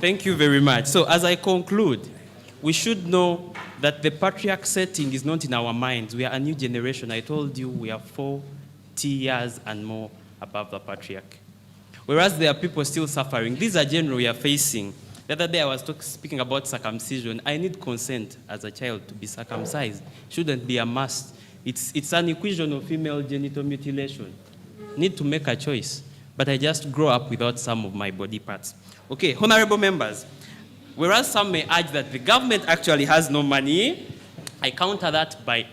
Thank you very much. So as I conclude, we should know that the patriarch setting is not in our minds. We are a new generation. I told you we are 40 years and more above the patriarch. Whereas there are people still suffering. These are general we are facing. The other day I was speaking about circumcision. I need consent as a child to be circumcised. Shouldn't be a must. It's an equation of female genital mutilation. Need to make a choice. But I just grow up without some of my body parts. Okay, honorable members. Whereas some may urge that the government actually has no money, I counter that by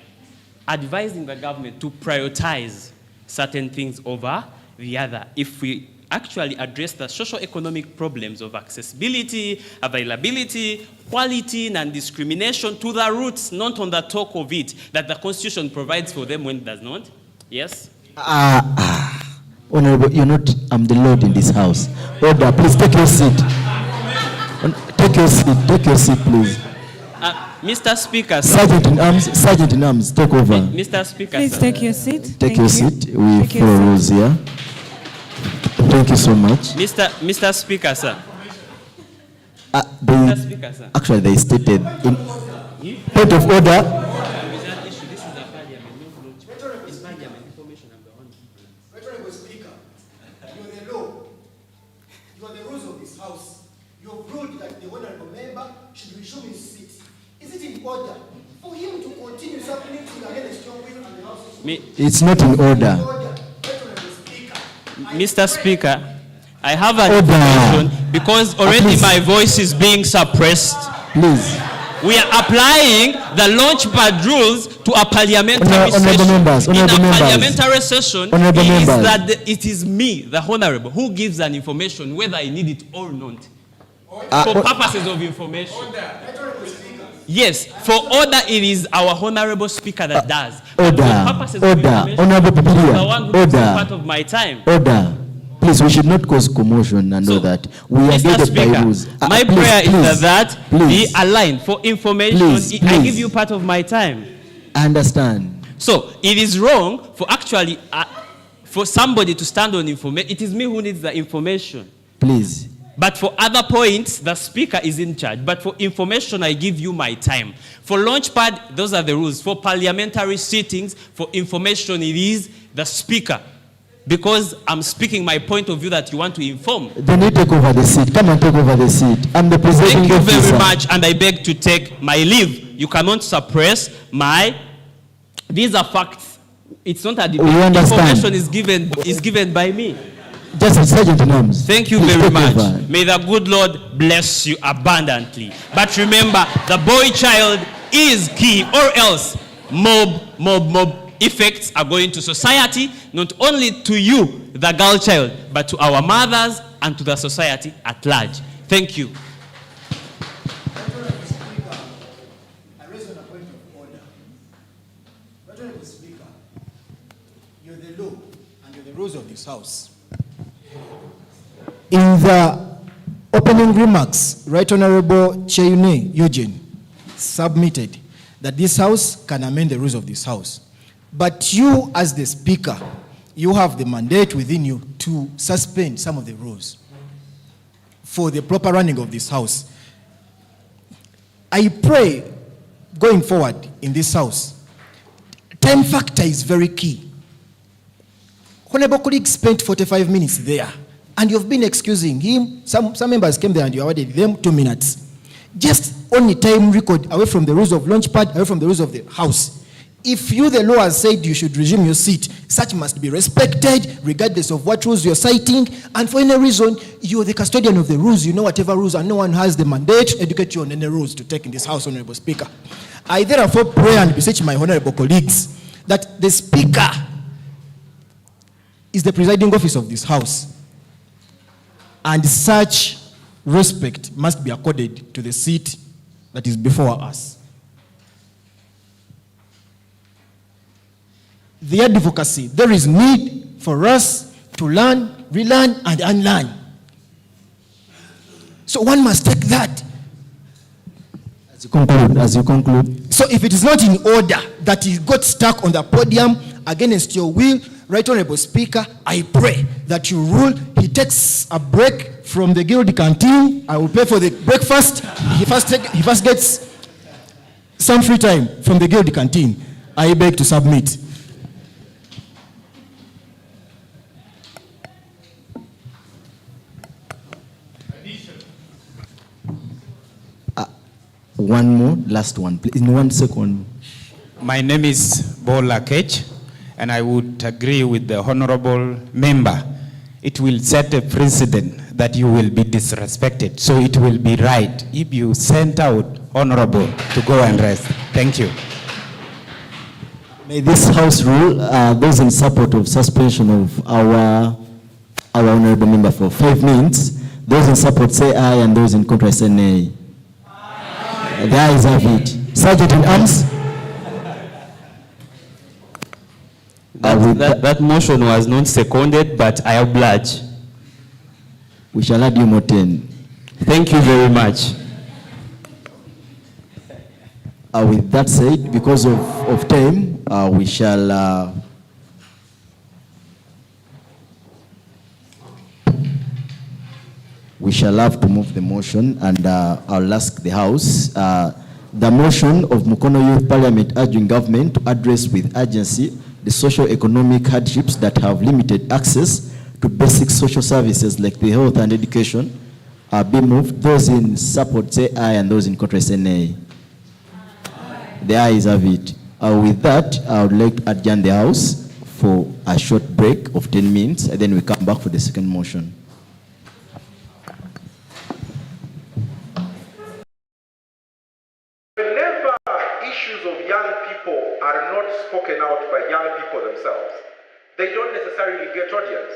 advising the government to prioritize certain things over the other. If we actually address the socio-economic problems of accessibility, availability, quality, and discrimination to the roots, not on the talk of it, that the Constitution provides for them when it does not. Yes? Honorable, you're not, I'm the Lord in this house. Order, please take your seat. Take your seat, please. Mr. Speaker, Sergeant in Arms, take over. Mr. Speaker, please take your seat. Take your seat. We follow rules here. Thank you so much. Mr. Speaker, sir. Mr. Speaker, sir. Actually, they stated in point of order. It's not in order. Mr. Speaker, I have an information because already my voice is being suppressed. Please. We are applying the launchpad rules to a parliamentary session. In a parliamentary session, it is me, the honorable, who gives an information whether I need it or not. For purposes of information. Yes, for order, it is our honorable speaker that does. Order, honorable Bibilia. The one who is part of my time. Order. Please, we should not cause commotion and all that. We are guided by rules. My prayer is that be aligned for information. I give you part of my time. I understand. So it is wrong for actually for somebody to stand on information. It is me who needs the information. Please. But for other points, the speaker is in charge. But for information, I give you my time. For launchpad, those are the rules. For parliamentary sittings, for information, it is the speaker. Because I'm speaking my point of view that you want to inform. Then you take over the seat. Come and take over the seat. I'm the presiding officer. Thank you very much, and I beg to take my leave. You cannot suppress these are facts. It's not a debate. We understand. Information is given by me. Just a Sergeant in Arms. Thank you very much. May the good Lord bless you abundantly. But remember, the boy child is key, or else mob effects are going to society, not only to you, the girl child, but to our mothers and to the society at large. Thank you. I raise on a point of order. Honorable Speaker, you're the law and you're the rules of this house. In the opening remarks, Right Honorable Cheyune Eugene submitted that this house can amend the rules of this house. But you, as the speaker, you have the mandate within you to suspend some of the rules for the proper running of this house. I pray, going forward in this house, time factor is very key. Honorable colleague spent 45 minutes there, and you've been excusing him. Some members came there and you awarded them 2 minutes. Just only time record away from the rules of launchpad, away from the rules of the house. If you, the law, has said you should resume your seat, such must be respected, regardless of what rules you're citing. And for any reason, you're the custodian of the rules. You know whatever rules, and no one has the mandate to educate you on any rules to take in this house, Honorable Speaker. I therefore pray and beseech my honorable colleagues that the Speaker is the presiding officer of this house, and such respect must be accorded to the seat that is before us. The advocacy, there is need for us to learn, relearn, and unlearn. So one must take that. As you conclude. So if it is not in order that he got stuck on the podium against your will, Right Honorable Speaker, I pray that you rule he takes a break from the guild canteen. I will pay for the breakfast. He first gets some free time from the guild canteen. I beg to submit. One more, last one, please. In 1 second. My name is Bola Kech, and I would agree with the honorable member. It will set a precedent that you will be disrespected. So it will be right if you sent out honorable to go and rest. Thank you. May this House rule, those in support of suspension of our honorable member for 5 minutes. Those in support say aye, and those in contra say nay. The ayes have it. Sergeant in arms. That motion was not seconded, but I oblige. We shall add you more 10. Thank you very much. With that said, because of time, we shall have to move the motion, and I'll ask the House. The motion of Mukono Youth Parliament urging government to address with urgency the socio-economic hardships that have limited access to basic social services like the health and education be moved. Those in support say aye, and those in contra say nay. The ayes have it. With that, I would like to adjourn the House for a short break of 10 minutes, and then we come back for the second motion. Whenever issues of young people are not spoken out by young people themselves, they don't necessarily get audience.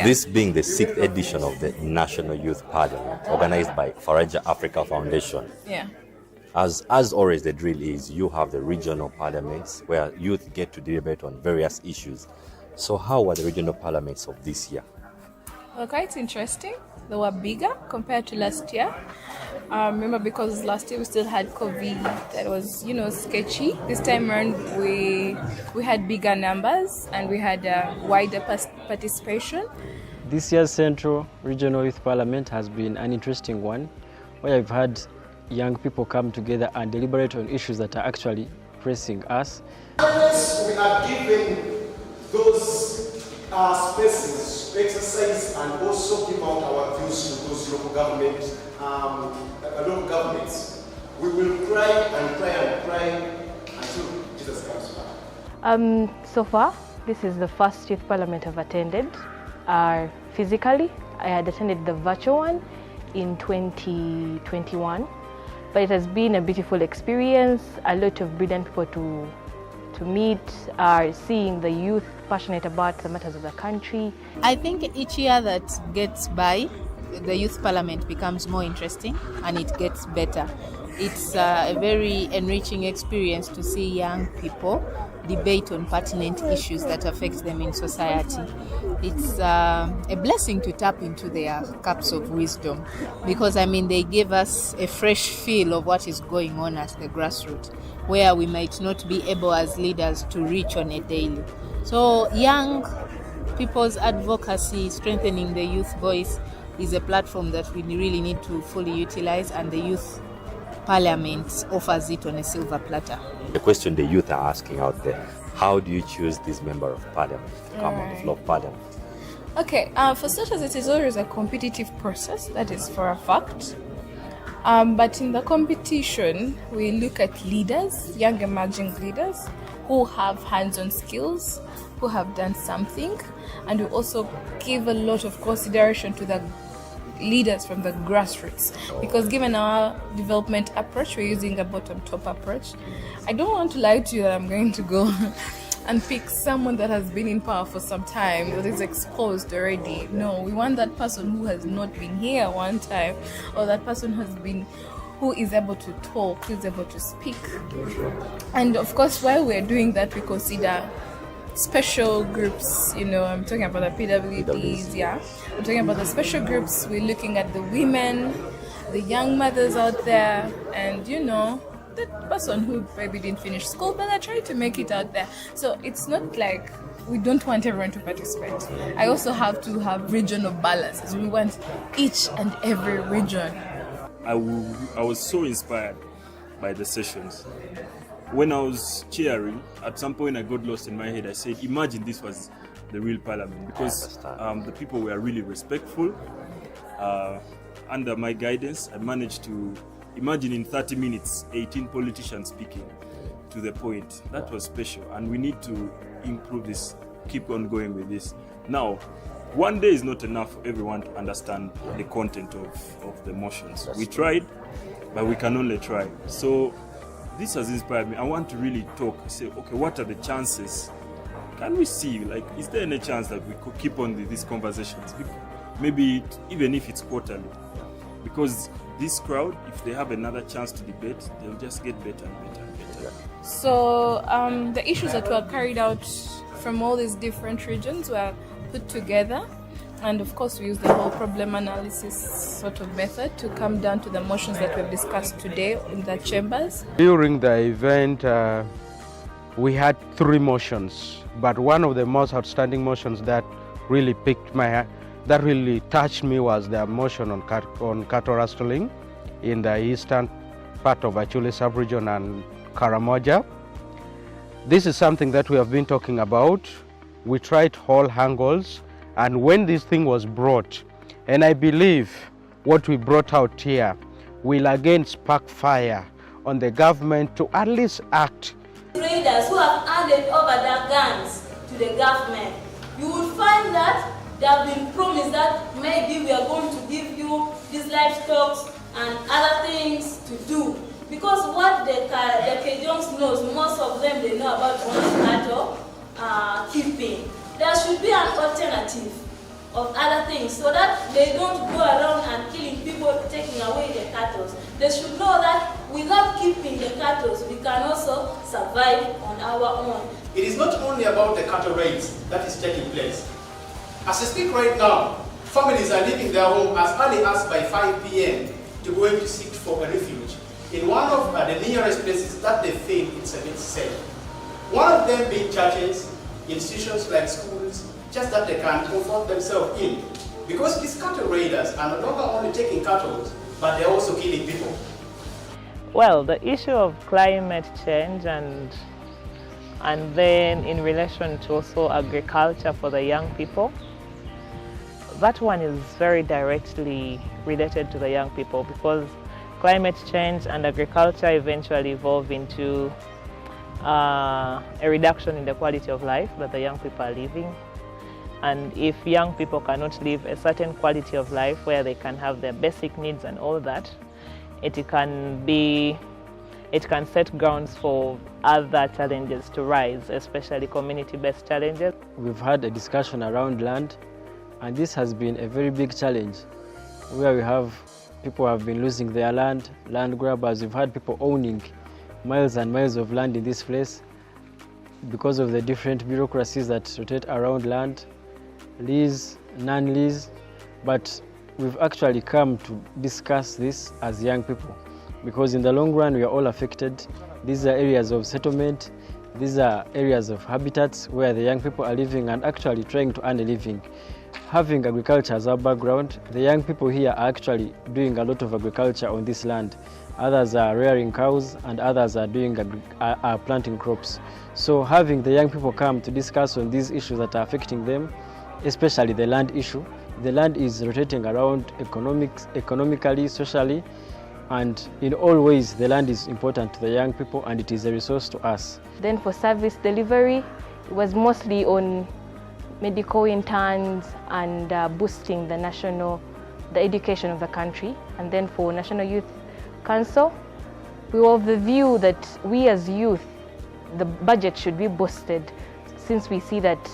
This being the 6th edition of the National Youth Parliament, organized by Faraja Africa Foundation. Yeah. As always, the drill is you have the regional parliaments where youth get to debate on various issues. So how were the regional parliaments of this year? Well, quite interesting. They were bigger compared to last year. Remember, because last year we still had COVID, that was, sketchy. This time around, we had bigger numbers and we had wider participation. This year's Central Regional Youth Parliament has been an interesting one, where I've had young people come together and deliberate on issues that are actually pressing us. We are given those spaces to exercise and also give out our views to those local governments. We will cry and cry and cry until Jesus comes back. So far, this is the first youth parliament I've attended. Physically, I had attended the virtual one in 2021, but it has been a beautiful experience. A lot of brilliant people to meet, seeing the youth passionate about the matters of the country. I think each year that gets by, the youth parliament becomes more interesting and it gets better. It's a very enriching experience to see young people debate on pertinent issues that affect them in society. It's a blessing to tap into their cups of wisdom because, they give us a fresh feel of what is going on at the grassroots, where we might not be able as leaders to reach on a daily. So young people's advocacy, strengthening the youth voice, is a platform that we really need to fully utilize, and the youth parliament offers it on a silver platter. The question the youth are asking out there, how do you choose this member of parliament to come on the floor of parliament? Okay, for starters, it is always a competitive process, that is for a fact. But in the competition, we look at leaders, young emerging leaders, who have hands-on skills, who have done something, and we also give a lot of consideration to the leaders from the grassroots, because given our development approach, we're using a bottom-top approach. I don't want to lie to you that I'm going to go and pick someone that has been in power for some time, that is exposed already. No, we want that person who has not been here one time, or that person who is able to talk, who is able to speak. And of course, while we're doing that, we consider special groups, I'm talking about the PWDs, yeah. I'm talking about the special groups. We're looking at the women, the young mothers out there, and that person who maybe didn't finish school, but they're trying to make it out there. So it's not like we don't want everyone to participate. I also have to have regional balances. We want each and every region. I was so inspired by the sessions. When I was cheering, at some point I got lost in my head. I said, imagine this was the real parliament, because the people were really respectful. Under my guidance, I managed to imagine in 30 minutes, 18 politicians speaking to the point. That was special, and we need to improve this, keep on going with this. Now, one day is not enough for everyone to understand the content of the motions. We tried, but we can only try. So this has inspired me. I want to really talk, say, okay, what are the chances? Can we see, is there any chance that we could keep on these conversations? Maybe even if it's quarterly. Because this crowd, if they have another chance to debate, they'll just get better and better and better. So the issues that were carried out from all these different regions were put together, and of course we use the whole problem analysis sort of method to come down to the motions that we've discussed today in the chambers. During the event, we had 3 motions, but one of the most outstanding motions that really that really touched me was the motion on cattle rustling in the eastern part of Achule sub-region and Karamoja. This is something that we have been talking about. We tried all angles, and when this thing was brought, and I believe what we brought out here will again spark fire on the government to at least act. Traders who have handed over their guns to the government, you will find that they have been promised that maybe we are going to give you these livestock and other things to do. Because what the Cajuns knows, most of them, they know about only cattle keeping. There should be an alternative of other things so that they don't go around and killing people, taking away the cattle. They should know that without keeping the cattle, we can also survive on our own. It is not only about the cattle raids that is taking place. As I speak right now, families are leaving their home as early as by 5 p.m. to go to seek for a refuge in one of the nearest places that they feel it's a bit safe. One of them being churches, institutions like schools, just that they can comfort themselves in. Because these cattle raiders are no longer only taking cattle, but they're also killing people. Well, the issue of climate change and then in relation to also agriculture for the young people, that one is very directly related to the young people, because climate change and agriculture eventually evolve into a reduction in the quality of life that the young people are living. And if young people cannot live a certain quality of life where they can have their basic needs and all that, it can set grounds for other challenges to rise, especially community-based challenges. We've had a discussion around land, and this has been a very big challenge, where we have people have been losing their land grabbers. We've had people owning miles and miles of land in this place because of the different bureaucracies that rotate around land, lease, non-lease. But we've actually come to discuss this as young people, because in the long run we are all affected. These are areas of settlement, these are areas of habitats where the young people are living and actually trying to earn a living. Having agriculture as our background, the young people here are actually doing a lot of agriculture on this land. Others are rearing cows and others are planting crops. So having the young people come to discuss on these issues that are affecting them, especially the land issue. The land is rotating around economically, socially, and in all ways the land is important to the young people and it is a resource to us. Then for service delivery, it was mostly on medical interns and boosting the education of the country. And then for National Youth Council, we were of the view that we as youth, the budget should be boosted since we see that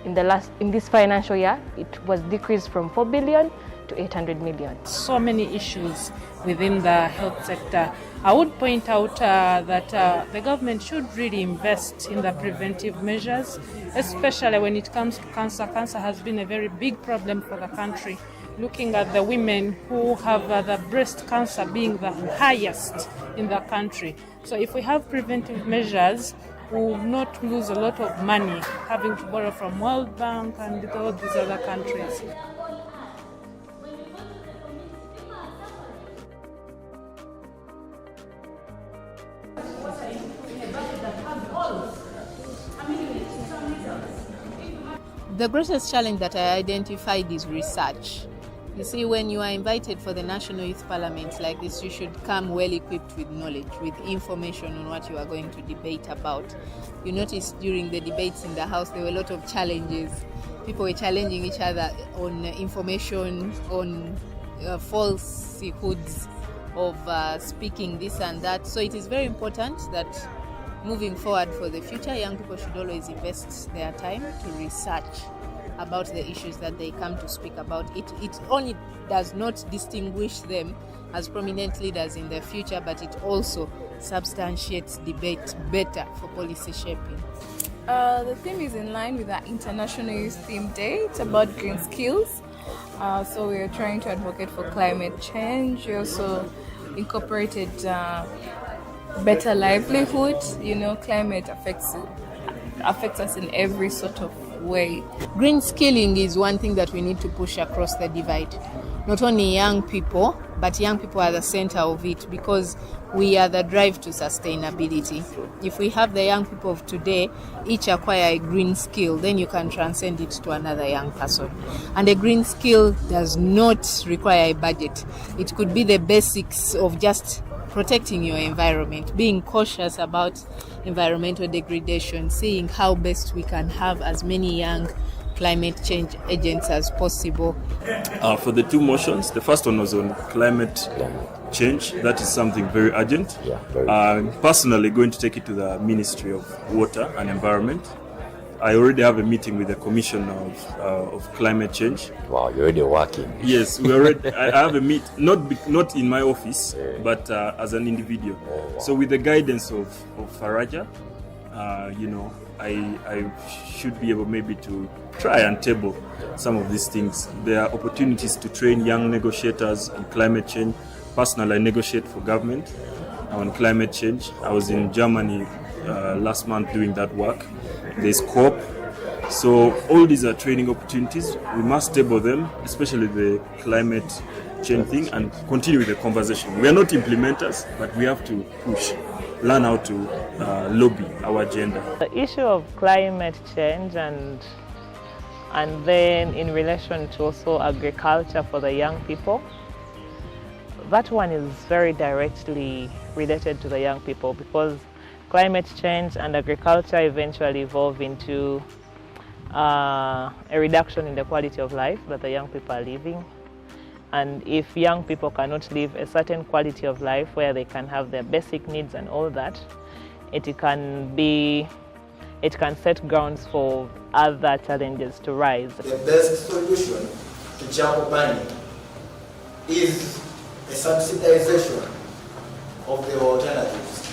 in this financial year, it was decreased from 4 billion to 800 million. So many issues within the health sector. I would point out that the government should really invest in the preventive measures, especially when it comes to cancer. Cancer has been a very big problem for the country. Looking at the women who have the breast cancer being the highest in the country. So if we have preventive measures, we will not lose a lot of money having to borrow from World Bank and all these other countries. The greatest challenge that I identified is research. You see, when you are invited for the National Youth Parliament like this, you should come well equipped with knowledge, with information on what you are going to debate about. You notice during the debates in the House, there were a lot of challenges. People were challenging each other on information, on falsehoods of speaking this and that. So it is very important that moving forward for the future, young people should always invest their time to research about the issues that they come to speak about. It only does not distinguish them as prominent leaders in the future, but it also substantiates debate better for policy shaping. The theme is in line with our International Youth Theme Day. It's about green skills. So we are trying to advocate for climate change. We also incorporated better livelihood. You know, climate affects us in every sort of way. Green skilling is one thing that we need to push across the divide. Not only young people, but young people are the center of it because we are the drive to sustainability. If we have the young people of today each acquire a green skill, then you can transcend it to another young person. And a green skill does not require a budget. It could be the basics of just protecting your environment, being cautious about environmental degradation, seeing how best we can have as many young climate change agents as possible. For the two motions, the first one was on climate change. That is something very urgent. I'm personally going to take it to the Ministry of Water and Environment. I already have a meeting with the Commission of Climate Change. Wow, you're already working. Yes, we already. I have a meet, not in my office, but as an individual. Oh, wow. So with the guidance of Faraja, I should be able maybe to try and table some of these things. There are opportunities to train young negotiators on climate change. Personally, I negotiate for government on climate change. I was in Germany last month doing that work. There's COP. So all these are training opportunities. We must table them, especially the climate change thing, and continue with the conversation. We are not implementers, but we have to push, learn how to lobby our agenda. The issue of climate change and then in relation to also agriculture for the young people, that one is very directly related to the young people because climate change and agriculture eventually evolve into a reduction in the quality of life that the young people are living. And if young people cannot live a certain quality of life where they can have their basic needs and all that, it can set grounds for other challenges to rise. The best solution to jungle burning is a subsidization of the alternatives.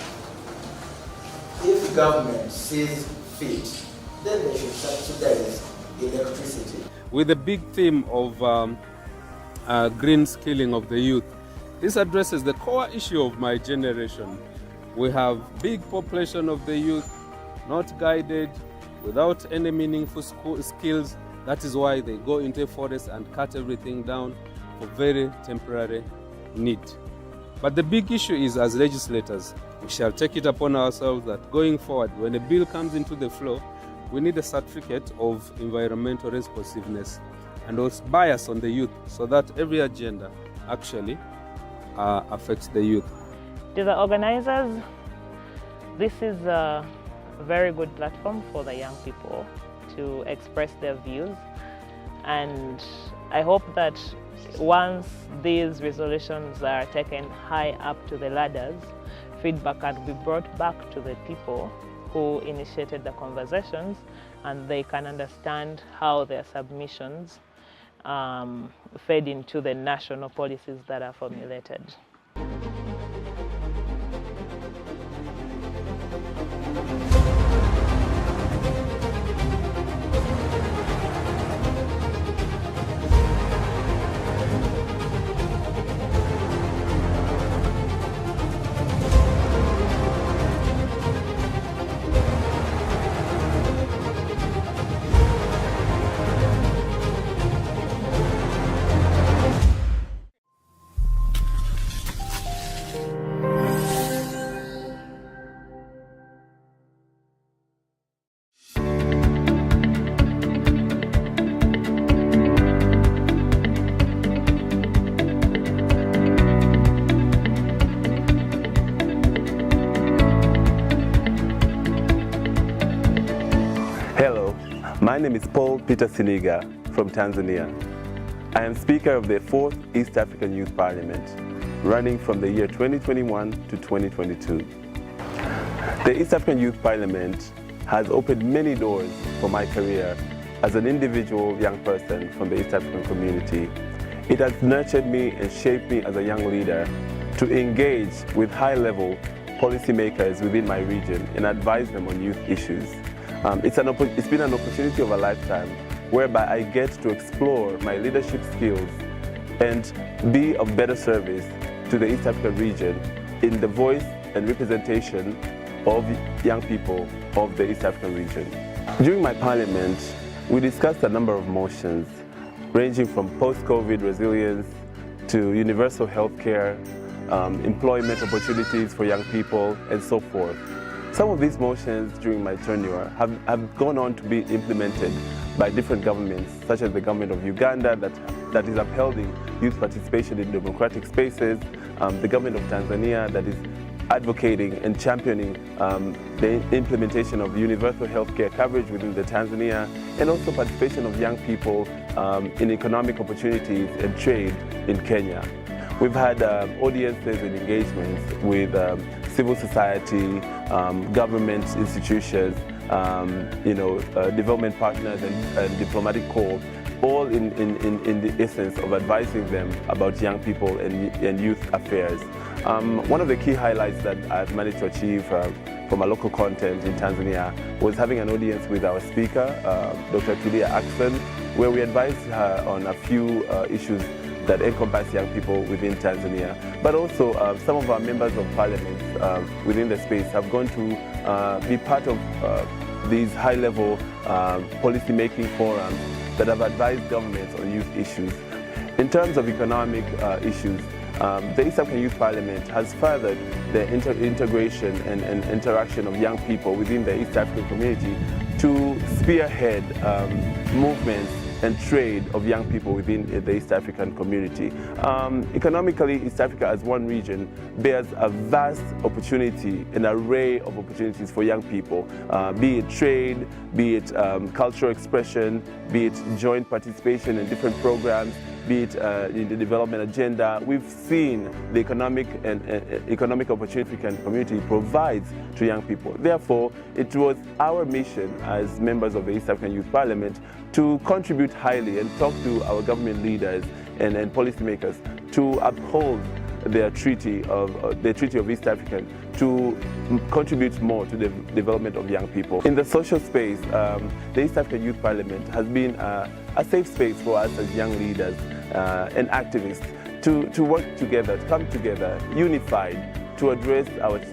If the government sees fit, then they should subsidize electricity. With the big theme of green skilling of the youth, this addresses the core issue of my generation. We have big population of the youth, not guided, without any meaningful skills. That is why they go into forest and cut everything down for very temporary need. But the big issue is, as legislators, we shall take it upon ourselves that going forward, when a bill comes into the floor, we need a certificate of environmental responsiveness and also bias on the youth so that every agenda actually affects the youth. To the organizers, this is a very good platform for the young people to express their views, and I hope that once these resolutions are taken high up to the ladders, feedback can be brought back to the people who initiated the conversations, and they can understand how their submissions fed into the national policies that are formulated. Hello, my name is Paul Peter Siniga from Tanzania. I am Speaker of the 4th East African Youth Parliament, running from the year 2021 to 2022. The East African Youth Parliament has opened many doors for my career as an individual young person from the East African community. It has nurtured me and shaped me as a young leader to engage with high-level policymakers within my region and advise them on youth issues. It's been an opportunity of a lifetime whereby I get to explore my leadership skills and be of better service to the East African region in the voice and representation of young people of the East African region. During my parliament, we discussed a number of motions ranging from post-COVID resilience to universal health care, employment opportunities for young people, and so forth. Some of these motions during my tenure have gone on to be implemented by different governments, such as the government of Uganda that is upholding youth participation in democratic spaces, the government of Tanzania that is advocating and championing the implementation of universal healthcare coverage within the Tanzania, and also participation of young people in economic opportunities and trade in Kenya. We've had audiences and engagements with civil society, government institutions, development partners and diplomatic corps, all in the essence of advising them about young people and youth affairs. One of the key highlights that I've managed to achieve from a local content in Tanzania was having an audience with our speaker, Dr. Tulia Ackson, where we advised her on a few issues that encompass young people within Tanzania. But also some of our members of parliament within the space have gone to be part of these high-level policy-making forums that have advised governments on youth issues. In terms of economic issues, the East African Youth Parliament has furthered the integration and interaction of young people within the East African community to spearhead movements and trade of young people within the East African community. Economically, East Africa as one region bears a vast opportunity, an array of opportunities for young people, be it trade, be it cultural expression, be it joint participation in different programs, be it in the development agenda. We've seen the economic opportunity the African community provides to young people. Therefore, it was our mission as members of the East African Youth Parliament to contribute highly and talk to our government leaders and policymakers to uphold their treaty of East African to contribute more to the development of young people. In the social space, the East African Youth Parliament has been a safe space for us as young leaders and activists to work together, to come together, unified, to address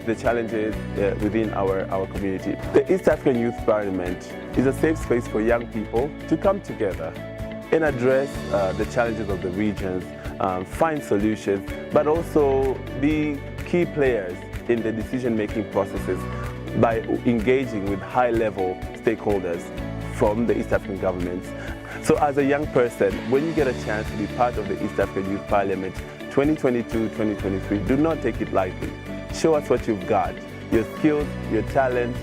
the challenges within our community. The East African Youth Parliament is a safe space for young people to come together and address the challenges of the regions, find solutions, but also be key players in the decision-making processes by engaging with high-level stakeholders from the East African governments. So as a young person, when you get a chance to be part of the East African Youth Parliament 2022-2023, do not take it lightly. Show us what you've got, your skills, your talent,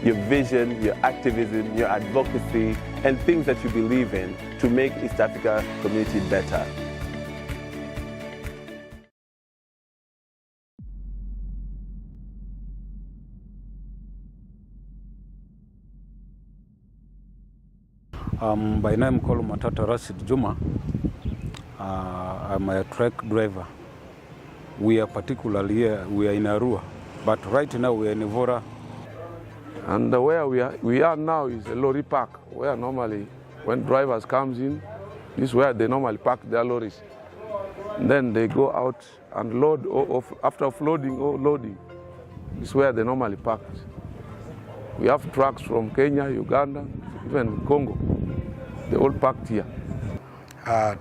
your vision, your activism, your advocacy, and things that you believe in to make East Africa community better. By name called Matata Rashid Juma. I'm a truck driver. We are particularly here, we are in Arua, but right now we are in Ivora. And where we are now is a lorry park, where normally when drivers comes in, this is where they normally park their lorries. Then they go out and load, after offloading or loading, this is where they normally park. We have trucks from Kenya, Uganda, even Congo. They all parked here.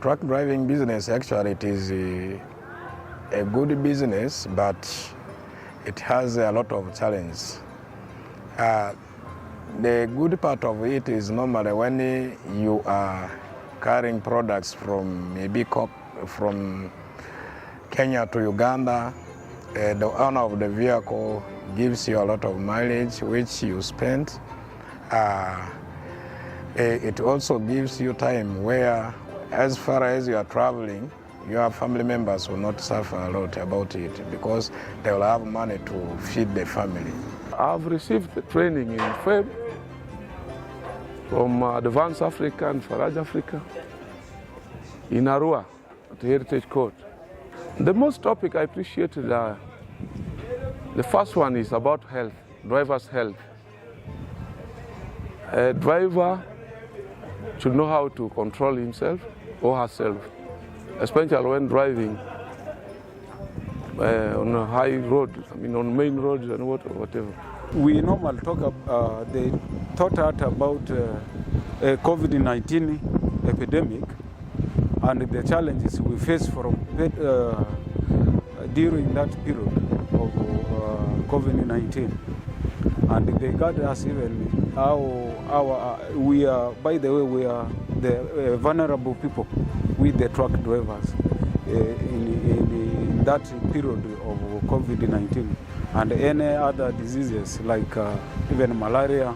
Truck driving business, actually, it is a good business, but it has a lot of challenges. The good part of it is normally when you are carrying products from maybe from Kenya to Uganda, the owner of the vehicle gives you a lot of mileage which you spend. It also gives you time where, as far as you are traveling, your family members will not suffer a lot about it because they will have money to feed the family. I've received the training in FEB from Advanced Africa and Faraja Africa in Arua at the Heritage Court. The most topic I appreciated, the first one is about health, driver's health. A driver should know how to control himself or herself, especially when driving on a high road, on main roads and whatever. We normally talk they thought out about COVID-19 epidemic and the challenges we face from during that period of COVID-19. And they got us even we are, by the way, we are the vulnerable people with the truck drivers in that period of COVID-19 and any other diseases like even malaria,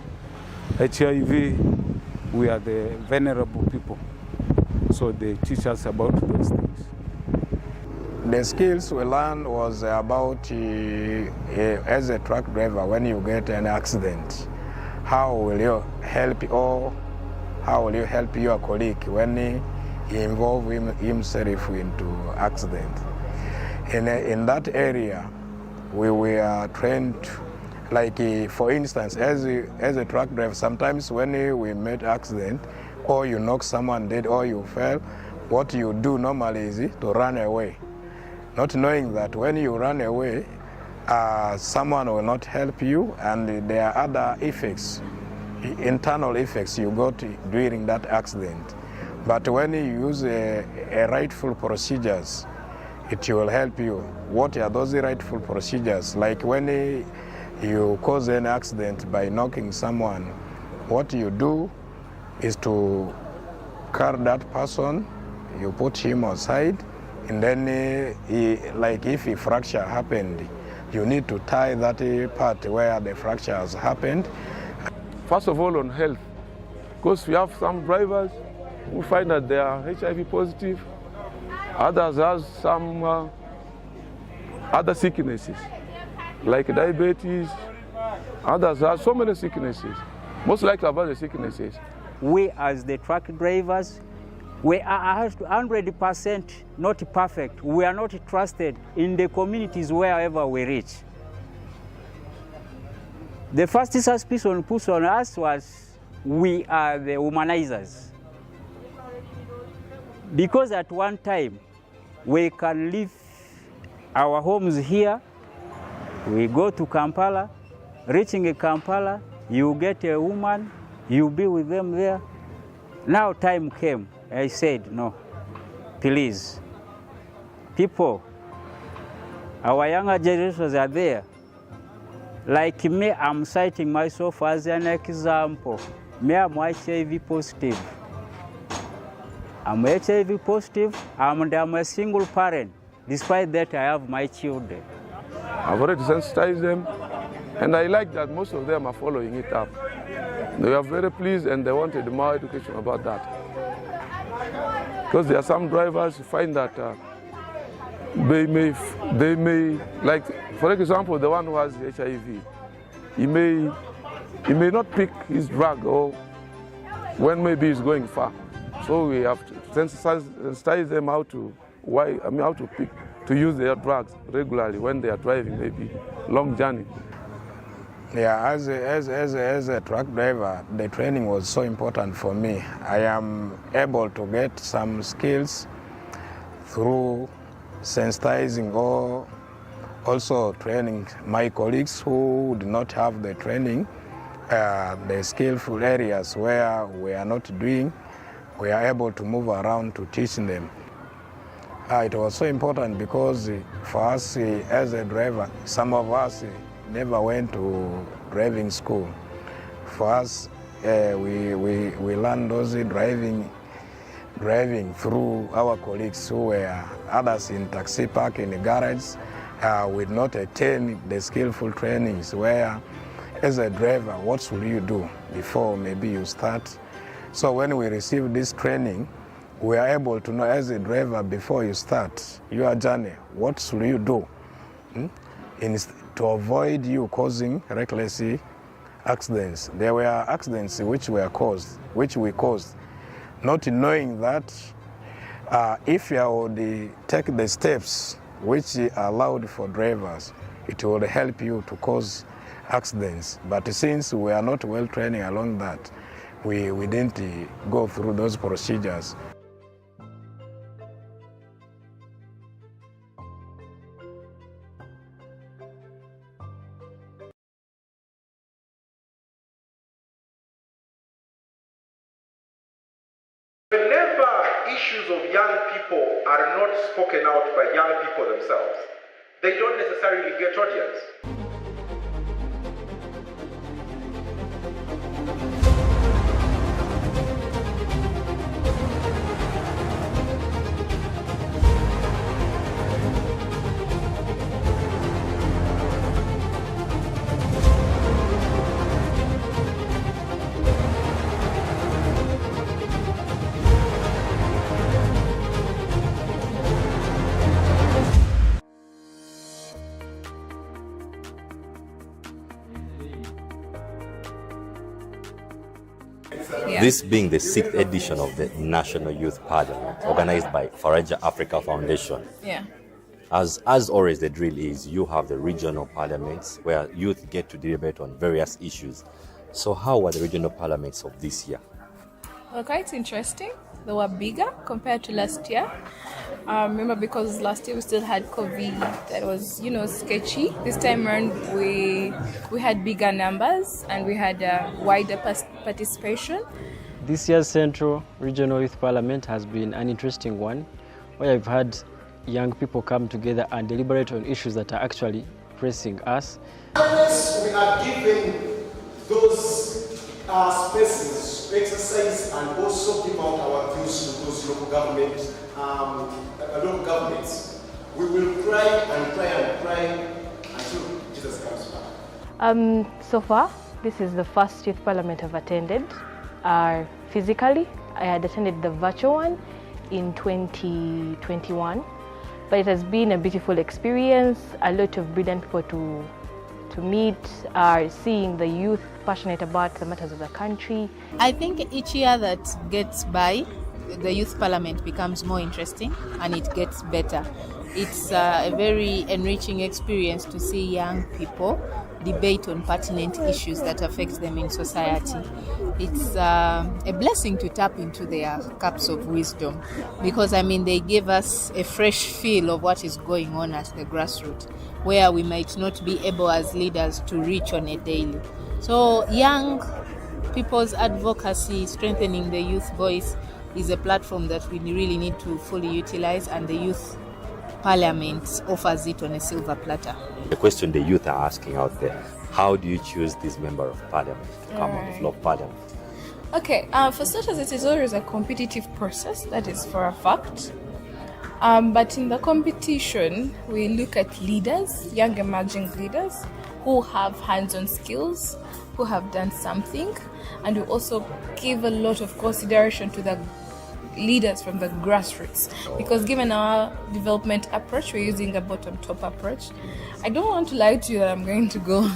HIV. We are the vulnerable people. So they teach us about those things. The skills we learned was about as a truck driver, when you get an accident, how will you help your colleague when he involve himself into accident. In that area, we were trained, like for instance, as a truck driver, sometimes when we met accident, or you knock someone dead or you fell, what you do normally is to run away. Not knowing that when you run away, someone will not help you, and there are other effects, internal effects you got during that accident. But when you use a rightful procedures, it will help you. What are those rightful procedures? Like when you cause an accident by knocking someone, what you do is to carry that person, you put him aside, and then like if a fracture happened, you need to tie that part where the fracture has happened. First of all, on health, because we have some drivers who find that they are HIV positive, others have some other sicknesses, like diabetes, others have so many sicknesses, most likely about the sicknesses. We as the truck drivers, we are 100% not perfect. We are not trusted in the communities wherever we reach. The first suspicion put on us was we are the humanizers. Because at one time, we can leave our homes here, we go to Kampala, reaching Kampala, you get a woman, you be with them there. Now time came, I said, no, please, people, our younger generations are there. Like me, I'm citing myself as an example. Me, I'm HIV positive. I'm HIV positive, and I'm a single parent. Despite that, I have my children. I've already sensitized them, and I like that most of them are following it up. They are very pleased, and they wanted more education about that. Because there are some drivers who find that they may, like, for example, the one who has HIV, he may not pick his drug, or when maybe it's going far. So we have to sensitize them how to use their drugs regularly when they are driving maybe long journey. Yeah, as a truck driver, the training was so important for me. I am able to get some skills through sensitizing or also training my colleagues who did not have the training, the skillful areas where we are not doing, we are able to move around to teach them. It was so important because for us as a driver, some of us never went to driving school. For us, we learned those driving through our colleagues who were others in taxi park, in the garage, with not attend the skillful trainings where, as a driver, what should you do before maybe you start? So when we received this training, we are able to know as a driver before you start your journey, what should you do to avoid you causing reckless accidents. There were accidents which we caused, not knowing that if you would take the steps which are allowed for drivers, it will help you to cause accidents. But since we are not well trained along that, we didn't go through those procedures. Whenever issues of young people are not spoken out by young people themselves, they don't necessarily get audience. This being the 6th edition of the National Youth Parliament, organized by Faraja Africa Foundation. Yeah. As always, the drill is you have the regional parliaments where youth get to debate on various issues. So how were the regional parliaments of this year? Well, quite interesting. They were bigger compared to last year. Remember, because last year we still had COVID, that was, sketchy. This time around, we had bigger numbers and we had wider participation. This year's Central Regional Youth Parliament has been an interesting one, where I've had young people come together and deliberate on issues that are actually pressing us. We are given those spaces to exercise and also give out our views to those local governments. We will try until Jesus comes back. So far, this is the first youth parliament I've attended. Physically, I had attended the virtual one in 2021, but it has been a beautiful experience. A lot of brilliant people to meet, seeing the youth passionate about the matters of the country. I think each year that gets by, the youth parliament becomes more interesting and it gets better. It's a very enriching experience to see young people debate on pertinent issues that affect them in society. It's a blessing to tap into their cups of wisdom because, they give us a fresh feel of what is going on at the grassroots, where we might not be able as leaders to reach on a daily. So young people's advocacy, strengthening the youth voice, is a platform that we really need to fully utilize, and the youth parliament offers it on a silver platter. The question the youth are asking out there, how do you choose this member of parliament to come on the floor of parliament? Okay, for starters, it is always a competitive process, that is for a fact. But in the competition, we look at leaders, young emerging leaders, who have hands-on skills, who have done something, and we also give a lot of consideration to the leaders from the grassroots, because given our development approach, we're using a bottom-top approach. I don't want to lie to you that I'm going to go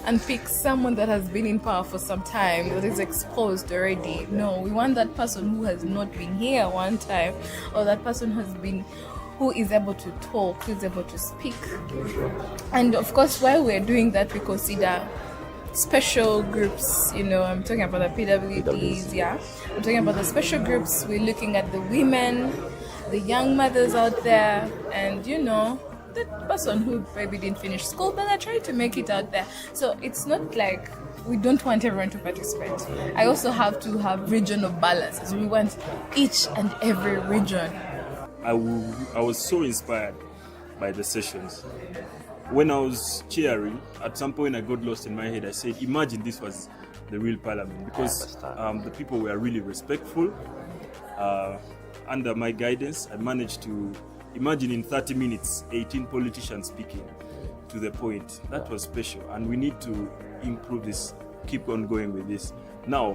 and pick someone that has been in power for some time, that is exposed already. No, we want that person who has not been here one time, or that person who is able to talk, who is able to speak. And of course, while we're doing that, we consider special groups. I'm talking about the PWDs, yeah. I'm talking about the special groups. We're looking at the women, the young mothers out there, and the person who maybe didn't finish school, but are trying to make it out there. So it's not like we don't want everyone to participate. I also have to have regional balances. We want each and every region. I was so inspired by the sessions. When I was cheering, at some point I got lost in my head. I said, imagine this was the real parliament, because the people were really respectful. Under my guidance, I managed to imagine in 30 minutes, 18 politicians speaking to the point. That was special, and we need to improve this, keep on going with this. Now,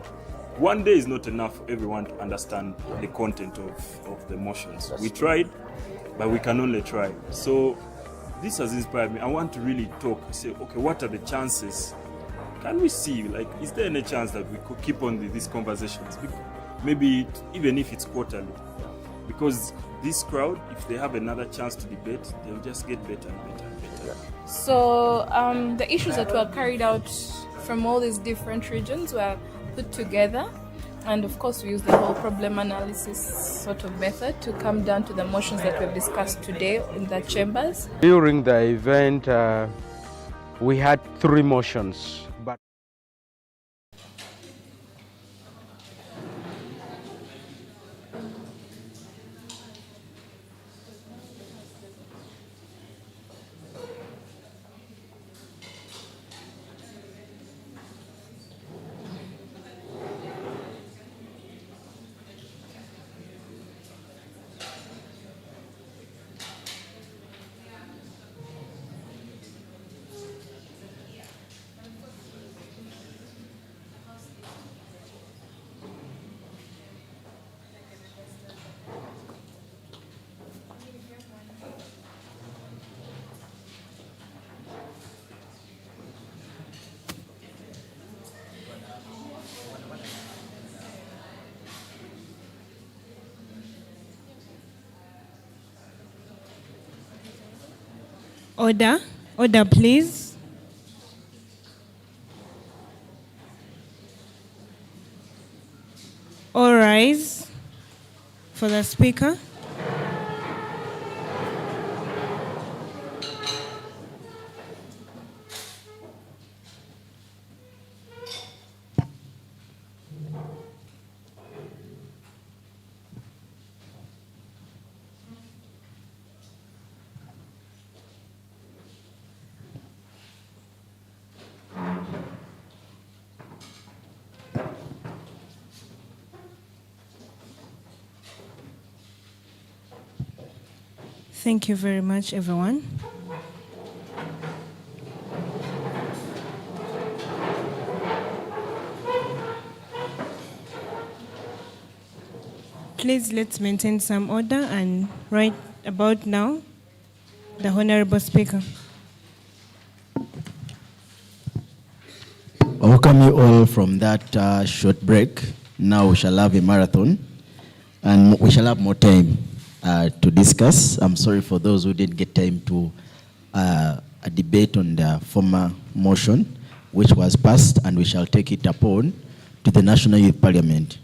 one day is not enough for everyone to understand the content of the motions. We tried, but we can only try. So this has inspired me. I want to really talk, say, okay, what are the chances? Can we see, is there any chance that we could keep on these conversations? Maybe even if it's quarterly. Because this crowd, if they have another chance to debate, they'll just get better and better and better. So the issues that were carried out from all these different regions were put together, and of course we use the whole problem analysis sort of method to come down to the motions that we've discussed today in the chambers. During the event, we had 3 motions. But Order, please. All rise for the speaker. Thank you very much, everyone. Please, let's maintain some order, and right about now, the Honorable Speaker. I welcome you all from that short break. Now we shall have a marathon, and we shall have more time to discuss. I'm sorry for those who didn't get time to a debate on the former motion, which was passed, and we shall take it upon to the National Youth Parliament.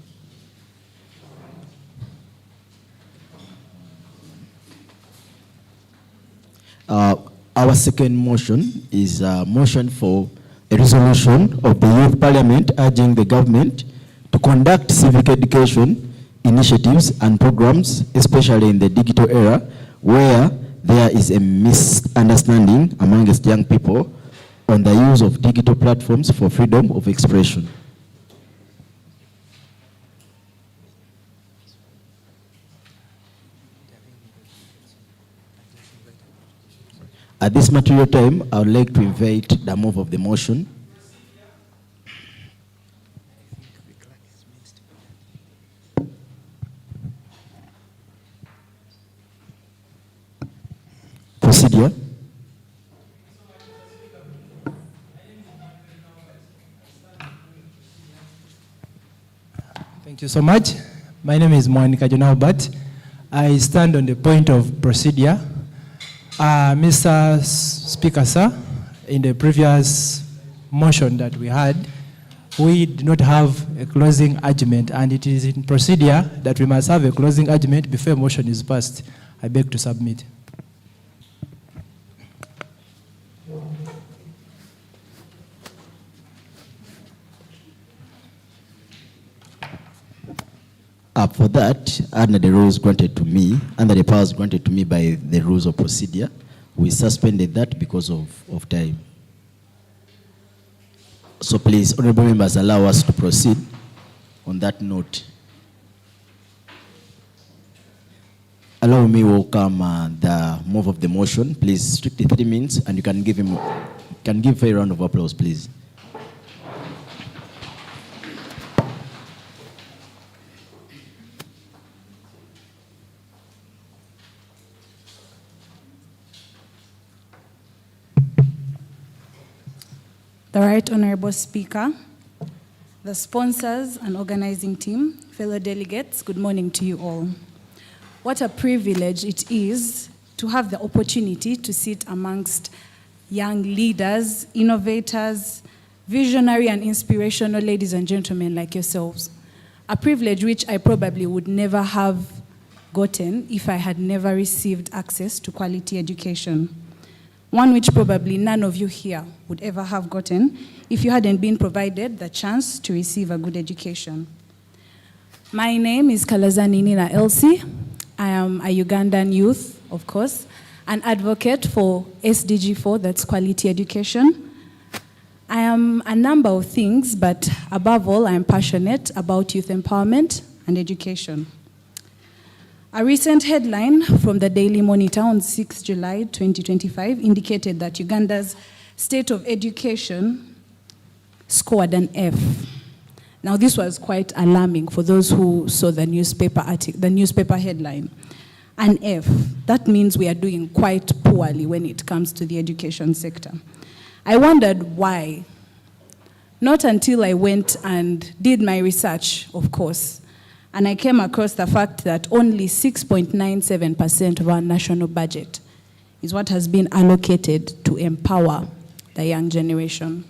Our second motion is a motion for a resolution of the Youth Parliament urging the government to conduct civic education initiatives and programs, especially in the digital era, where there is a misunderstanding amongst young people on the use of digital platforms for freedom of expression. At this material time, I would like to invite the move of the motion. Procedure. Thank you so much. My name is Monica Jonaubat. I stand on the point of procedure. Mr. Speaker, sir, in the previous motion that we had, we did not have a closing argument, and it is in procedure that we must have a closing argument before a motion is passed. I beg to submit. For that, under the rules granted to me, under the powers granted to me by the rules of procedure, we suspended that because of time. So please, honorable members, allow us to proceed on that note. Allow me to welcome the move of the motion. Please, strictly 3 minutes, and you can give a round of applause, please. The Right Honorable Speaker, the sponsors and organizing team, fellow delegates, good morning to you all. What a privilege it is to have the opportunity to sit amongst young leaders, innovators, visionary and inspirational ladies and gentlemen like yourselves. A privilege which I probably would never have gotten if I had never received access to quality education. One which probably none of you here would ever have gotten if you hadn't been provided the chance to receive a good education. My name is Kalazani Nina Elsie. I am a Ugandan youth, of course, an advocate for SDG 4, that's quality education. I am a number of things, but above all, I am passionate about youth empowerment and education. A recent headline from the Daily Monitor on 6 July 2025 indicated that Uganda's state of education scored an F. Now, this was quite alarming for those who saw the newspaper headline. An F. That means we are doing quite poorly when it comes to the education sector. I wondered why. Not until I went and did my research, of course, and I came across the fact that only 6.97% of our national budget is what has been allocated to empower the young generation.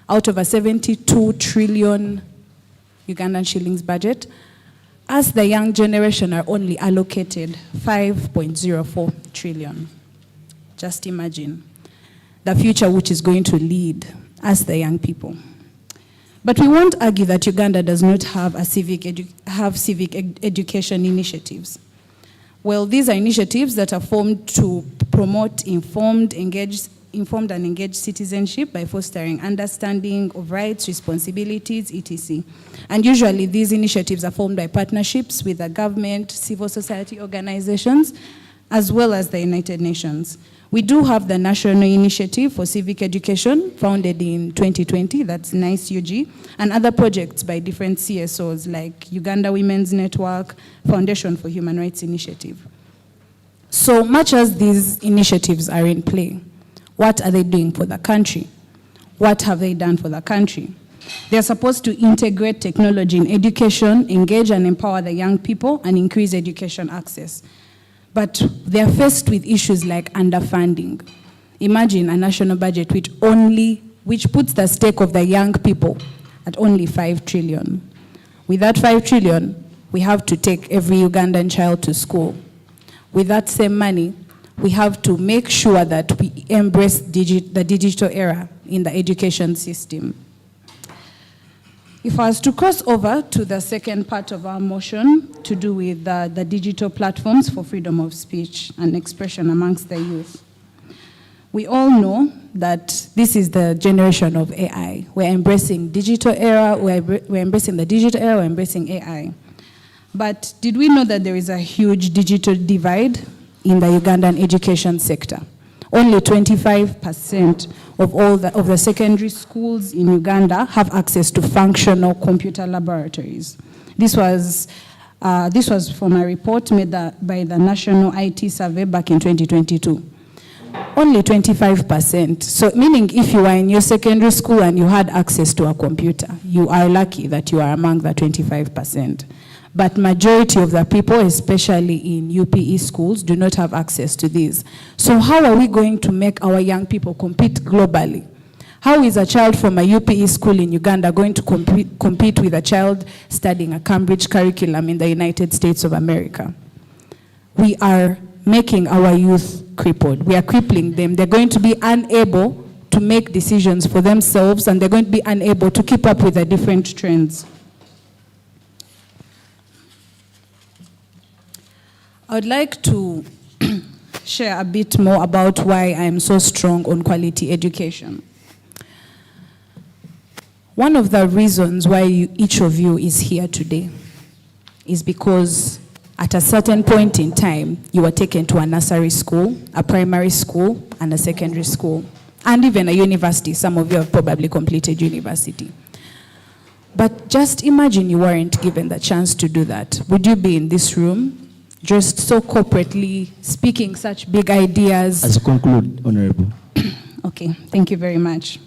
Out of a 72 trillion Ugandan shillings budget, us, the young generation, are only allocated 5.04 trillion. Just imagine the future which is going to lead us, the young people. But we won't argue that Uganda does not have civic education initiatives. Well, these are initiatives that are formed to promote informed and engaged citizenship by fostering understanding of rights, responsibilities, etc. And usually these initiatives are formed by partnerships with the government, civil society organizations, as well as the United Nations. We do have the National Initiative for Civic Education, founded in 2020, that's NICE UG, and other projects by different CSOs like Uganda Women's Network, Foundation for Human Rights Initiative. So much as these initiatives are in play, what are they doing for the country? What have they done for the country? They're supposed to integrate technology in education, engage and empower the young people, and increase education access. But they're faced with issues like underfunding. Imagine a national budget which puts the stake of the young people at only 5 trillion. With that 5 trillion, we have to take every Ugandan child to school. With that same money, we have to make sure that we embrace the digital era in the education system. If I was to cross over to the second part of our motion to do with the digital platforms for freedom of speech and expression amongst the youth. We all know that this is the generation of AI. We're embracing digital era, we're embracing the digital era, we're embracing AI. But did we know that there is a huge digital divide in the Ugandan education sector? Only 25% of the secondary schools in Uganda have access to functional computer laboratories. This was from a report made by the National IT Survey back in 2022. Only 25%. So meaning if you are in your secondary school and you had access to a computer, you are lucky that you are among the 25%. But majority of the people, especially in UPE schools, do not have access to these. So how are we going to make our young people compete globally? How is a child from a UPE school in Uganda going to compete with a child studying a Cambridge curriculum in the United States of America? We are making our youth crippled. We are crippling them. They're going to be unable to make decisions for themselves, and they're going to be unable to keep up with the different trends. I would like to share a bit more about why I am so strong on quality education. One of the reasons why each of you is here today is because at a certain point in time, you were taken to a nursery school, a primary school, and a secondary school, and even a university. Some of you have probably completed university. But just imagine you weren't given the chance to do that. Would you be in this room, just so corporately speaking such big ideas? As a conclude, Honorable. Okay, thank you very much.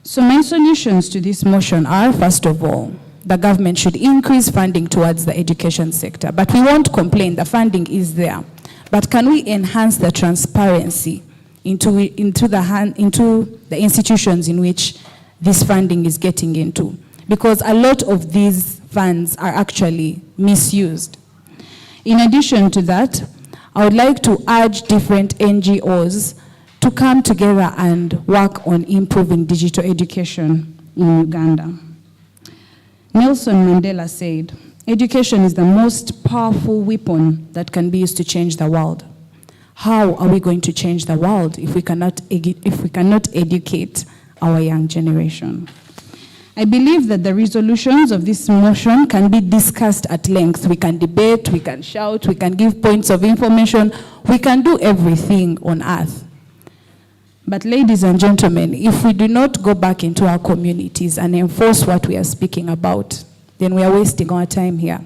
So my solutions to this motion are, first of all, the government should increase funding towards the education sector. But we won't complain, the funding is there. But can we enhance the transparency into the institutions in which this funding is getting into? Because a lot of these funds are actually misused. In addition to that, I would like to urge different NGOs to come together and work on improving digital education in Uganda. Nelson Mandela said, education is the most powerful weapon that can be used to change the world. How are we going to change the world if we cannot educate our young generation? I believe that the resolutions of this motion can be discussed at length. We can debate, we can shout, we can give points of information, we can do everything on earth. But ladies and gentlemen, if we do not go back into our communities and enforce what we are speaking about, then we are wasting our time here.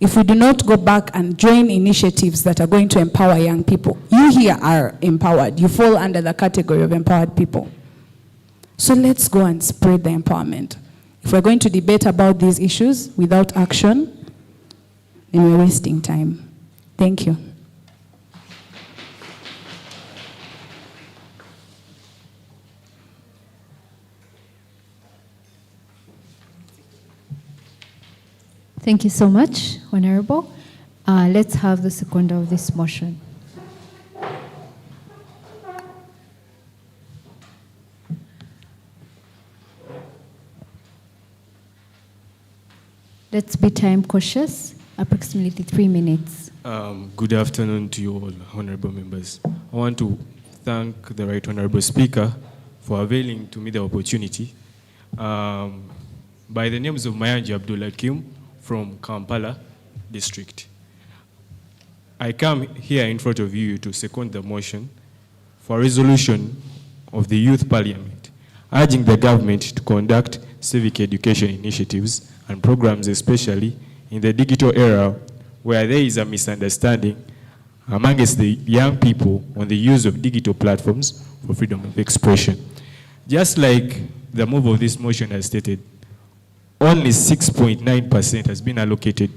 If we do not go back and join initiatives that are going to empower young people, you here are empowered. You fall under the category of empowered people. So let's go and spread the empowerment. If we're going to debate about these issues without action, then we're wasting time. Thank you. Thank you so much, Honorable. Let's have the seconder of this motion. Let's be time cautious, approximately 3 minutes. Good afternoon to you all, honorable members. I want to thank the Right Honorable Speaker for availing to me the opportunity. By the names of Mayanja Abdullah Kim from Kampala District. I come here in front of you to second the motion for resolution of the Youth Parliament, urging the government to conduct civic education initiatives and programs, especially in the digital era where there is a misunderstanding amongst the young people on the use of digital platforms for freedom of expression. Just like the move of this motion has stated, only 6.9% has been allocated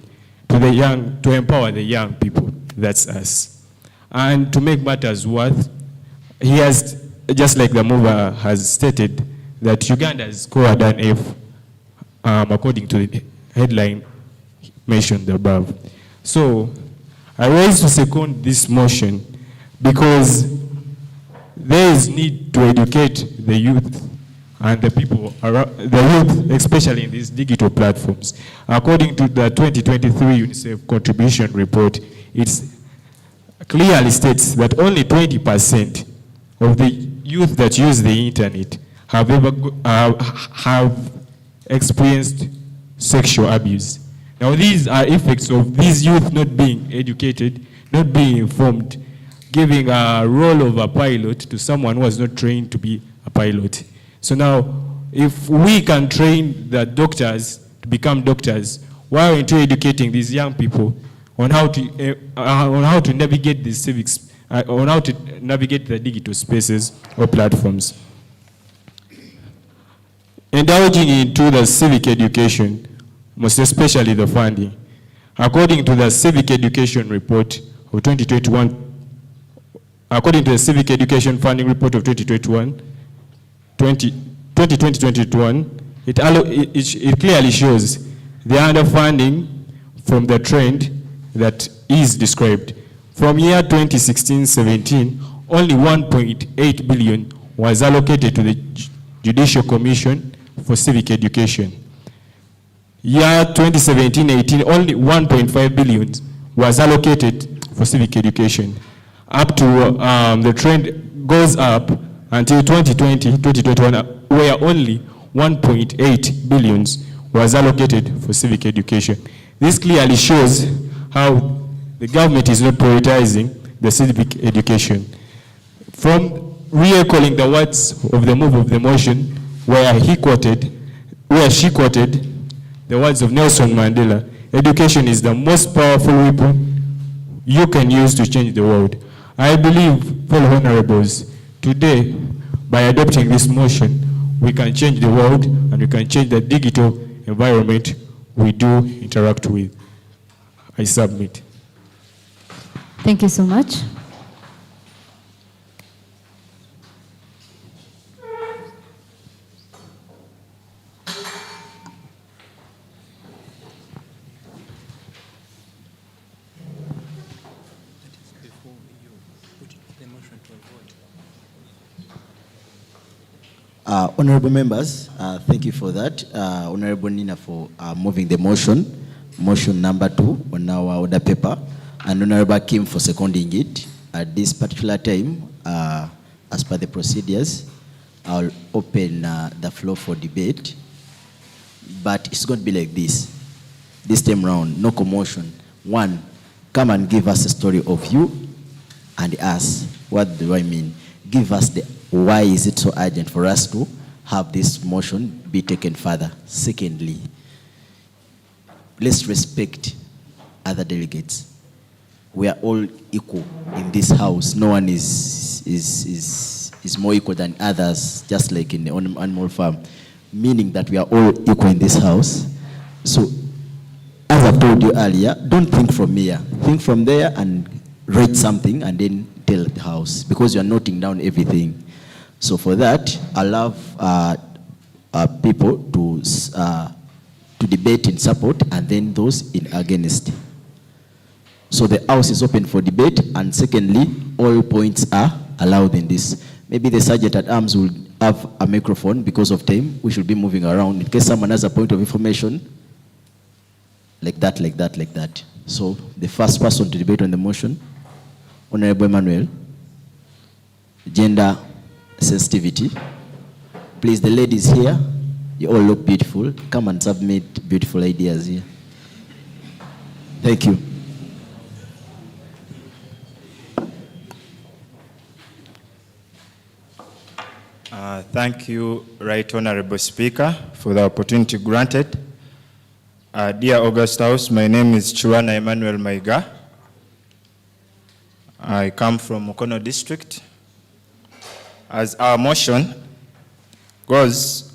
to the young, to empower the young people. That's us. And to make matters worse, he has, just like the mover has stated, that Uganda has scored an F according to the headline mentioned above. So I raise to second this motion because there is need to educate the youth and the people around, the youth, especially in these digital platforms. According to the 2023 UNICEF contribution report, it clearly states that only 20% of the youth that use the internet have experienced sexual abuse. Now these are effects of these youth not being educated, not being informed, giving a role of a pilot to someone who was not trained to be a pilot. So now, if we can train the doctors to become doctors, why aren't we educating these young people on how to navigate these on how to navigate the digital spaces or platforms. Indulging into the civic education, most especially the funding. According to the Civic Education Report of 2021, according to the Civic Education Funding Report of 2020-2021, it clearly shows the underfunding from the trend that is described. From year 2016-17, only 1.8 billion was allocated to the Judicial Commission for Civic Education. Year 2017-18, only 1.5 billion was allocated for civic education. Up to the trend goes up until 2020-2021, where only 1.8 billion was allocated for civic education. This clearly shows how the government is not prioritizing the civic education. From recalling the words of the move of the motion, where she quoted the words of Nelson Mandela, education is the most powerful weapon you can use to change the world. I believe, fellow honorables, today, by adopting this motion, we can change the world and we can change the digital environment we do interact with. I submit. Thank you so much. Honorable members, thank you for that. Honorable Nina for moving the motion number 2 on our order paper, and Honorable Kim for seconding it. At this particular time, as per the procedures, I'll open the floor for debate, but it's going to be like this. This time round, no commotion. One, come and give us a story of you and us. What do I mean? Give us the why is it so urgent for us to have this motion be taken further. Secondly, let's respect other delegates. We are all equal in this house. No one is more equal than others, just like in the animal farm, meaning that we are all equal in this house. So, as I told you earlier, don't think from here. Think from there and write something and then tell the house, because you are noting down everything. So for that, I'll have people to debate in support and then those in against. So the house is open for debate, and secondly, all points are allowed in this. Maybe the sergeant at arms will have a microphone because of time. We should be moving around in case someone has a point of information. Like that. So the first person to debate on the motion, Honorable Emmanuel. Gender sensitivity. Please, the ladies here, you all look beautiful. Come and submit beautiful ideas here. Thank you. Thank you, Right Honorable Speaker, for the opportunity granted. Dear August House, my name is Chuana Emmanuel Maiga. I come from Mukono district. As our motion goes,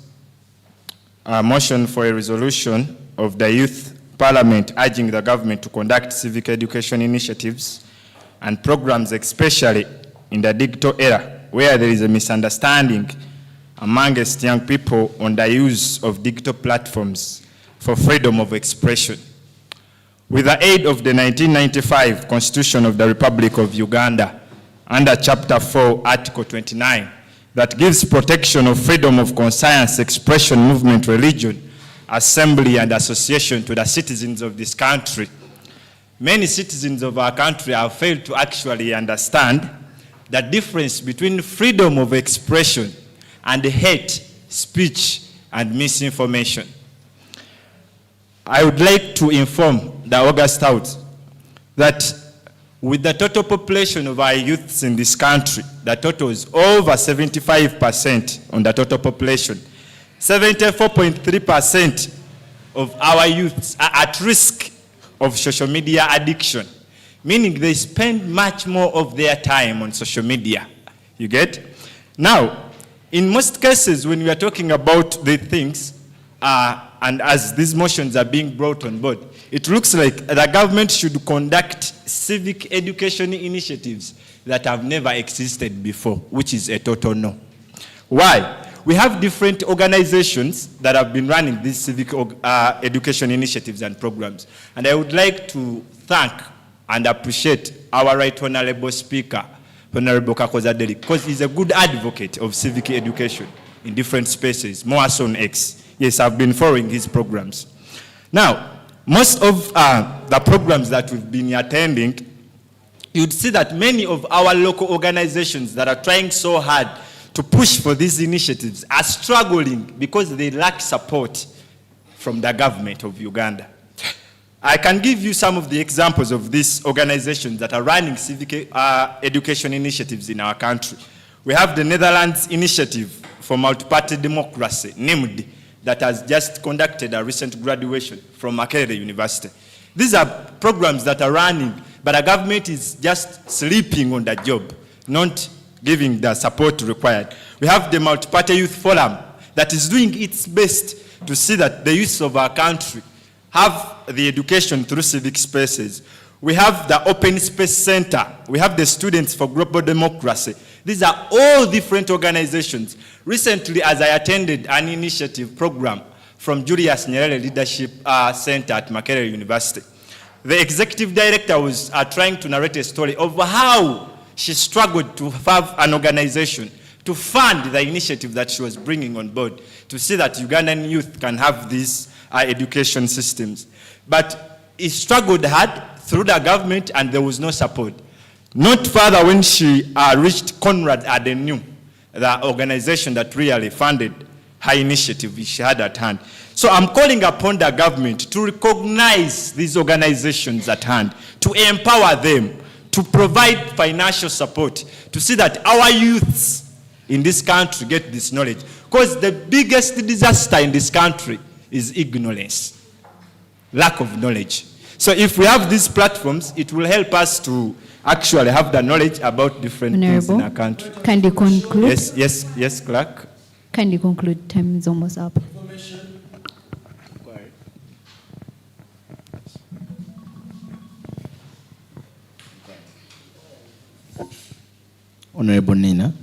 a motion for a resolution of the Youth Parliament urging the government to conduct civic education initiatives and programs, especially in the digital era, where there is a misunderstanding amongst young people on the use of digital platforms for freedom of expression. With the aid of the 1995 Constitution of the Republic of Uganda, under Chapter 4, Article 29, that gives protection of freedom of conscience, expression, movement, religion, assembly, and association to the citizens of this country. Many citizens of our country have failed to actually understand the difference between freedom of expression and hate speech and misinformation. I would like to inform the August House that with the total population of our youths in this country, the total is over 75% on the total population. 74.3% of our youths are at risk of social media addiction. meaning they spend much more of their time on social media. You get? Now, in most cases, when we are talking about the things, and as these motions are being brought on board, it looks like the government should conduct civic education initiatives that have never existed before, which is a total no. Why? We have different organizations that have been running these civic education initiatives and programs. And I would like to thank and appreciate our Right Honorable Speaker, Honorable Kakoza Deli, because he's a good advocate of civic education in different spaces, more so on X. Yes, I've been following his programs. Now, most of the programs that we've been attending, you'd see that many of our local organizations that are trying so hard to push for these initiatives are struggling because they lack support from the government of Uganda. I can give you some of the examples of these organizations that are running civic education initiatives in our country. We have the Netherlands Initiative for Multi-Party Democracy, NIMD, that has just conducted a recent graduation from Makerere University. These are programs that are running, but the government is just sleeping on the job, not giving the support required. We have the Multi-Party Youth Forum that is doing its best to see that the youth of our country have the education through civic spaces. We have the Open Space Center. We have the Students for Global Democracy. These are all different organizations. Recently, as I attended an initiative program from Julius Nyerere Leadership Center at Makerere University, the executive director was trying to narrate a story of how she struggled to have an organization to fund the initiative that she was bringing on board to see that Ugandan youth can have these education systems. But it struggled hard through the government and there was no support. Not further when she reached Conrad Adenau, the organization that really funded her initiative she had at hand. So I'm calling upon the government to recognize these organizations at hand, to empower them, to provide financial support, to see that our youths in this country get this knowledge. Because the biggest disaster in this country is ignorance, lack of knowledge. So if we have these platforms, it will help us to actually have the knowledge about different things in our country. Can you conclude? Yes, Clark. Can you conclude? Time is almost up. Honorable Nina,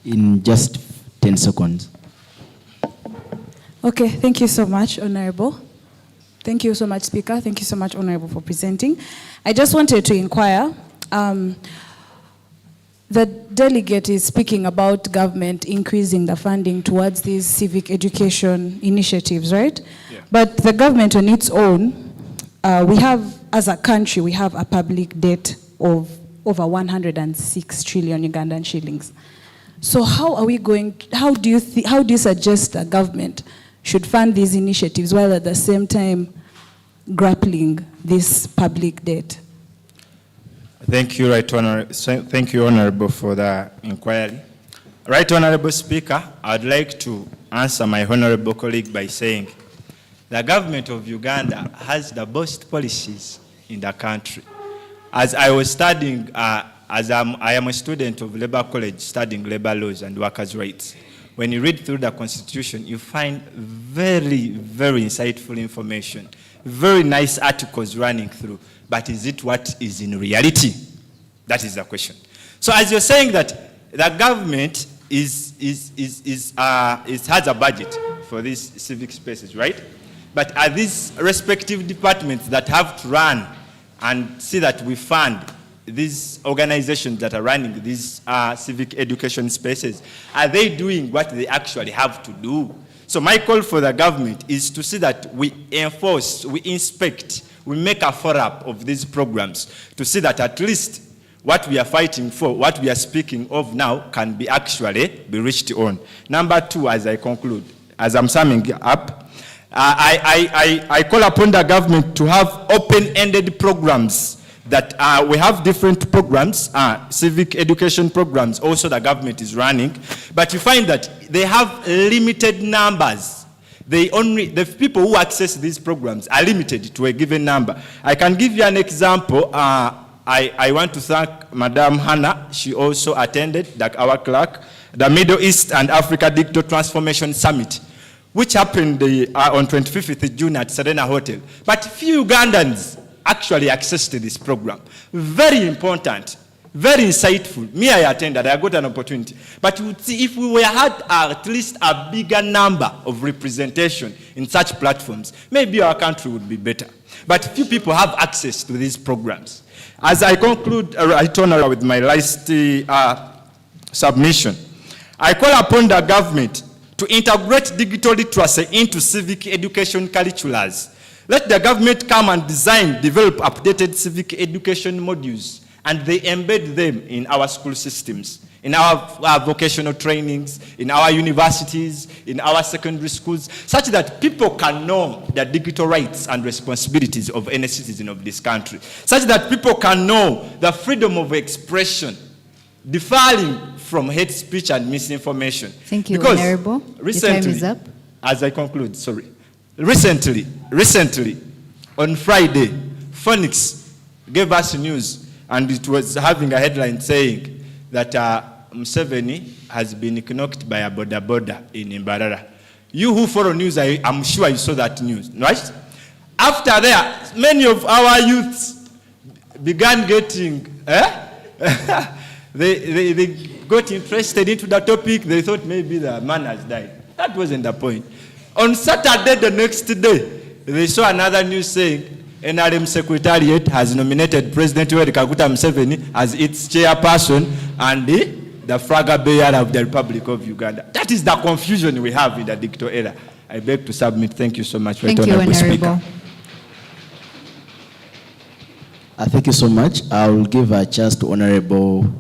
in just 10 seconds. Okay, thank you so much, Honorable. Thank you so much, Speaker. Thank you so much, Honorable, for presenting. I just wanted to inquire, the delegate is speaking about government increasing the funding towards these civic education initiatives, right? Yeah. But the government on its own, we have, as a country, we have a public debt of over 106 trillion Ugandan shillings. So how are we going, how do you suggest the government should fund these initiatives while at the same time grappling this public debt? Thank you, Thank you, Honorable, for the inquiry. Right Honorable Speaker, I'd like to answer my Honorable colleague by saying the government of Uganda has the best policies in the country. As I was studying, I am a student of Labour College studying labor laws and workers' rights. When you read through the Constitution, you find very, very insightful information, very nice articles running through. But is it what is in reality? That is the question. So as you're saying that the government has a budget for these civic spaces, right? But are these respective departments that have to run and see that we fund these organizations that are running these civic education spaces, are they doing what they actually have to do? So my call for the government is to see that we enforce, we inspect, we make a follow-up of these programs to see that at least what we are fighting for, what we are speaking of now, can be actually be reached on. Number two, as I conclude, as I'm summing up, I call upon the government to have open-ended programs that we have different programs, civic education programs, also the government is running, but you find that they have limited numbers. the people who access these programs are limited to a given number. I can give you an example. I want to thank Madam Hannah. She also attended, like our clerk, the Middle East and Africa Digital Transformation Summit, which happened on 25th June at Serena Hotel. But few Ugandans actually accessed this program. Very important, very insightful. Me, I attended, I got an opportunity. But you would see if we had at least a bigger number of representation in such platforms, maybe our country would be better. But few people have access to these programs. As I conclude, I turn around with my last submission. I call upon the government to integrate digital literacy into civic education curriculums. Let the government come and develop updated civic education modules, and they embed them in our school systems, in our vocational trainings, in our universities, in our secondary schools, such that people can know the digital rights and responsibilities of any citizen of this country, such that people can know the freedom of expression, differing from hate speech and misinformation. Thank you, because Honorable. Recently, your time is up. As I conclude, sorry. Recently, on Friday, Phoenix gave us news, and it was having a headline saying that Museveni has been knocked by a boda in Mbarara. You who follow news, I'm sure you saw that news, right? After that, many of our youths began getting, they got interested into the topic. They thought maybe the man has died. That wasn't the point. On Saturday, the next day, they saw another news saying NRM Secretariat has nominated President Yoweri Kaguta Museveni as its chairperson and the flag bearer of the Republic of Uganda. That is the confusion we have in the digital era. I beg to submit. Thank you so much. Thank you, Honorable. Speaker. Thank you so much. I will give a chance to Honorable.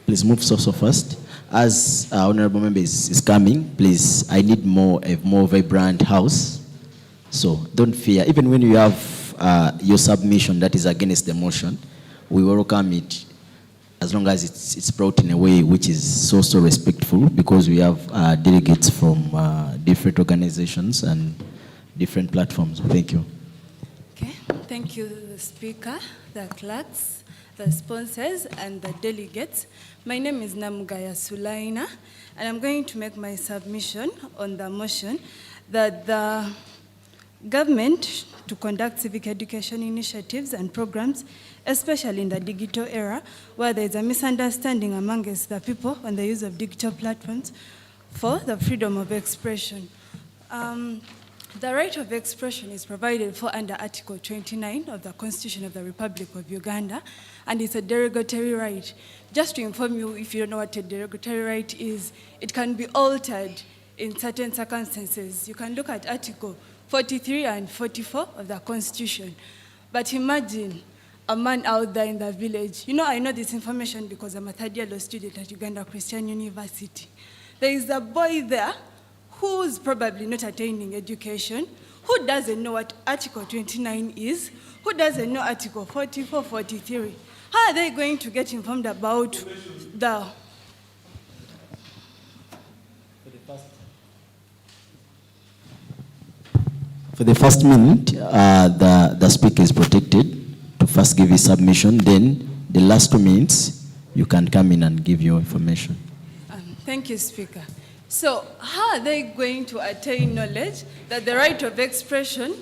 Please move so fast. As Honorable Member is coming, please, I need a more vibrant house. So don't fear. Even when you have your submission that is against the motion, we welcome it as long as it's brought in a way which is so respectful, because we have delegates from different organizations and different platforms. Thank you. Okay, thank you, the Speaker, the clerks, the sponsors, and the delegates. My name is Namugaya Sulaina, and I'm going to make my submission on the motion that the government to conduct civic education initiatives and programs, especially in the digital era, where there is a misunderstanding amongst the people on the use of digital platforms for the freedom of expression. The right of expression is provided for under Article 29 of the Constitution of the Republic of Uganda, and it's a derogatory right. Just to inform you, if you don't know what a derogatory right is, it can be altered in certain circumstances. You can look at Article 43 and 44 of the Constitution. But imagine a man out there in the village. You know, I know this information because I'm a third-year law student at Uganda Christian University. There is a boy there who's probably not attaining education, who doesn't know what Article 29 is, who doesn't know Article 44, 43. How are they going to get informed about the... For the first minute, the speaker is protected to first give his submission. Then the last 2 minutes, you can come in and give your information. Thank you, Speaker. So how are they going to attain knowledge that the right of expression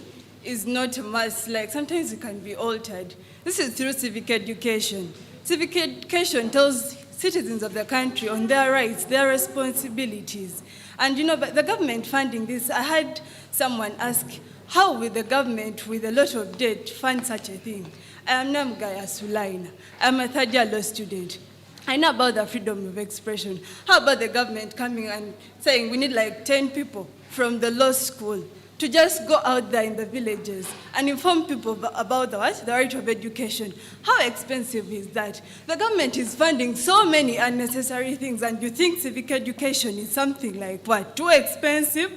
is not a must? Like sometimes it can be altered. This is through civic education. Civic education tells citizens of the country on their rights, their responsibilities. And you know, but the government funding this, I had someone ask, how will the government with a lot of debt fund such a thing? I am Namugaya Sulaina. I'm a third-year law student. I know about the freedom of expression. How about the government coming and saying we need like 10 people from the law school to just go out there in the villages and inform people about the right of education? How expensive is that? The government is funding so many unnecessary things, and you think civic education is something like what? Too expensive?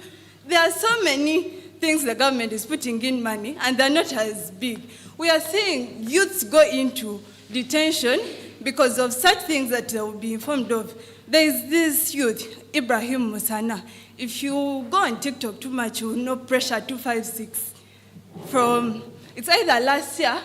There are so many things the government is putting in money, and they're not as big. We are seeing youths go into detention because of such things that they will be informed of. There is this youth, Ibrahim Musana. If you go on TikTok too much, you will know Pressure 256 from, it's either last year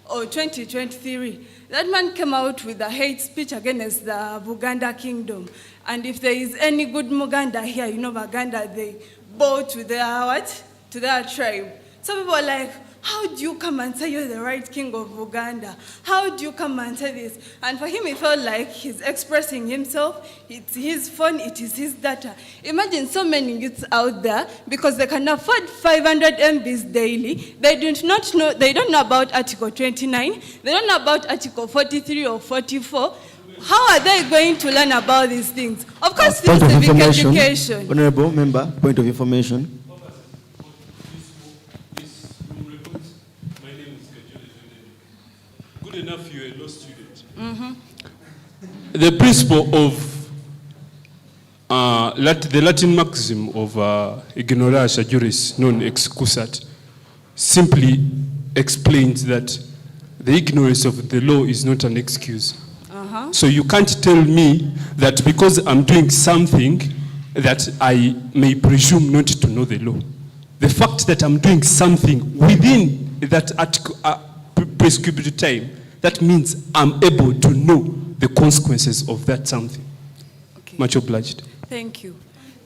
or 2023. That man came out with a hate speech against the Buganda kingdom. And if there is any good Muganda here, you know Baganda, they bow to their what? To their tribe. Some people are like, how do you come and say you're the right king of Uganda? How do you come and say this? And for him, he felt like he's expressing himself. It's his phone, it is his data. Imagine so many youths out there, because they can afford 500 MBs daily. They don't know about Article 29. They don't know about Article 43 or 44. How are they going to learn about these things? Of course, through civic education. Honorable member, point of information. Good enough, you're a law student. The principle of the Latin maxim of ignorantia juris non excusat simply explains that the ignorance of the law is not an excuse. So you can't tell me that because I'm doing something that I may presume not to know the law. The fact that I'm doing something within that prescribed time, that means I'm able to know the consequences of that something. Okay. Much obliged. Thank you.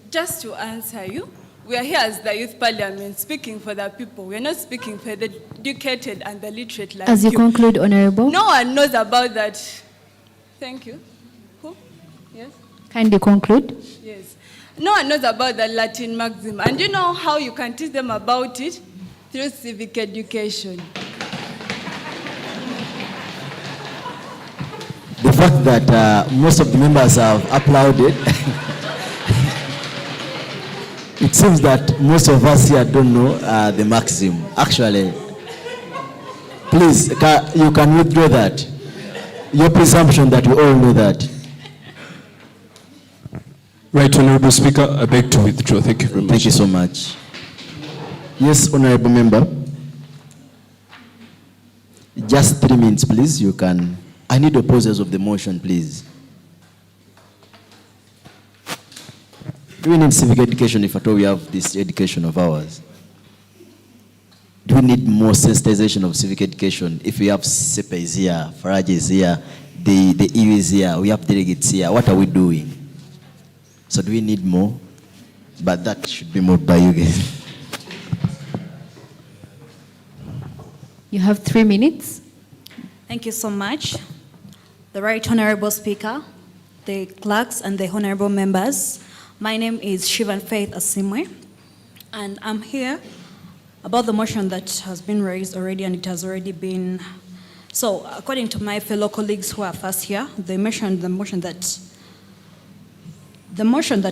Just to answer you, we are here as the Youth Parliament speaking for the people. We are not speaking for the educated and the literate like As you conclude, Honorable. No one knows about that. Thank you. Who? Yes? Kindly conclude. Yes. No one knows about the Latin maxim. And you know how you can teach them about it? Through civic education. The fact that most of the members have applauded, it seems that most of us here don't know the maxim. Actually, please, you can withdraw that. Your presumption that we all know that. Right, Honorable Speaker, I beg to withdraw. Thank you very much. Thank you so much. Yes, Honorable Member. Just 3 minutes, please. You can. I need opposers of the motion, please. Do we need civic education if at all we have this education of ours? Do we need more sensitization of civic education if we have SEPA is here, Faraja is here, the EU is here, we have delegates here? What are we doing? So do we need more? But that should be moved by you guys. You have 3 minutes. Thank you so much. The Right Honorable Speaker, the clerks, and the honorable members. My name is Shivan Faith Asimwe, and I'm here about the motion that has been raised already, and it has already been. So, according to my fellow colleagues who are first here, they mentioned the motion that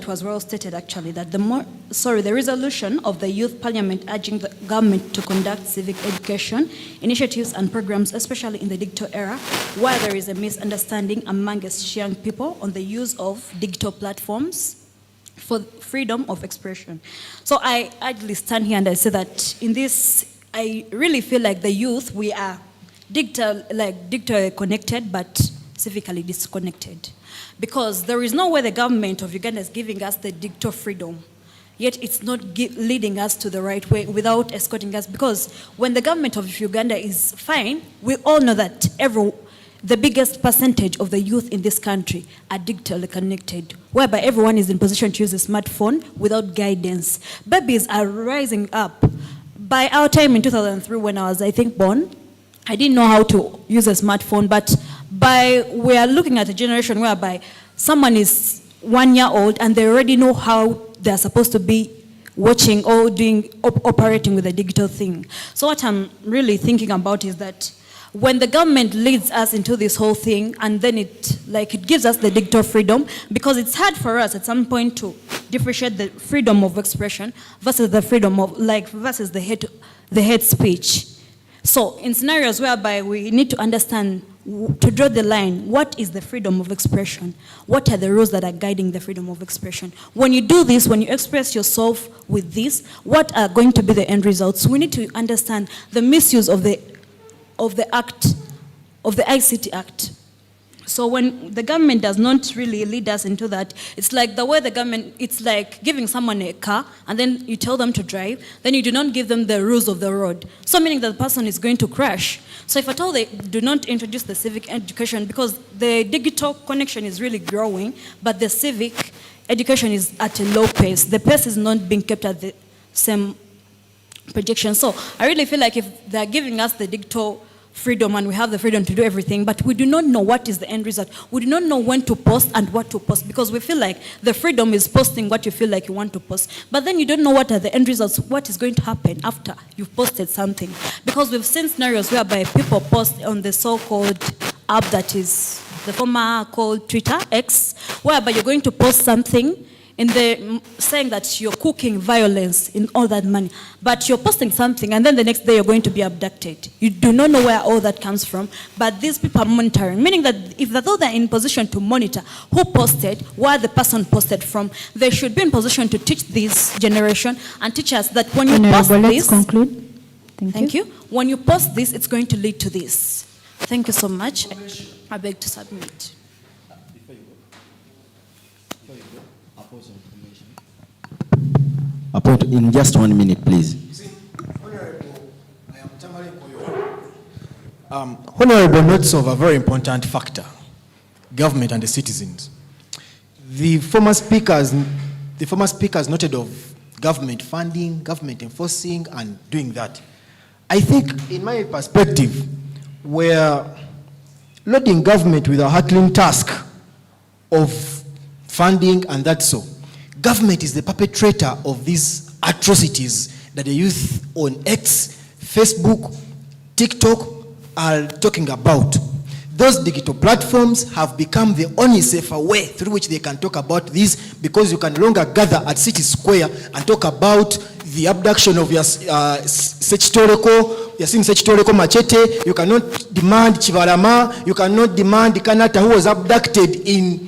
was well stated actually, that the resolution of the Youth Parliament urging the government to conduct civic education initiatives and programs, especially in the digital era, where there is a misunderstanding amongst young people on the use of digital platforms for freedom of expression. So I actually stand here and I say that in this, I really feel like the youth, we are digital connected, but civically disconnected. Because there is no way the government of Uganda is giving us the digital freedom, yet it's not leading us to the right way without escorting us. Because when the government of Uganda is fine, we all know that the biggest percentage of the youth in this country are digitally connected, whereby everyone is in position to use a smartphone without guidance. Babies are rising up. By our time in 2003, when I was, I think, born, I didn't know how to use a smartphone, but we are looking at a generation whereby someone is 1 year old and they already know how they're supposed to be watching or operating with a digital thing. So what I'm really thinking about is that when the government leads us into this whole thing and then it gives us the digital freedom, because it's hard for us at some point to differentiate the freedom of expression versus the freedom of, versus the hate speech. So in scenarios whereby we need to understand, to draw the line, what is the freedom of expression? What are the rules that are guiding the freedom of expression? When you do this, when you express yourself with this, what are going to be the end results? We need to understand the misuse of the ICT Act. So when the government does not really lead us into that, it's like the way the government, it's like giving someone a car and then you tell them to drive, then you do not give them the rules of the road. So meaning that the person is going to crash. So if at all they do not introduce the civic education, because the digital connection is really growing, but the civic education is at a low pace. The pace is not being kept at the same projection. So I really feel like if they're giving us the digital freedom and we have the freedom to do everything, but we do not know what is the end result. We do not know when to post and what to post, because we feel like the freedom is posting what you feel like you want to post. But then you don't know what are the end results, what is going to happen after you've posted something. Because we've seen scenarios whereby people post on the so-called app that is the former called Twitter, X, whereby you're going to post something in the saying that you're cooking violence in all that money, but you're posting something and then the next day you're going to be abducted. You do not know where all that comes from, but these people are monitoring, meaning that if though they're in position to monitor who posted, where the person posted from, they should be in position to teach this generation and teach us that when you post Let's this, conclude. Thank you. When you post this, it's going to lead to this. Thank you so much. I beg to submit. Appoint in just 1 minute, please. Honorable notes of a very important factor, government and the citizens. The former speakers noted of government funding, government enforcing, and doing that. I think, in my perspective, we're loading government with a hurtling task of funding, and that's so. Government is the perpetrator of these atrocities that the youth on X, Facebook, TikTok are talking about. Those digital platforms have become the only safer way through which they can talk about this, because you can no longer gather at City Square and talk about the abduction of your Sechitoreko Machete. You cannot demand Chivarama. You cannot demand Kanata, who was abducted in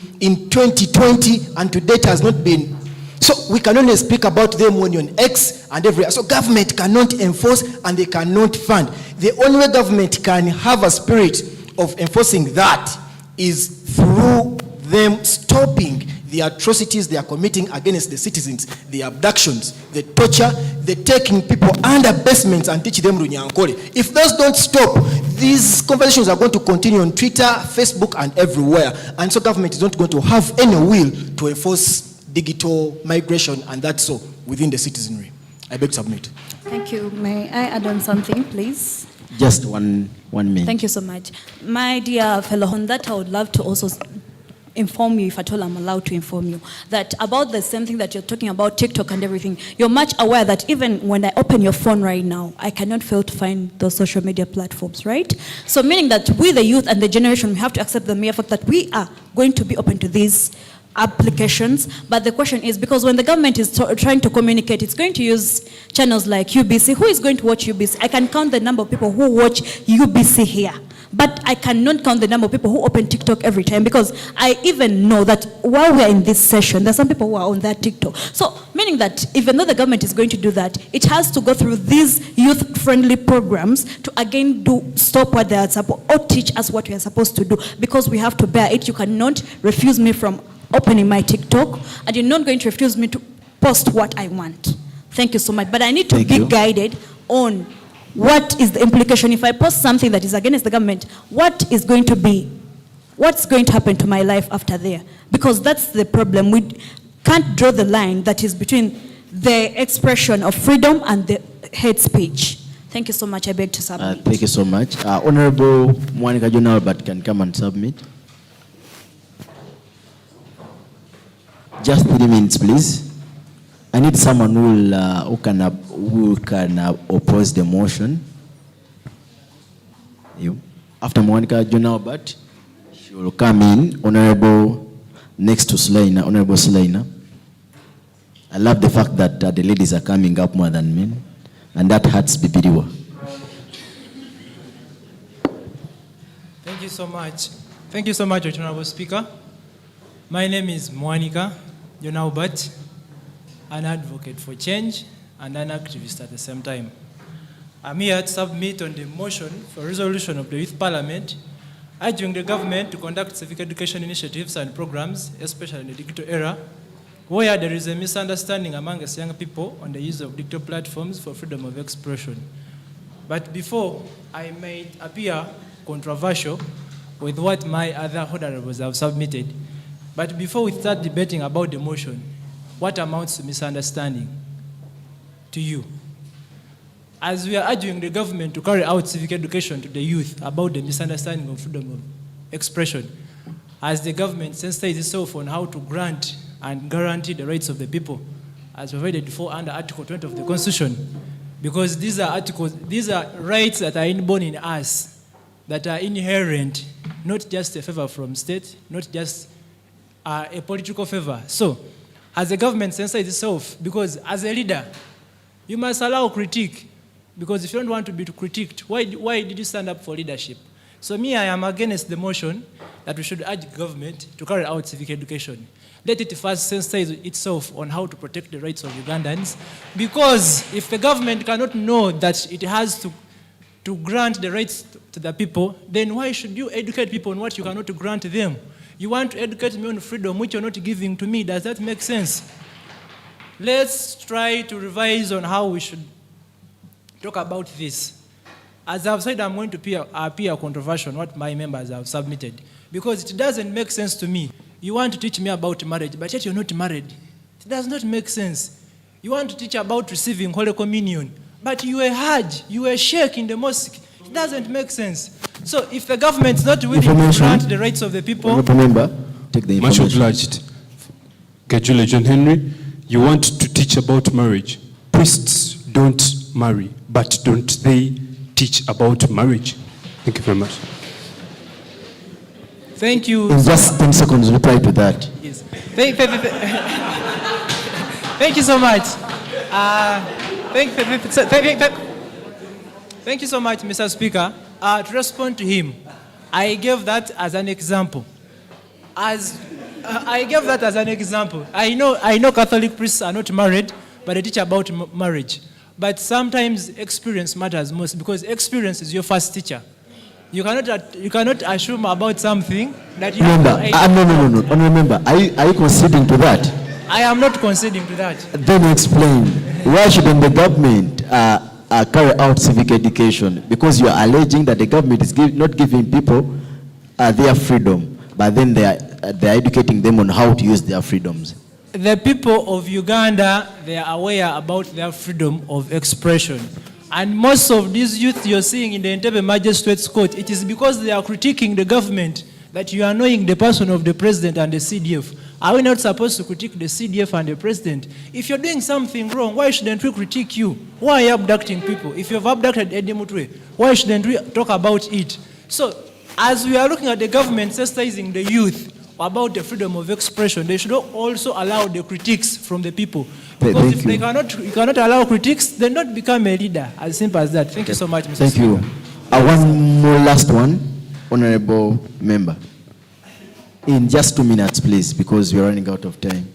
2020 and to date has not been. So we can only speak about them when you're on X and everywhere. So government cannot enforce and they cannot fund. The only way government can have a spirit of enforcing that is through them stopping the atrocities they are committing against the citizens, the abductions, the torture, the taking people under basements and teach them Runyankole. If those don't stop, these conversations are going to continue on Twitter, Facebook, and everywhere. And so government is not going to have any will to enforce digital migration, and that's so within the citizenry. I beg to submit. Thank you. May I add on something, please? Just one minute. Thank you so much. My dear fellow, on that I would love to also inform you, if at all I'm allowed to inform you, that about the same thing that you're talking about, TikTok and everything, you're much aware that even when I open your phone right now, I cannot fail to find those social media platforms, right? So meaning that we, the youth and the generation, we have to accept the mere fact that we are going to be open to these applications. But the question is, because when the government is trying to communicate, it's going to use channels like UBC. Who is going to watch UBC? I can count the number of people who watch UBC here, but I cannot count the number of people who open TikTok every time, because I even know that while we're in this session, there's some people who are on that TikTok. So meaning that even though the government is going to do that, it has to go through these youth-friendly programs to again stop what they are supposed, or teach us what we are supposed to do, because we have to bear it. You cannot refuse me from opening my TikTok, and you're not going to refuse me to post what I want. Thank you so much. But I need to be guided on what is the implication. If I post something that is against the government, what's going to happen to my life after there? Because that's the problem. We can't draw the line that is between the expression of freedom and the hate speech. Thank you so much. I beg to submit. Thank you so much. Honorable Monica John Albert can come and submit. Just 3 minutes, please. I need someone who can oppose the motion. You. After Monica John Albert, she will come in. Honorable next to Slaina, Honorable Slaina. I love the fact that the ladies are coming up more than men, and that hurts Bibiriwa. Thank you so much. Thank you so much, Honorable Speaker. My name is Monica John Albert, an advocate for change and an activist at the same time. I'm here to submit on the motion for resolution of the Youth Parliament urging the government to conduct civic education initiatives and programs, especially in the digital era, where there is a misunderstanding among us young people on the use of digital platforms for freedom of expression. But before I may appear controversial with what my other honorables have submitted, but before we start debating about the motion, what amounts to misunderstanding to you? As we are urging the government to carry out civic education to the youth about the misunderstanding of freedom of expression, as the government sensitizes itself on how to grant and guarantee the rights of the people, as provided for under Article 20 of the Constitution, because these are rights that are inborn in us, that are inherent, not just a favor from state, not just a political favor. So, as the government sensitizes itself, because as a leader, you must allow critique, because if you don't want to be critiqued, why did you stand up for leadership? So me, I am against the motion that we should urge government to carry out civic education. Let it first sensitize itself on how to protect the rights of Ugandans, because if the government cannot know that it has to grant the rights to the people, then why should you educate people on what you cannot grant them? You want to educate me on freedom, which you're not giving to me. Does that make sense? Let's try to revise on how we should talk about this. As I've said, I'm going to appear controversial on what my members have submitted, because it doesn't make sense to me. You want to teach me about marriage, but yet you're not married. It does not make sense. You want to teach about receiving Holy Communion, but you were Hajj, you were Sheikh in the mosque. It doesn't make sense. So if the government's not willing to grant the rights of the people... Remember, take the information. Much obliged. Kajule John Henry, you want to teach about marriage. Priests don't marry, but don't they teach about marriage? Thank you very much. Thank you. In just 10 seconds, reply to that. Yes. Thank you so much. Thank you so much, Mr. Speaker. To respond to him, I gave that as an example. I know Catholic priests are not married, but they teach about marriage. But sometimes experience matters most, because experience is your first teacher. You cannot assume about something that you have no idea. No. Remember, are you conceding to that? I am not conceding to that. Then explain. Why shouldn't the government carry out civic education? Because you are alleging that the government is not giving people their freedom, but then they are educating them on how to use their freedoms. The people of Uganda, they are aware about their freedom of expression. And most of these youth you're seeing in the Entebbe Magistrates Court, it is because they are critiquing the government that you are knowing the person of the president and the CDF. Are we not supposed to critique the CDF and the president? If you're doing something wrong, why shouldn't we critique you? Why are you abducting people? If you've abducted Eddie Mutwe, why shouldn't we talk about it? So, as we are looking at the government sensitizing the youth about the freedom of expression, they should also allow the critiques from the people. Because if you cannot allow critiques, then not become a leader. As simple as that. Thank you so much, Mr. Thank you. One more last one, honorable member. In just 2 minutes, please, because we're running out of time.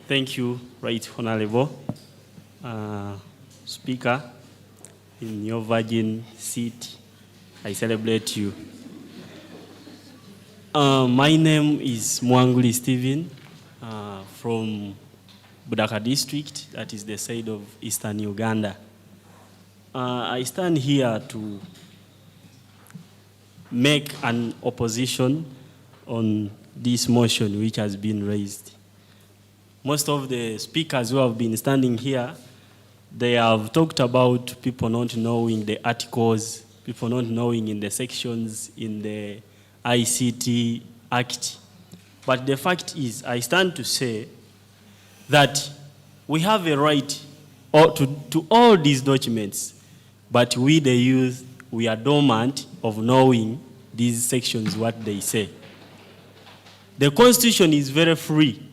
Thank you, Right Honorable Speaker. In your virgin seat, I celebrate you. My name is Mwanguli Stephen from Budaka District, that is the side of Eastern Uganda. I stand here to make an opposition on this motion which has been raised. Most of the speakers who have been standing here, they have talked about people not knowing the articles, people not knowing in the sections in the ICT Act. But the fact is, I stand to say that we have a right to all these documents, but we, the youth, we are dormant of knowing these sections, what they say. The Constitution is very free.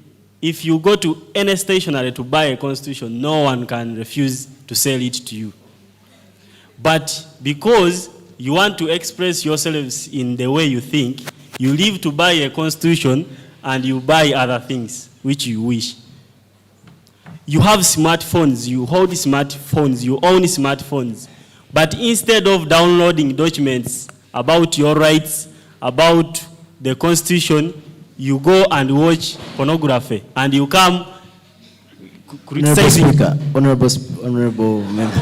If you go to any stationery to buy a Constitution, no one can refuse to sell it to you. But because you want to express yourselves in the way you think, you leave to buy a Constitution and you buy other things which you wish. You have smartphones, you hold smartphones, you own smartphones. But instead of downloading documents about your rights, about the Constitution, you go and watch pornography, and you come criticizing. Honorable member.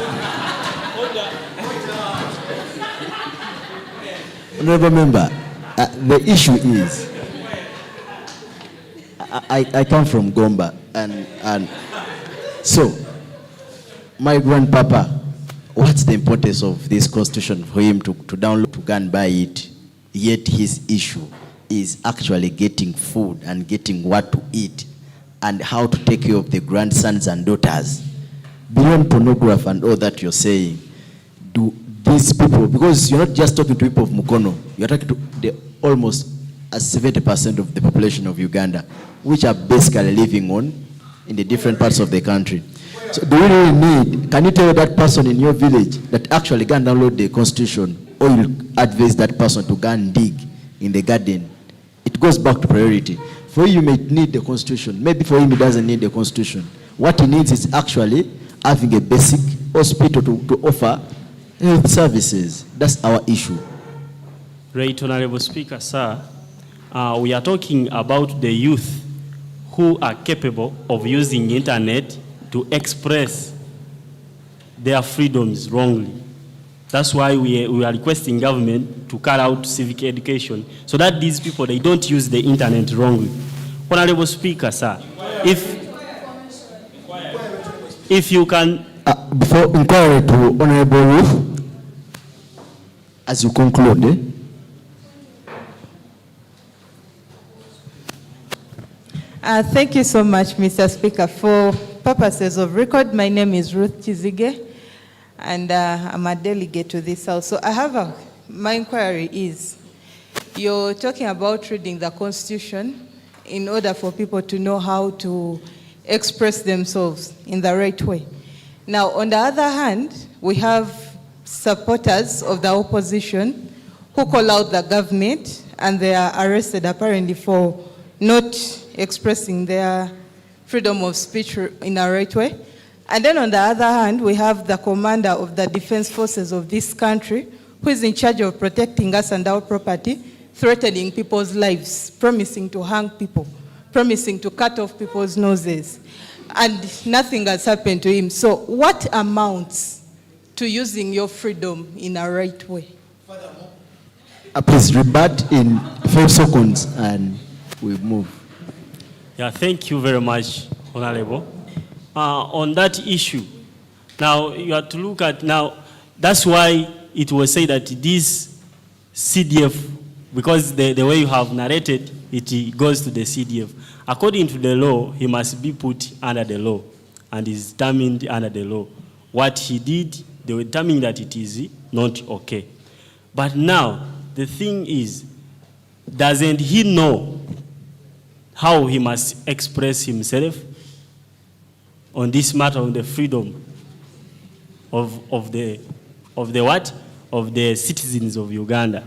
Honorable member, the issue is, I come from Gomba, and so my grandpapa, what's the importance of this constitution for him to download, to go and buy it, yet his issue is actually getting food and getting what to eat and how to take care of the grandsons and daughters. Beyond pornography and all that you're saying, do these people, because you're not just talking to people of Mukono, you're talking to the almost 70% of the population of Uganda, which are basically living in the different parts of the country. So do you really need, can you tell that person in your village that actually go and download the constitution, or you advise that person to go and dig in the garden? It goes back to priority. For you may need the constitution. Maybe for him he doesn't need the constitution. What he needs is actually having a basic hospital to offer health services. That's our issue. Right, Honorable Speaker, sir. We are talking about the youth who are capable of using internet to express their freedoms wrongly. That's why we are requesting government to carry out civic education so that these people, they don't use the internet wrongly. Honorable Speaker, sir, if you can... Before inquiry to Honorable Ruth, as you conclude, Thank you so much, Mr. Speaker. For purposes of record, my name is Ruth Chizige, and I'm a delegate to this house. So my inquiry is, you're talking about reading the Constitution in order for people to know how to express themselves in the right way. Now, on the other hand, we have supporters of the opposition who call out the government, and they are arrested apparently for not expressing their freedom of speech in a right way. And then on the other hand, we have the commander of the defense forces of this country who is in charge of protecting us and our property, threatening people's lives, promising to hang people, promising to cut off people's noses. And nothing has happened to him. So what amounts to using your freedom in a right way? Please rebut in 5 seconds and we move. Yeah, thank you very much, Honorable. On that issue, now you have to look at, now that's why it was said that this CDF, because the way you have narrated, it goes to the CDF. According to the law, he must be put under the law and is determined under the law. What he did, they were determining that it is not okay. But now, the thing is, doesn't he know how he must express himself on this matter of the freedom of the what? Of the citizens of Uganda.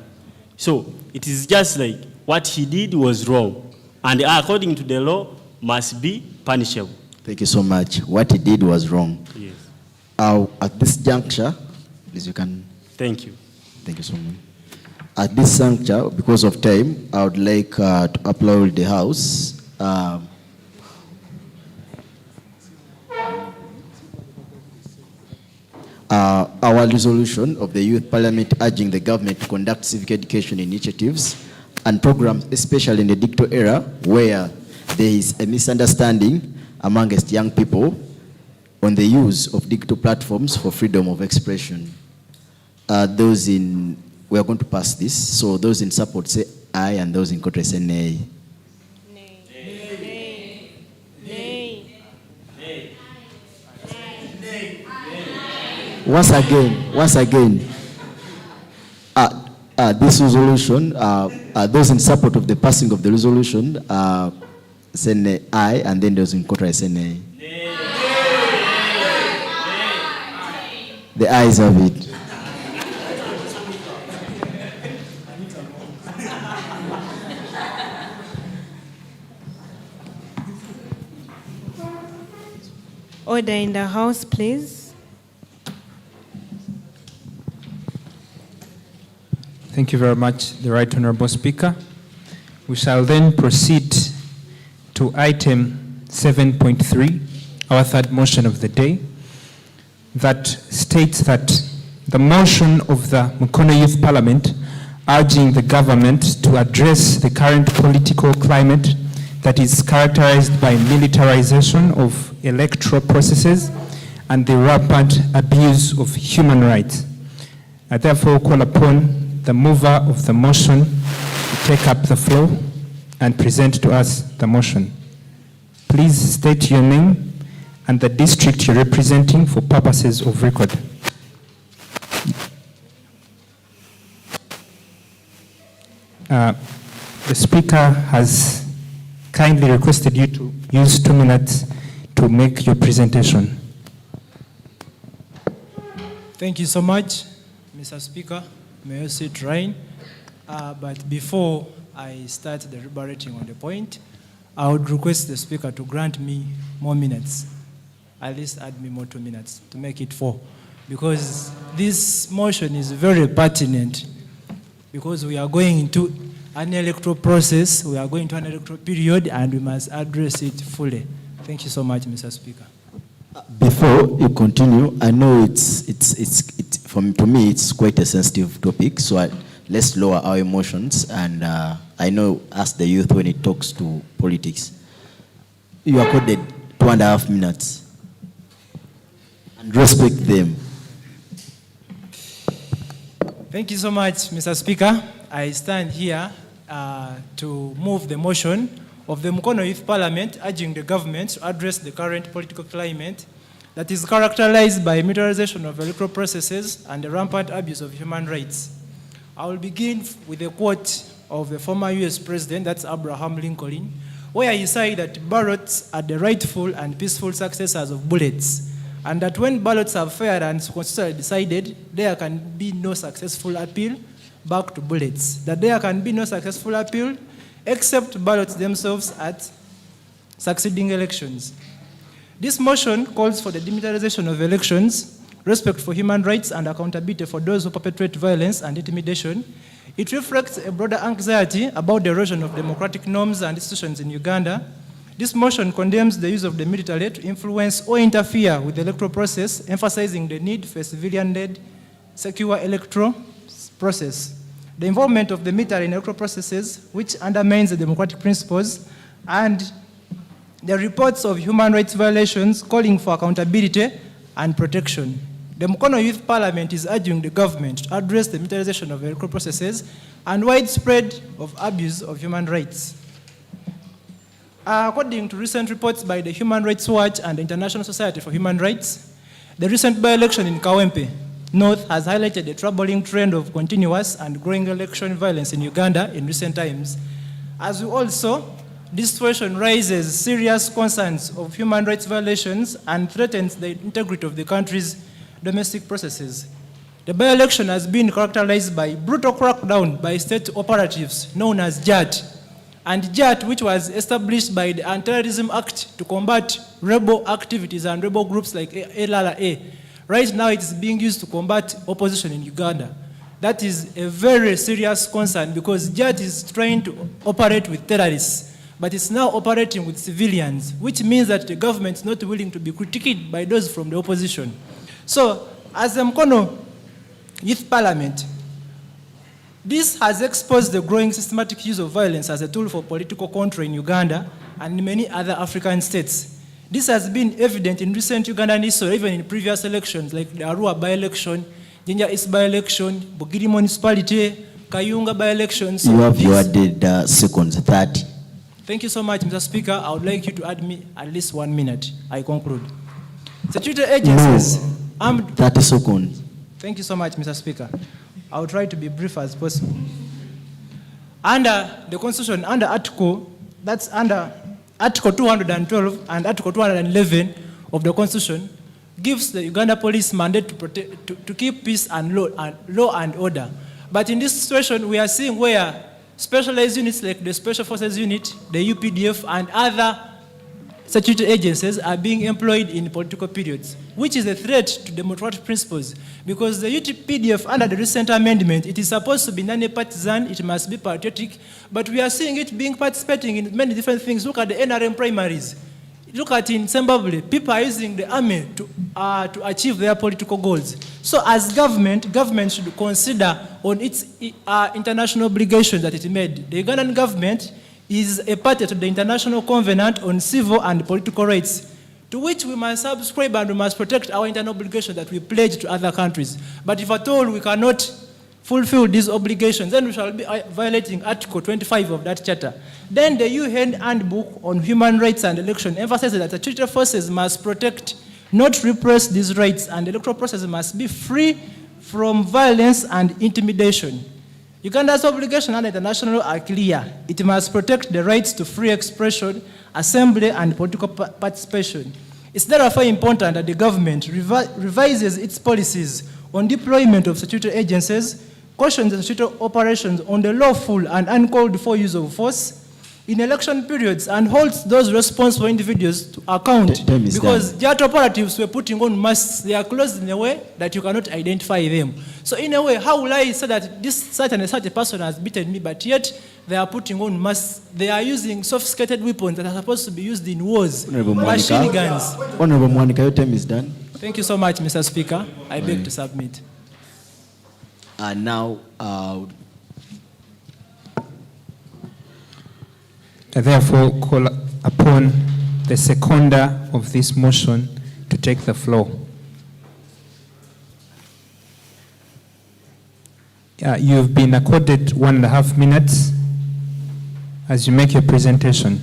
So it is just like what he did was wrong, and according to the law must be punishable. Thank you so much. What he did was wrong. Yes. At this juncture, please you can. Thank you. Thank you so much. At this juncture, because of time, I would like to applaud the House. Our resolution of the Youth Parliament urging the government to conduct civic education initiatives and programs, especially in the digital era, where there is a misunderstanding amongst young people on the use of digital platforms for freedom of expression. We are going to pass this, so those in support say aye, and those in contra say nay. Once again, this resolution, those in support of the passing of the resolution say aye, and then those in contra say nay. The ayes have it. order in the House, please. Thank you very much, the Right Honourable Speaker. We shall then proceed to item 7.3, our third motion of the day, that states that the motion of the Mukono Youth Parliament urging the government to address the current political climate that is characterized by militarization of electoral processes and the rampant abuse of human rights. I therefore call upon the mover of the motion to take up the floor and present to us the motion. Please state your name and the district you're representing for purposes of record. The Speaker has kindly requested you to use 2 minutes to make your presentation. Thank you so much, Mr. Speaker. May you sit right. But before I start deliberating on the point, I would request the Speaker to grant me more minutes. At least add me more 2 minutes to make it 4. Because this motion is very pertinent, because we are going into an electoral process, we are going to an electoral period, and we must address it fully. Thank you so much, Mr. Speaker. Before you continue, I know to me it's quite a sensitive topic, so let's lower our emotions. And I know, as the youth, when it talks to politics, you are accorded 2.5 minutes, and respect them. Thank you so much, Mr. Speaker. I stand here to move the motion of the Mukono Youth Parliament urging the government to address the current political climate that is characterized by militarization of electoral processes and the rampant abuse of human rights. I will begin with a quote of the former US President, that's Abraham Lincoln, where he said that ballots are the rightful and peaceful successors of bullets, and that when ballots have failed and constitutionally decided, there can be no successful appeal back to bullets. That there can be no successful appeal except ballots themselves at succeeding elections. This motion calls for the demilitarization of elections, respect for human rights, and accountability for those who perpetrate violence and intimidation. It reflects a broader anxiety about the erosion of democratic norms and institutions in Uganda. This motion condemns the use of the military to influence or interfere with the electoral process, emphasizing the need for a civilian-led, secure electoral process. The involvement of the military in electoral processes, which undermines the democratic principles, and the reports of human rights violations calling for accountability and protection. The Mukono Youth Parliament is urging the government to address the militarization of electoral processes and widespread of abuse of human rights. According to recent reports by the Human Rights Watch and the International Society for Human Rights, the recent by-election in Kawempe North has highlighted a troubling trend of continuous and growing election violence in Uganda in recent times. As we also, this situation raises serious concerns of human rights violations and threatens the integrity of the country's domestic processes. The by-election has been characterized by brutal crackdown by state operatives known as JAT, and JAT, which was established by the Anti-Terrorism Act to combat rebel activities and rebel groups like LRA. Right now it is being used to combat opposition in Uganda. That is a very serious concern because JAT is trying to operate with terrorists, but it's now operating with civilians, which means that the government is not willing to be critiqued by those from the opposition. So, as the Mukono Youth Parliament, this has exposed the growing systematic use of violence as a tool for political control in Uganda and in many other African states. This has been evident in recent Ugandan history, even in previous elections, like the Arua by-election, Jinja East by-election, Bugiri municipality, Kayunga by-elections. You have your added seconds, 30. Thank you so much, Mr. Speaker. I would like you to add me at least 1 minute. I conclude. Security agencies. No, 30 seconds. Thank you so much, Mr. Speaker. I will try to be brief as possible. Under the Constitution, under Article 212 and Article 211 of the Constitution, gives the Uganda Police mandate to keep peace and law and order. But in this situation, we are seeing where specialized units like the Special Forces Unit, the UPDF, and other statutory agencies are being employed in political periods, which is a threat to democratic principles. Because the UTPDF, under the recent amendment, it is supposed to be non-partisan, it must be patriotic, but we are seeing it being participating in many different things. Look at the NRM primaries. Look at in Zimbabwe, people are using the army to achieve their political goals. So as government should consider on its international obligations that it made. The Ugandan government is a party to the International Covenant on Civil and Political Rights, to which we must subscribe and we must protect our internal obligations that we pledge to other countries. But if at all we cannot fulfill these obligations, then we shall be violating Article 25 of that charter. Then the UN Handbook on Human Rights and Election emphasizes that the statutory forces must protect, not repress these rights, and the electoral process must be free from violence and intimidation. Uganda's obligations under international are clear. It must protect the rights to free expression, assembly, and political participation. It's therefore important that the government revises its policies on deployment of statutory agencies, cautions the statutory operations on the lawful and uncalled for use of force in election periods, and holds those responsible individuals to account. Because JAT operatives were putting on masks, they are closed in a way that you cannot identify them. So in a way, how will I say that this such a person has beaten me, but yet they are putting on masks, they are using sophisticated weapons that are supposed to be used in wars, machine guns. Honorable Monica, your time is done. Thank you so much, Mr. Speaker. I beg to submit. And now, I therefore call upon the seconder of this motion to take the floor. You've been accorded 1.5 minutes as you make your presentation.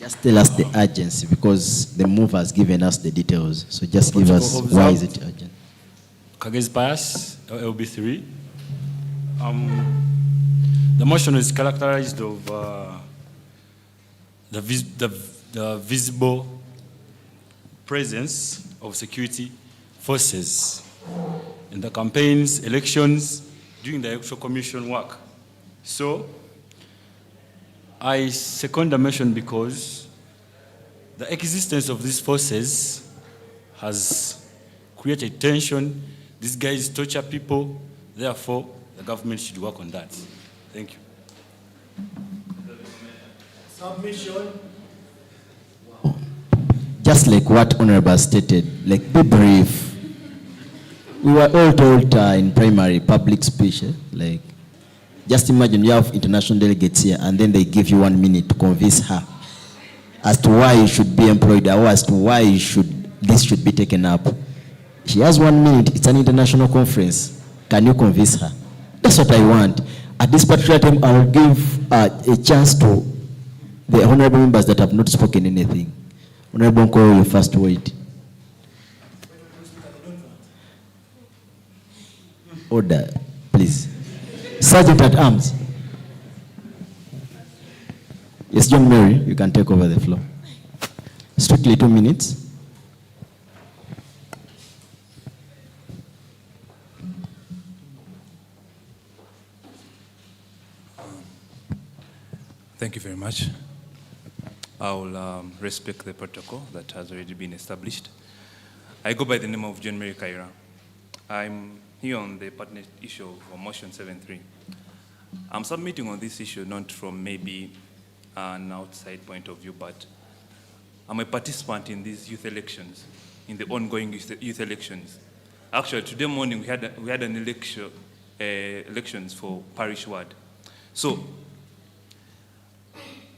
just tell us the urgency, because the move has given us the details. So just give us why is it urgent. Kagezi Pius, LB3. The motion is characterized of the visible presence of security forces in the campaigns, elections, during the electoral commission work. So I second the motion because the existence of these forces has created tension. These guys torture people. Therefore, the government should work on that. Thank you. Submission. Just like what Honorable stated, like be brief. We were all told in primary public speech, like, just imagine you have international delegates here and then they give you 1 minute to convince her as to why you should be employed or as to why this should be taken up. She has 1 minute, it's an international conference. Can you convince her? That's what I want. At this particular time, I will give a chance to the honorable members that have not spoken anything. Honorable Mukono, your first word. Order, please. Sergeant at Arms. Yes, John Mary, you can take over the floor. Strictly 2 minutes. Thank you very much. I will respect the protocol that has already been established. I go by the name of John Mary Kaira. I'm here on the pertinent issue of motion 7.3. I'm submitting on this issue not from maybe an outside point of view, but I'm a participant in these youth elections, in the ongoing youth elections. Actually, today morning we had an election, elections for parish ward. So,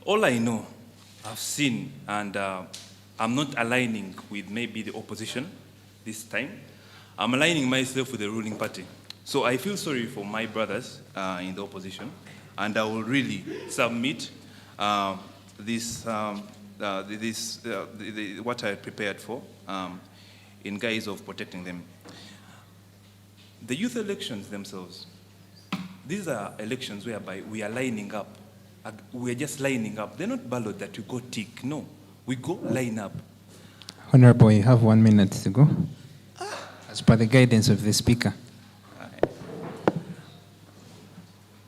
all I know, I've seen, and I'm not aligning with maybe the opposition this time. I'm aligning myself with the ruling party. So I feel sorry for my brothers in the opposition, and I will really submit what I prepared for in guise of protecting them. The youth elections themselves, these are elections whereby we are lining up. We are just lining up. They're not ballot that we go tick. No, we go line up. Honorable, you have 1 minute to go. As per the guidance of the speaker.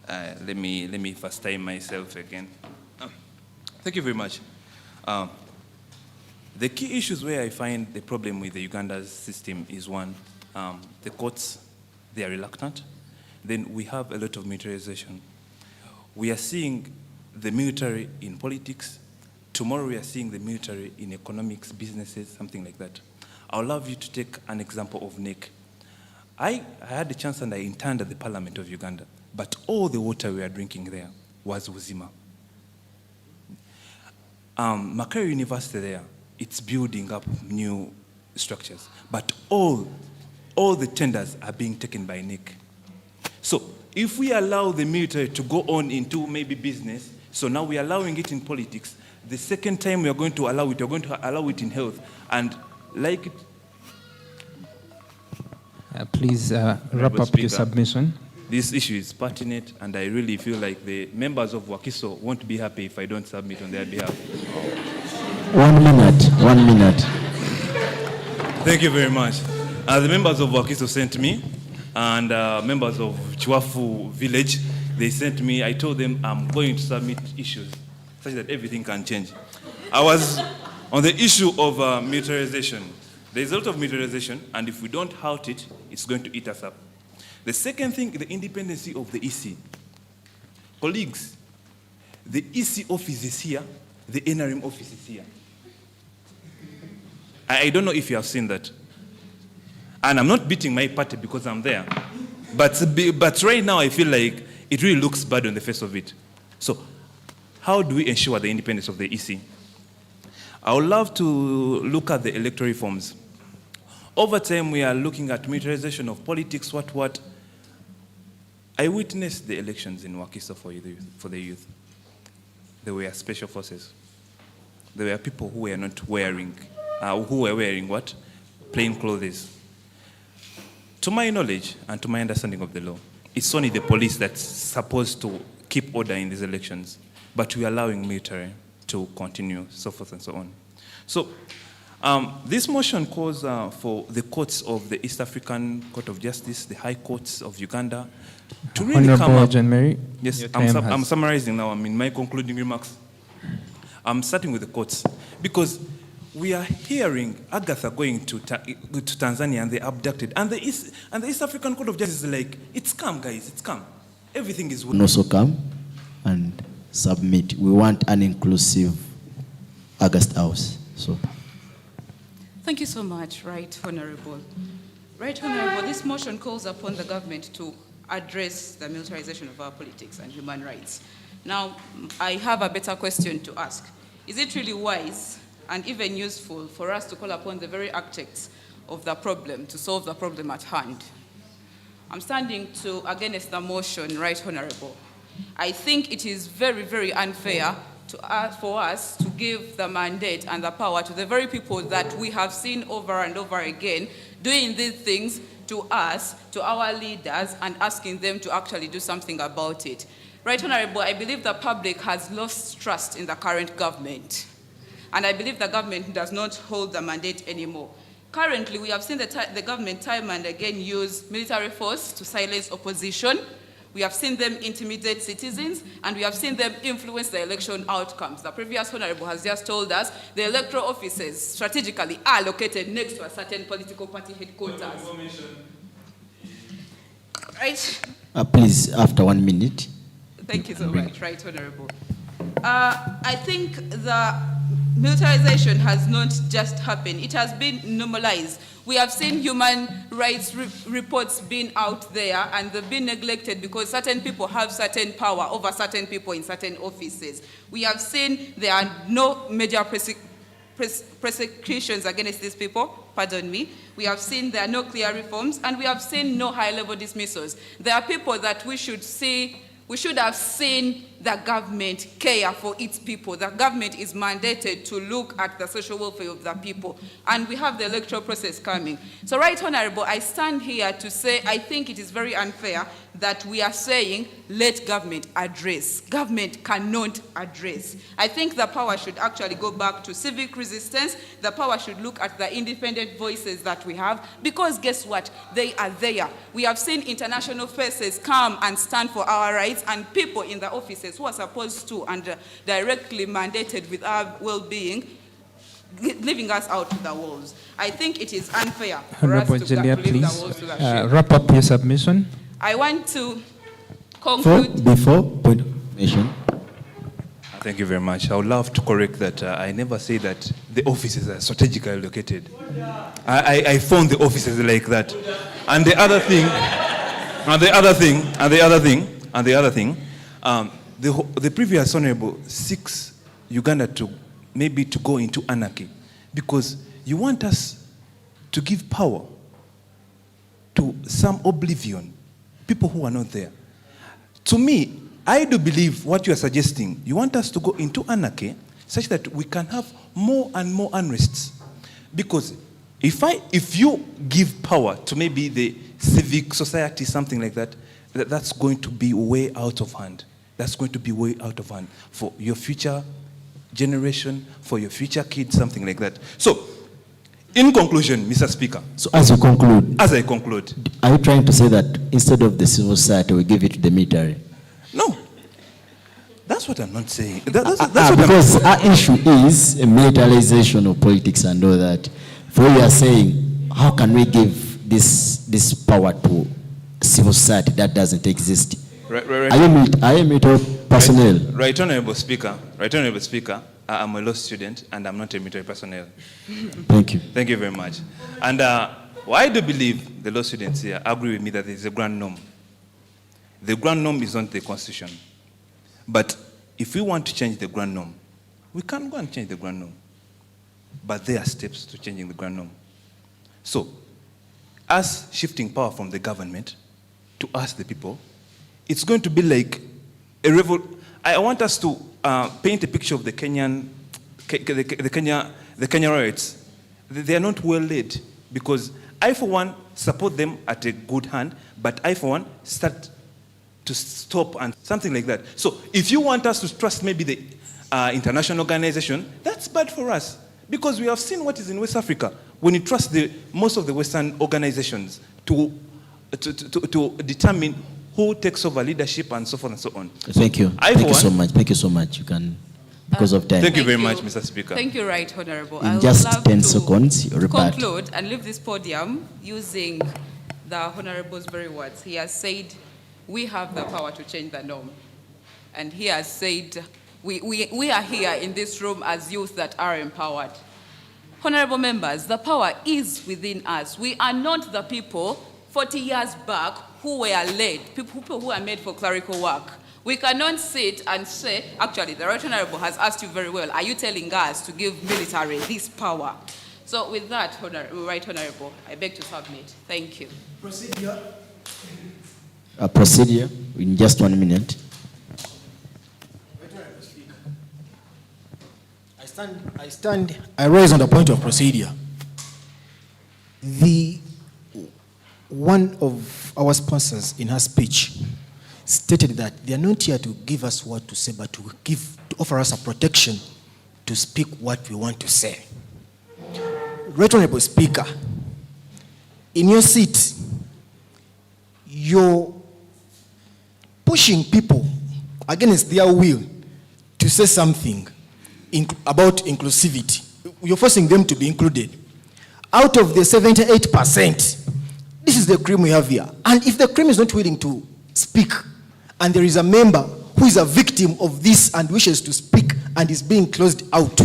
Let me first time myself again. Thank you very much. The key issues where I find the problem with the Uganda's system is one, the courts, they are reluctant. Then we have a lot of militarization. We are seeing the military in politics. Tomorrow we are seeing the military in economics, businesses, something like that. I would love you to take an example of NEC. I had the chance and I interned at the Parliament of Uganda, but all the water we are drinking there was Uzima. Makerere University there, it's building up new structures, but all the tenders are being taken by NEC. So if we allow the military to go on into maybe business, so now we are allowing it in politics, the second time we are going to allow it, we're going to allow it in health, and like it. Please wrap up your submission. This issue is pertinent, and I really feel like the members of Wakiso won't be happy if I don't submit on their behalf. 1 minute. Thank you very much. The members of Wakiso sent me, and members of Chiwafu village, they sent me. I told them I'm going to submit issues such that everything can change. I was on the issue of militarization. There's a lot of militarization, and if we don't halt it, it's going to eat us up. The second thing, the independency of the EC. Colleagues, the EC office is here, the NRM office is here. I don't know if you have seen that. And I'm not beating my party because I'm there. But right now I feel like it really looks bad on the face of it. So how do we ensure the independence of the EC? I would love to look at the electoral reforms. Over time, we are looking at militarization of politics, what. I witnessed the elections in Wakiso for the youth. There were special forces. There were people who were not wearing, who were wearing what? Plain clothes. To my knowledge and to my understanding of the law, it's only the police that's supposed to keep order in these elections, but we're allowing military to continue, so forth and so on. So this motion calls for the courts of the East African Court of Justice, the high courts of Uganda, to really come Honorable up. John Mary, Yes, your time I'm has- summarizing now. I'm in my concluding remarks. I'm starting with the courts because we are hearing Agatha going to Tanzania and they abducted, and the East African Court of Justice is like, it's calm, guys, it's calm. Everything is. And also come and submit. We want an inclusive August House. So. Thank you so much, Right Honorable. Right Honorable, this motion calls upon the government to address the militarization of our politics and human rights. Now, I have a better question to ask. Is it really wise and even useful for us to call upon the very architects of the problem to solve the problem at hand? I'm standing against the motion, Right Honorable. I think it is very, very unfair for us to give the mandate and the power to the very people that we have seen over and over again doing these things to us, to our leaders, and asking them to actually do something about it. Right Honorable, I believe the public has lost trust in the current government, and I believe the government does not hold the mandate anymore. Currently, we have seen the government time and again use military force to silence opposition. We have seen them intimidate citizens, and we have seen them influence the election outcomes. The previous Honorable has just told us the electoral offices strategically are located next to a certain political party headquarters. Right? Please, after 1 minute. Thank you so much, Right Honorable. I think the militarization has not just happened, it has been normalized. We have seen human rights reports being out there, and they've been neglected because certain people have certain power over certain people in certain offices. We have seen there are no major persecutions against these people, pardon me. We have seen there are no clear reforms, and we have seen no high-level dismissals. There are people that we should have seen the government care for its people. The government is mandated to look at the social welfare of the people. And we have the electoral process coming. So, Right Honorable, I stand here to say I think it is very unfair that we are saying, let government address. Government cannot address. I think the power should actually go back to civic resistance. The power should look at the independent voices that we have, because guess what? They are there. We have seen international faces come and stand for our rights, and people in the offices officers who are supposed to and directly mandated with our well-being, leaving us out to the wolves. I think it is unfair for us Honorable to Engineer, leave the please wolves to the sheep. wrap up your submission. I want to conclude. Before point of information. Thank you very much. I would love to correct that. I never say that the offices are strategically located. I found the offices like that. And the other thing, the previous honorable seeks Uganda to maybe to go into anarchy because you want us to give power to some oblivion, people who are not there. To me, I do believe what you are suggesting. You want us to go into anarchy such that we can have more and more unrests. Because if you give power to maybe the civic society, something like that, that's going to be way out of hand. That's going to be way out of hand for your future generation, for your future kids, something like that. So, in conclusion, Mr. Speaker. So as you conclude. As I conclude. Are you trying to say that instead of the civil society, we give it to the military? No. That's what I'm not saying. Because our issue is a militarization of politics and all that. For you are saying, how can we give this power to civil society that doesn't exist? Right. Are you military personnel? Right, Honorable Speaker. I'm a law student and I'm not a military personnel. Thank you. Thank you very much. And I do believe the law students here agree with me that there is a grand norm. The grand norm is not the constitution. But if we want to change the grand norm, we can go and change the grand norm. But there are steps to changing the grand norm. So, us shifting power from the government to us, the people, it's going to be like a revolt. I want us to paint a picture of the Kenya riots. They are not well led because I, for one, support them at a good hand, but I, for one, start to stop and something like that. So if you want us to trust maybe the international organization, that's bad for us because we have seen what is in West Africa when you trust most of the Western organizations to determine who takes over leadership and so forth and so on. Thank you. Thank you so much. Thank you so much. You can, because of time. Thank you very much, Mr. Speaker. Thank you, Right Honorable. In just 10 seconds, you're back. Conclude and leave this podium using the Honorable's very words. He has said, we have the power to change the norm. And he has said, we are here in this room as youth that are empowered. Honorable members, the power is within us. We are not the people 40 years back who were led, people who are made for clerical work. We cannot sit and say, actually, the Right Honorable has asked you very well, are you telling us to give military this power? So with that, Right Honorable, I beg to submit. Thank you. Procedure. Procedure in just 1 minute. I raise on the point of procedure. One of our sponsors in her speech stated that they are not here to give us what to say, but to offer us a protection to speak what we want to say. Right Honorable Speaker, in your seat, you're pushing people against their will to say something about inclusivity. You're forcing them to be included. Out of the 78%, this is the cream we have here. And if the cream is not willing to speak, and there is a member who is a victim of this and wishes to speak and is being closed out,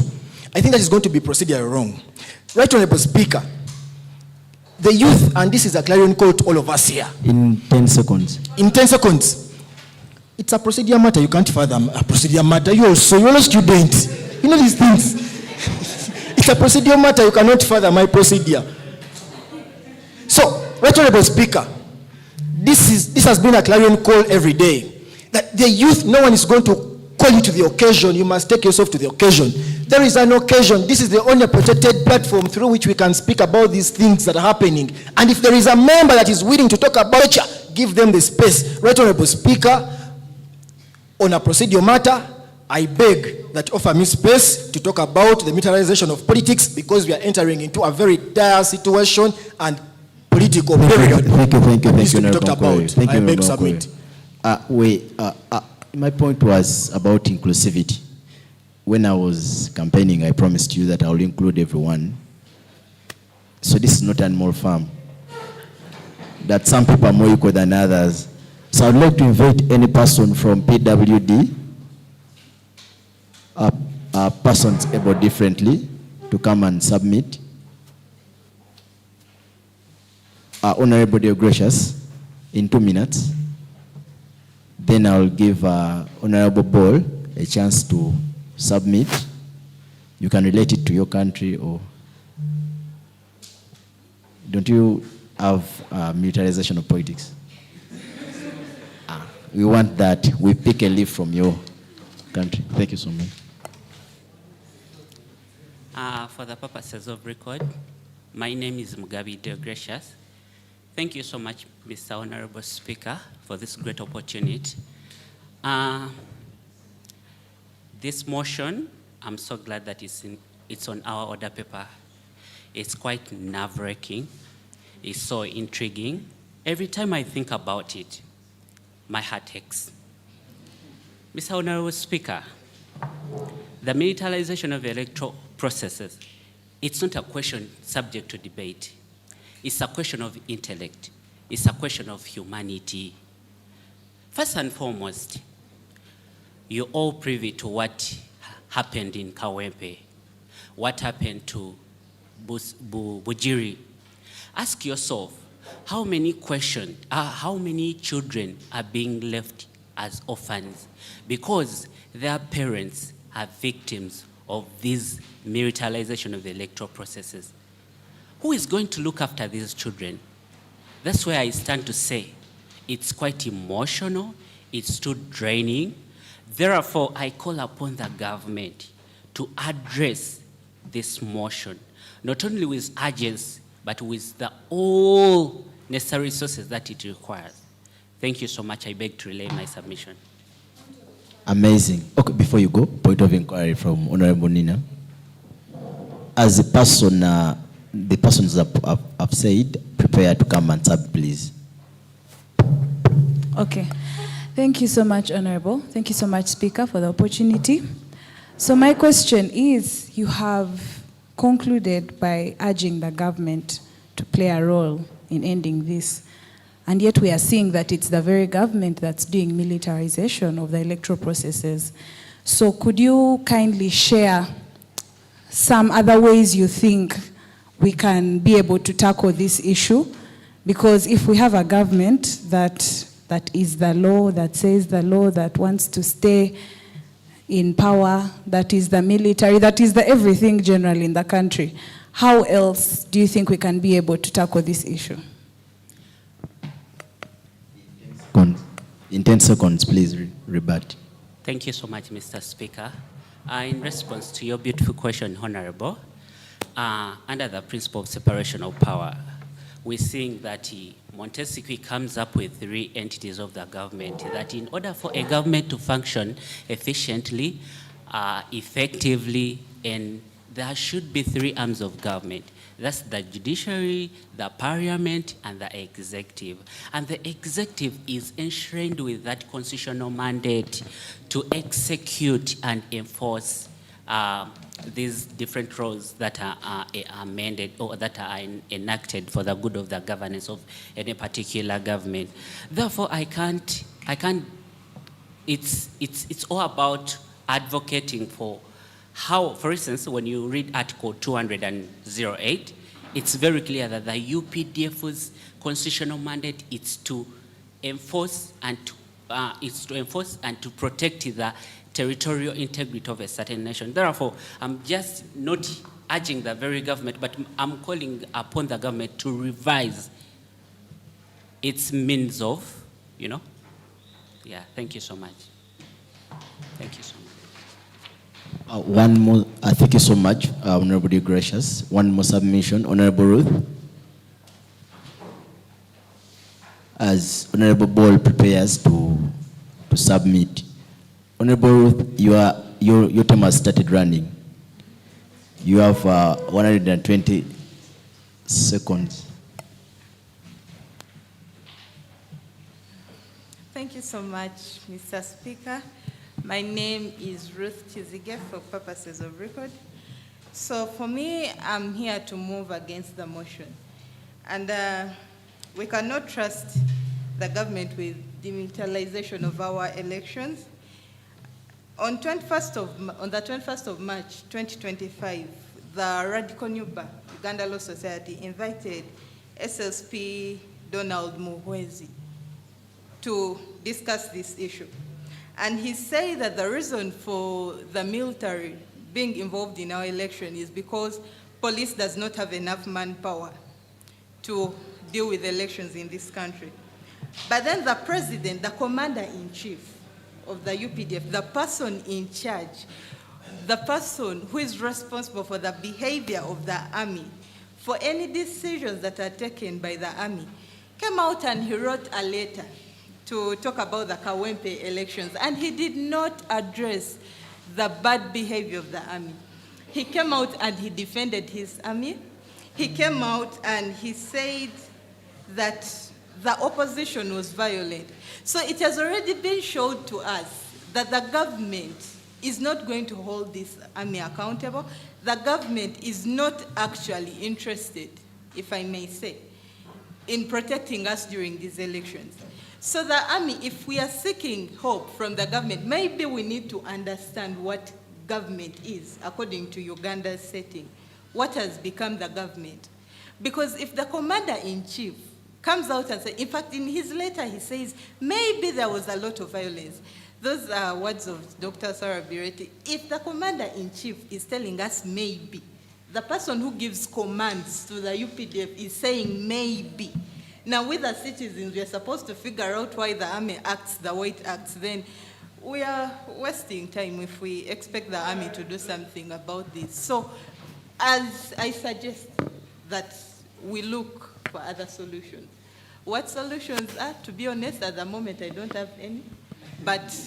I think that is going to be procedurally wrong. Right Honorable Speaker, the youth, and this is a clarion call to all of us here. In 10 seconds. In 10 seconds. It's a procedure matter. You can't fathom a procedure matter. You're a student. You know these things. It's a procedure matter. You cannot fathom my procedure. So, Right Honorable Speaker, this has been a clarion call every day. That the youth, no one is going to call you to the occasion. You must take yourself to the occasion. There is an occasion. This is the only protected platform through which we can speak about these things that are happening. And if there is a member that is willing to talk about it, give them the space. Right Honorable Speaker, on a procedural matter, I beg that you offer me space to talk about the militarization of politics because we are entering into a very dire situation and political period. Thank you, Honorable. I beg to submit. My point was about inclusivity. When I was campaigning, I promised you that I will include everyone. So this is not an animal farm. That some people are more equal than others. So I'd like to invite any person from PWD, persons able differently, to come and submit. Honorable Dear Gracious, in 2 minutes. Then I'll give Honorable Ball a chance to submit. You can relate it to your country, or don't you have militarization of politics? We want that. We pick a leaf from your country. Thank you so much. For the purposes of record, my name is Mugabe Dear Gracious. Thank you so much, Mr. Honorable Speaker, for this great opportunity. This motion, I'm so glad that it's on our order paper. It's quite nerve-wracking. It's so intriguing. Every time I think about it, my heart aches. Mr. Honorable Speaker, the militarization of electoral processes, it's not a question subject to debate. It's a question of intellect. It's a question of humanity. First and foremost, you're all privy to what happened in Kawempe, what happened to Bujiri. Ask yourself, how many children are being left as orphans because their parents are victims of this militarization of the electoral processes? Who is going to look after these children? That's where I stand to say it's quite emotional, it's too draining. Therefore, I call upon the government to address this motion, not only with urgency, but with all necessary resources that it requires. Thank you so much. I beg to relay my submission. Amazing. Okay, before you go, point of inquiry from Honorable Nina. As a person, the persons have said, prepare to come and sub, please. Okay. Thank you so much, Honorable. Thank you so much, Speaker, for the opportunity. So my question is, you have concluded by urging the government to play a role in ending this, and yet we are seeing that it's the very government that's doing militarization of the electoral processes. So could you kindly share some other ways you think we can be able to tackle this issue? Because if we have a government that is the law, that says the law, that wants to stay in power, that is the military, that is the everything generally in the country, how else do you think we can be able to tackle this issue? In 10 seconds, please rebut. Thank you so much, Mr. Speaker. In response to your beautiful question, Honorable, under the principle of separation of power, we're seeing that Montesquieu comes up with 3 entities of the government, that in order for a government to function efficiently, effectively, and there should be 3 arms of government. That's the judiciary, the parliament, and the executive. And the executive is enshrined with that constitutional mandate to execute and enforce these different laws that are amended or that are enacted for the good of the governance of any particular government. Therefore, it's all about advocating for how, for instance, when you read Article 208, it's very clear that the UPDF's constitutional mandate is to enforce and to protect the territorial integrity of a certain nation. Therefore, I'm just not urging the very government, but I'm calling upon the government to revise its means of, thank you so much. Thank you so much. One more, thank you so much, Honorable Dear Gracious. One more submission, Honorable Ruth. As Honorable Ball prepares to submit, Honorable Ruth, your term has started running. You have 120 seconds. Thank you so much, Mr. Speaker. My name is Ruth Tizige for purposes of record. So for me, I'm here to move against the motion. And we cannot trust the government with demilitarization of our elections. On the 21st of March 2025, the Radical Nyuba Uganda Law Society invited SLP Donald Muhwezi to discuss this issue. And he said that the reason for the military being involved in our election is because police does not have enough manpower to deal with elections in this country. But then the president, the commander-in-chief of the UPDF, the person in charge, the person who is responsible for the behavior of the army, for any decisions that are taken by the army, came out and he wrote a letter to talk about the Kawempe elections, and he did not address the bad behavior of the army. He came out and he defended his army. He came out and he said that the opposition was violent. So it has already been shown to us that the government is not going to hold this army accountable. The government is not actually interested, if I may say, in protecting us during these elections. So the army, if we are seeking hope from the government, maybe we need to understand what government is according to Uganda's setting. What has become the government? Because if the commander-in-chief comes out and says, in fact, in his letter, he says, maybe there was a lot of violence. Those are words of Dr. Sarah Bireti. If the commander-in-chief is telling us maybe, the person who gives commands to the UPDF is saying maybe. Now, we the citizens, we are supposed to figure out why the army acts the way it acts. Then we are wasting time if we expect the army to do something about this. So, as I suggest that we look for other solutions. What solutions are? To be honest, at the moment, I don't have any. But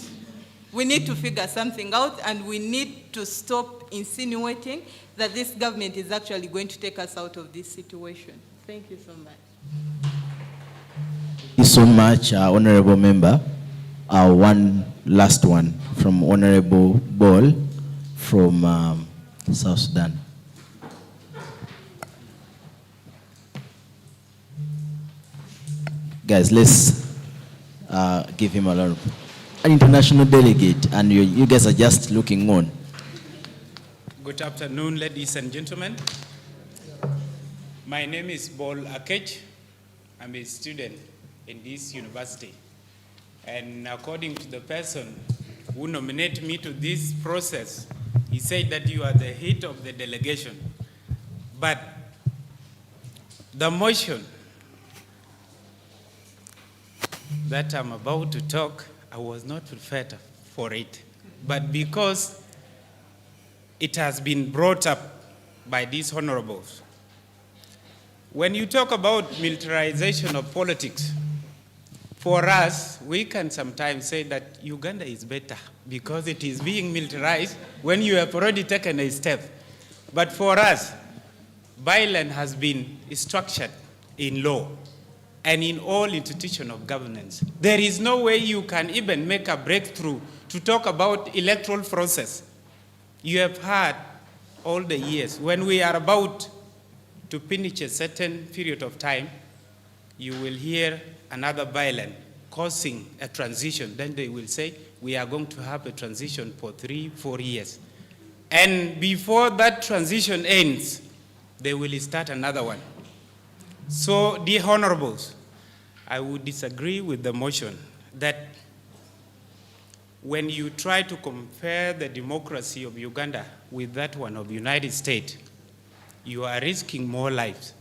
we need to figure something out, and we need to stop insinuating that this government is actually going to take us out of this situation. Thank you so much. Thank you so much, Honorable Member. One last one from Honorable Ball from South Sudan. Guys, let's give him a lot of an international delegate, and you guys are just looking on. Good afternoon, ladies and gentlemen. My name is Bol Akech. I'm a student in this university. And according to the person who nominated me to this process, he said that you are the head of the delegation. But the motion that I'm about to talk, I was not prepared for it. But because it has been brought up by these honorables, when you talk about militarization of politics, for us, we can sometimes say that Uganda is better because it is being militarized when you have already taken a step. But for us, violence has been structured in law and in all institutions of governance. There is no way you can even make a breakthrough to talk about electoral process. You have heard all the years, when we are about to finish a certain period of time, you will hear another violence causing a transition. Then they will say, we are going to have a transition for 3-4 years. And before that transition ends, they will start another one. So, dear honorables, I would disagree with the motion that when you try to compare the democracy of Uganda with that one of the United States, you are risking more lives,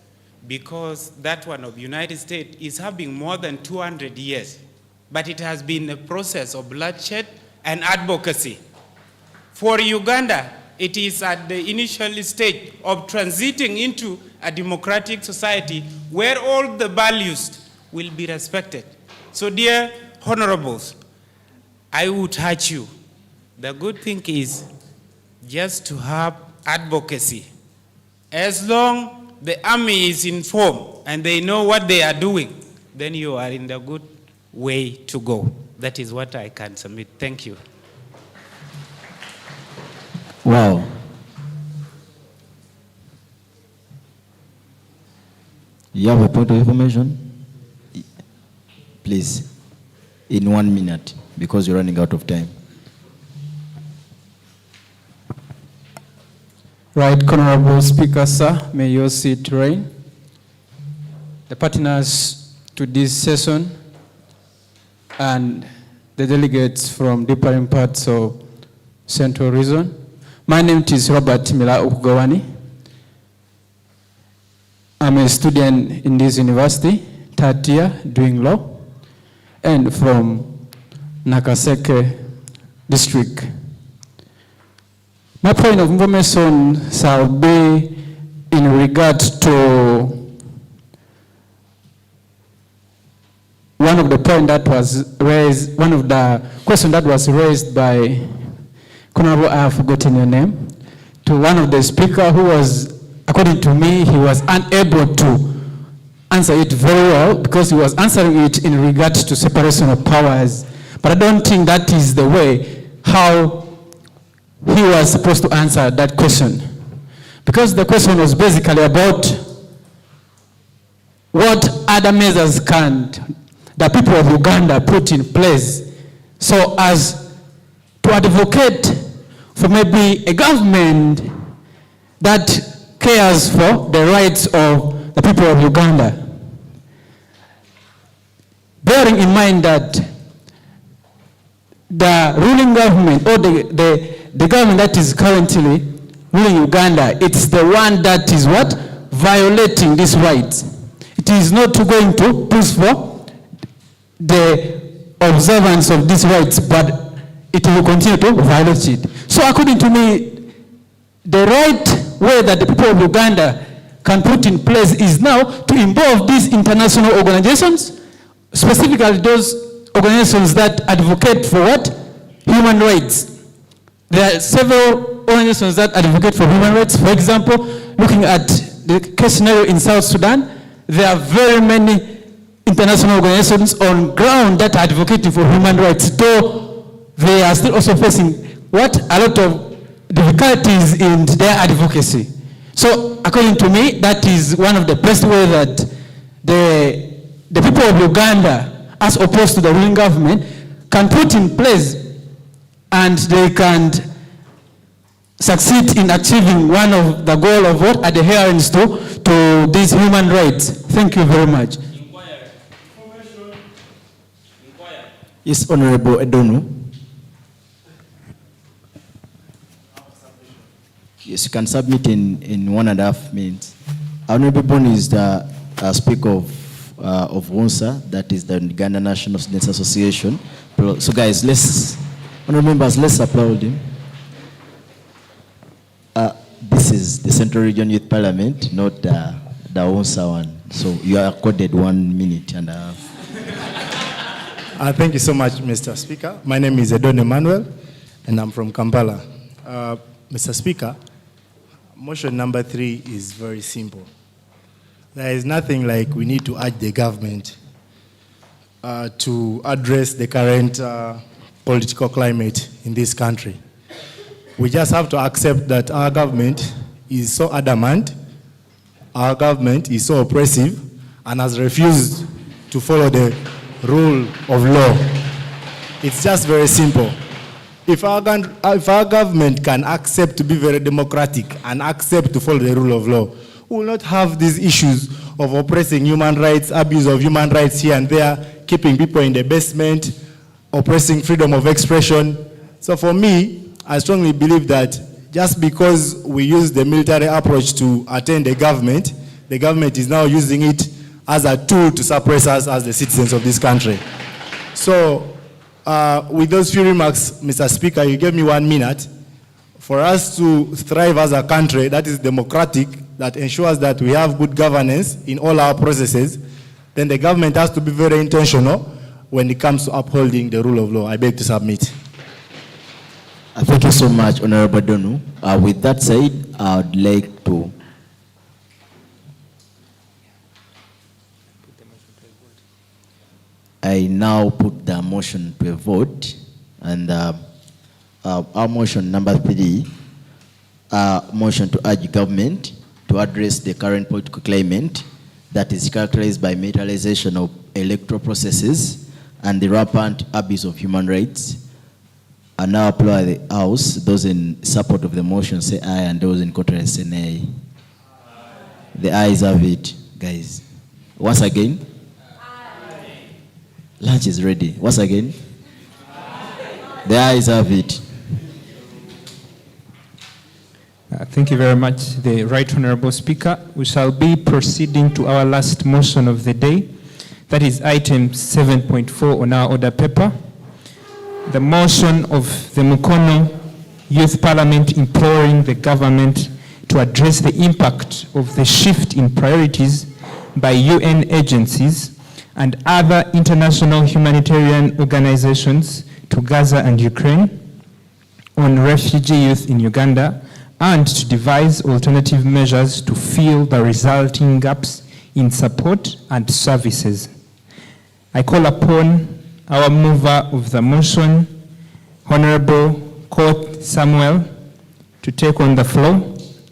because that one of the United States is having more than 200 years, but it has been a process of bloodshed and advocacy. For Uganda, it is at the initial stage of transiting into a democratic society where all the values will be respected. So, dear honorables, I would urge you, the good thing is just to have advocacy. As long the army is informed and they know what they are doing, then you are in the good way to go. That is what I can submit. Thank you. Wow. You have a point of information? Please, in 1 minute, because you're running out of time. Right, Honorable Speaker, sir, may your seat reign. The partners to this session and the delegates from different parts of Central Region. My name is Robert Mila Ukugawani. I'm a student in this university, third year, doing law, and from Nakaseke district. My point of information shall be in regard to one of the points that was raised, one of the questions that was raised by Honorable, I have forgotten your name, to one of the speaker who was, according to me, he was unable to answer it very well because he was answering it in regard to separation of powers. But I don't think that is the way how he was supposed to answer that question. Because the question was basically about what other measures can the people of Uganda put in place so as to advocate for maybe a government that cares for the rights of the people of Uganda. Bearing in mind that the ruling government or the government that is currently ruling Uganda, it's the one that is what? Violating these rights. It is not going to push for the observance of these rights, but it will continue to violate it. So according to me, the right way that the people of Uganda can put in place is now to involve these international organizations, specifically those organizations that advocate for what? Human rights. There are several organizations that advocate for human rights. For example, looking at the case scenario in South Sudan, there are very many international organizations on ground that are advocating for human rights, though they are still also facing what? A lot of difficulties in their advocacy. So according to me, that is one of the best ways that the people of Uganda, as opposed to the ruling government, can put in place and they can succeed in achieving one of the goal of what? Adherence to these human rights. Thank you very much. Yes, Honorable Edonu. Yes, you can submit in 1.5 minutes. Honorable Boni is the speaker of WONSA, that is the Uganda National Students Association. So guys, honorable members, let's applaud him. This is the Central Region Youth Parliament, not the WONSA one. So you are accorded 1 minute and a half. Thank you so much, Mr. Speaker. My name is Edon Emmanuel, and I'm from Kampala. Mr. Speaker, motion number 3 is very simple. There is nothing like we need to urge the government to address the current political climate in this country. We just have to accept that our government is so adamant, our government is so oppressive, and has refused to follow the rule of law. It's just very simple. If our government can accept to be very democratic and accept to follow the rule of law, we will not have these issues of oppressing human rights, abuse of human rights here and there, keeping people in the basement, oppressing freedom of expression. So for me, I strongly believe that just because we use the military approach to attain the government is now using it as a tool to suppress us as the citizens of this country. So with those few remarks, Mr. Speaker, you gave me 1 minute. For us to thrive as a country that is democratic, that ensures that we have good governance in all our processes, then the government has to be very intentional when it comes to upholding the rule of law. I beg to submit. Thank you so much, Honorable Donu. With that said, I would like to I now put the motion to a vote, and our motion number 3, motion to urge government to address the current political climate that is characterized by militarization of electoral processes and the rampant abuse of human rights. I now apply the House. Those in support of the motion say aye, and those in contrary say nay. The ayes have it, guys. Once again. Lunch is ready. Once again. The ayes have it. Thank you very much, the Right Honorable Speaker. We shall be proceeding to our last motion of the day. That is item 7.4 on our order paper. The motion of the Mukono Youth Parliament imploring the government to address the impact of the shift in priorities by UN agencies and other international humanitarian organizations to Gaza and Ukraine on refugee youth in Uganda, and to devise alternative measures to fill the resulting gaps in support and services. I call upon our mover of the motion, Honorable Court Samuel, to take on the floor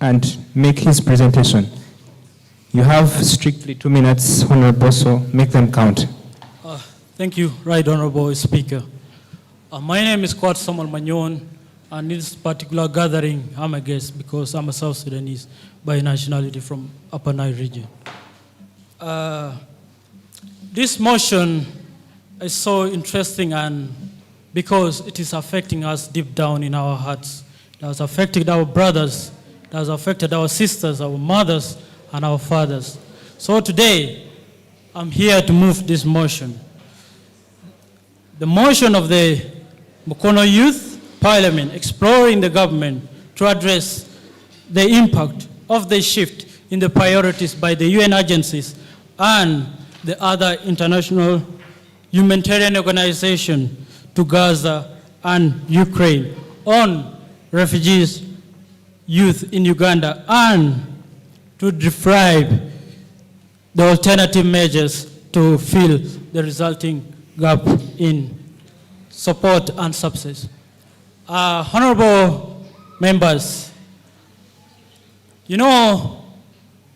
and make his presentation. You have strictly 2 minutes, Honorable, so make them count. Thank you, Right Honorable Speaker. My name is Court Samuel Manyon, and in this particular gathering, I'm a guest because I'm a South Sudanese by nationality from Upper Nile region. This motion is so interesting, and because it is affecting us deep down in our hearts. It has affected our brothers, it has affected our sisters, our mothers, and our fathers. So today, I'm here to move this motion. The motion of the Mukono Youth Parliament exploring the government to address the impact of the shift in the priorities by the UN agencies and the other international humanitarian organizations to Gaza and Ukraine on refugees, youth in Uganda, and to describe the alternative measures to fill the resulting gap in support and subsidies. Honorable members, you know,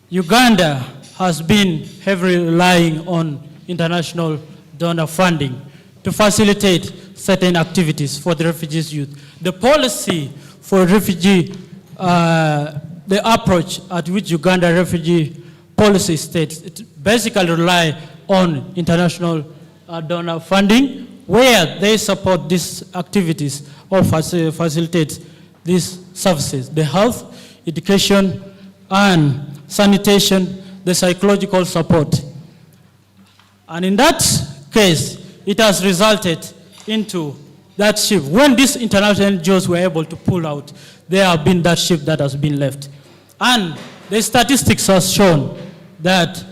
Uganda has been heavily relying on international donor funding to facilitate certain activities for the refugees youth. The policy for refugee, the approach at which Uganda refugee policy states, it basically rely on international donor funding, where they support these activities or facilitate these services, the health, education, and sanitation, the psychological support. And in that case, it has resulted into that shift. When these international NGOs were able to pull out, there have been that shift that has been left. And the statistics have shown that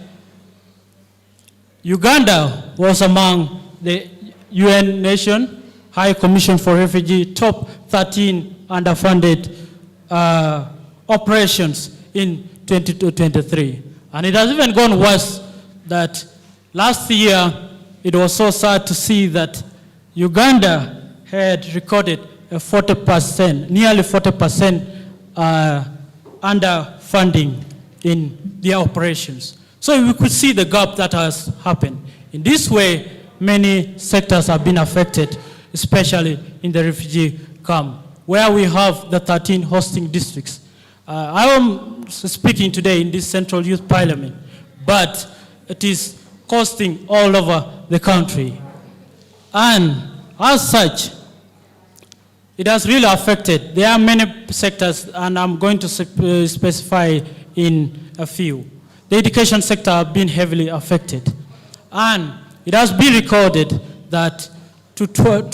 Uganda was among the UN nation High Commission for Refugee top 13 underfunded operations in 2023. And it has even gone worse that last year it was so sad to see that Uganda had recorded a 40%, nearly 40% underfunding in their operations. So we could see the gap that has happened. In this way, many sectors have been affected, especially in the refugee camp, where we have the 13 hosting districts. I am speaking today in this Central Youth Parliament, but it is costing all over the country. And as such, it has really affected. There are many sectors, and I'm going to specify in a few. The education sector has been heavily affected. And it has been recorded that 12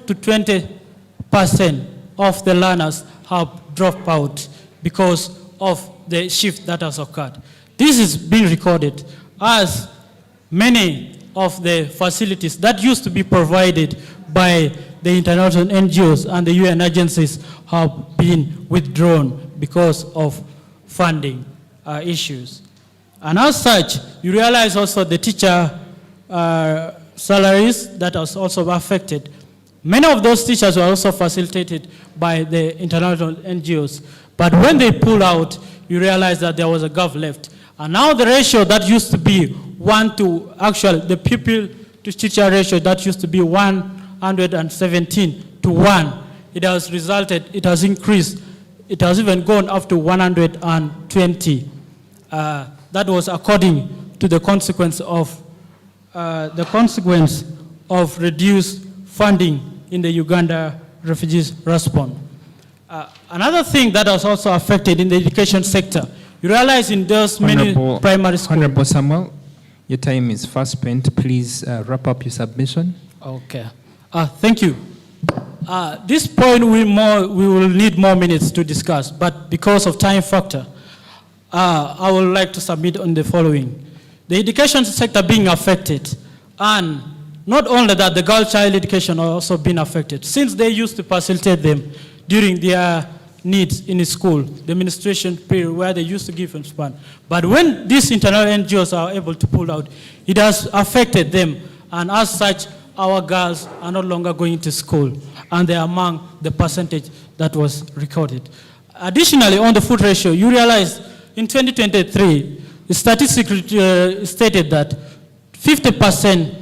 to 20% of the learners have dropped out because of the shift that has occurred. This is being recorded as many of the facilities that used to be provided by the international NGOs and the UN agencies have been withdrawn because of funding issues. And as such, you realize also the teacher salaries that was also affected. Many of those teachers were also facilitated by the international NGOs. But when they pulled out, you realize that there was a gap left. And now the ratio that used to be 1 to, actually, the pupil to teacher ratio that used to be 117 to 1, it has resulted, it has increased. It has even gone up to 120. That was according to the consequence of reduced funding in the Uganda refugees response. Another thing that has also affected in the education sector, you realize in those many primary schools. Honorable Samuel, your time is fast spent. Please wrap up your submission. Okay. Thank you. This point we will need more minutes to discuss, but because of time factor, I would like to submit on the following. The education sector being affected, and not only that, the girl child education are also being affected, since they used to facilitate them during their needs in the school, the administration period where they used to give them span. But when these internal NGOs are able to pull out, it has affected them, and as such, our girls are no longer going to school, and they are among the percentage that was recorded. Additionally, on the food ratio, you realize in 2023, the statistics stated that 50%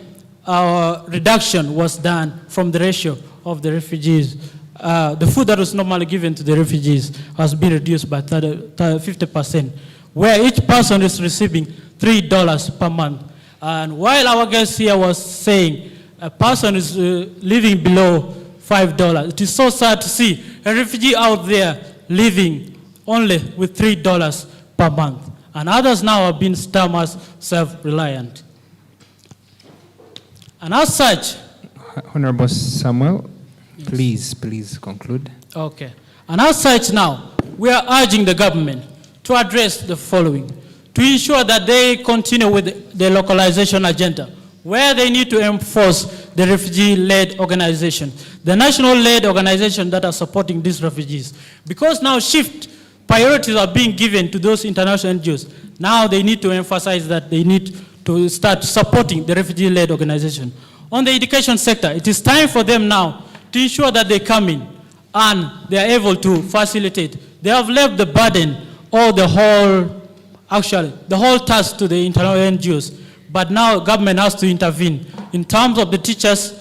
reduction was done from the ratio of the refugees. The food that was normally given to the refugees has been reduced by 50%, where each person is receiving $3 per month. And while our guest here was saying a person is living below $5, it is so sad to see a refugee out there living only with $3 per month. And others now have been termed as self-reliant. And as such... Honorable Samuel, please conclude. Okay. And as such now, we are urging the government to address the following, to ensure that they continue with the localization agenda, where they need to enforce the refugee-led organization, the national-led organization that are supporting these refugees. Because now priorities are being given to those international NGOs. Now they need to emphasize that they need to start supporting the refugee-led organization. On the education sector, it is time for them now to ensure that they come in and they are able to facilitate. They have left the burden or the whole task to the international NGOs. But now government has to intervene in terms of the teachers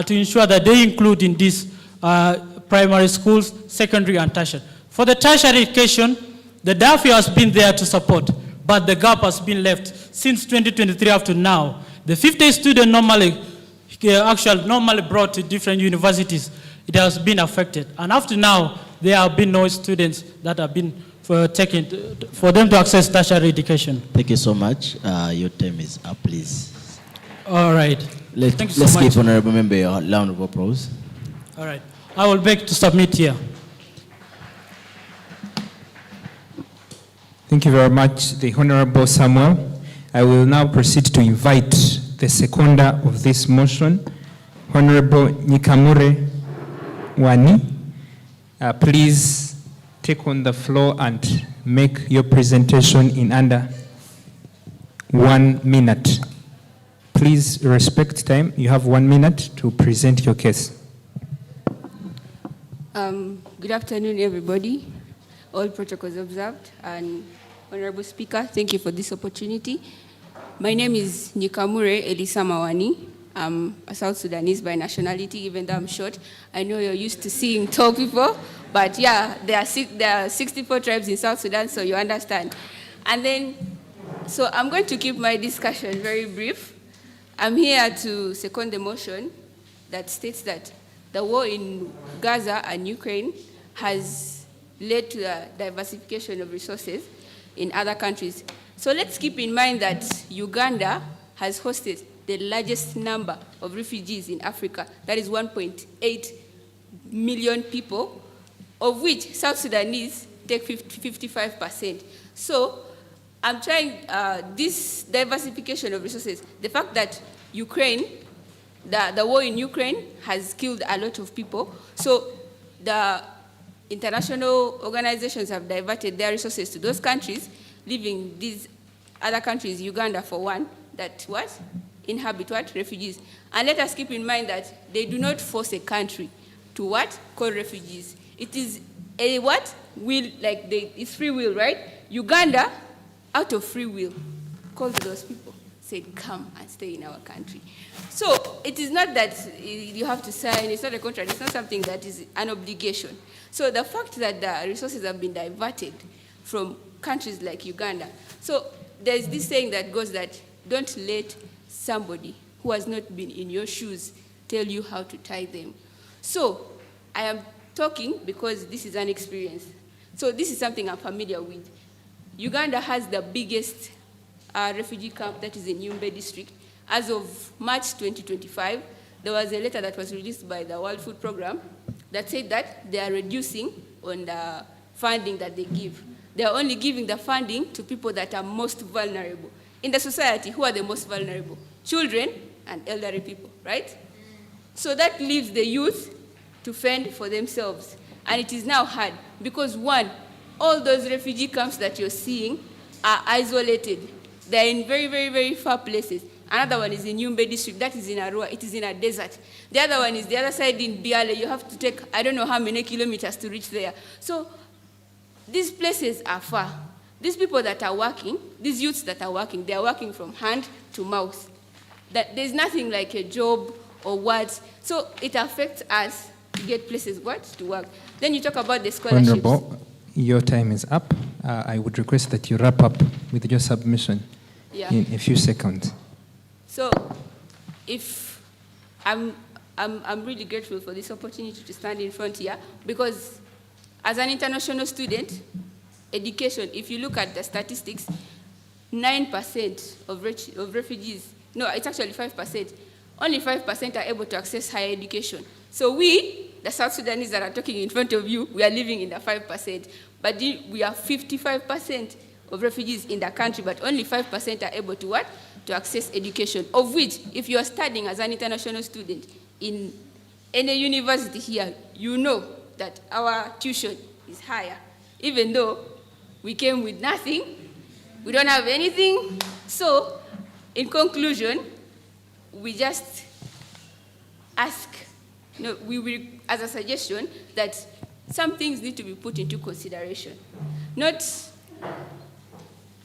to ensure that they include in these primary schools, secondary and tertiary. For the tertiary education, the DAFI has been there to support, but the gap has been left since 2023 up to now. The 50 students normally brought to different universities, it has been affected. And up to now, there have been no students that have been taken for them to access tertiary education. Thank you so much. Your time is up, please. All right. Let's give Honorable Member a round of applause. All right. I will beg to submit here. Thank you very much, the Honorable Samuel. I will now proceed to invite the seconder of this motion, Honorable Nikamure Wani. Please take on the floor and make your presentation in under 1 minute. Please respect time. You have 1 minute to present your case. Good afternoon, everybody. All protocols observed. And Honorable Speaker, thank you for this opportunity. My name is Nikamure Elisa Mawani. I'm a South Sudanese by nationality, even though I'm short. I know you're used to seeing tall people, but yeah, there are 64 tribes in South Sudan, so you understand. And then, so I'm going to keep my discussion very brief. I'm here to second the motion that states that the war in Gaza and Ukraine has led to the diversification of resources in other countries. So let's keep in mind that Uganda has hosted the largest number of refugees in Africa. That is 1.8 million people, of which South Sudanese take 55%. So I'm trying this diversification of resources, the fact that Ukraine, the war in Ukraine has killed a lot of people. So the international organizations have diverted their resources to those countries, leaving these other countries, Uganda for one, that what? inhabit what? Refugees. And let us keep in mind that they do not force a country to what? Call refugees. It is a what? Will, like it's free will, right? Uganda, out of free will, called those people, said, come and stay in our country. So it is not that you have to sign, it's not a contract, it's not something that is an obligation. So the fact that the resources have been diverted from countries like Uganda. So there's this saying that goes that don't let somebody who has not been in your shoes tell you how to tie them. So I am talking because this is an experience. So this is something I'm familiar with. Uganda has the biggest refugee camp that is in Nyumbe district. As of March 2025, there was a letter that was released by the World Food Programme that said that they are reducing on the funding that they give. They are only giving the funding to people that are most vulnerable. In the society, who are the most vulnerable? Children and elderly people, right? So that leaves the youth to fend for themselves. And it is now hard because, one, all those refugee camps that you're seeing are isolated. They're in very, very, very far places. Another one is in Nyumbe district, that is in Arua, it is in a desert. The other one is the other side in Biale, you have to take, I don't know how many kilometers to reach there. So these places are far. These people that are working, these youths that are working, they are working from hand to mouth. That there's nothing like a job or what. So it affects us to get places what? To work. Then you talk about the scholarships. Honorable, your time is up. I would request that you wrap up with your submission in a few seconds. So if I'm really grateful for this opportunity to stand in front here because as an international student, education, if you look at the statistics, 9% of refugees, no, it's actually 5%. Only 5% are able to access higher education. So we, the South Sudanese that are talking in front of you, we are living in the 5%. But we are 55% of refugees in the country, but only 5% are able to what? To access education, of which, if you are studying as an international student in any university here, you know that our tuition is higher. Even though we came with nothing, we don't have anything. So, in conclusion, we just ask, we will, as a suggestion, that some things need to be put into consideration.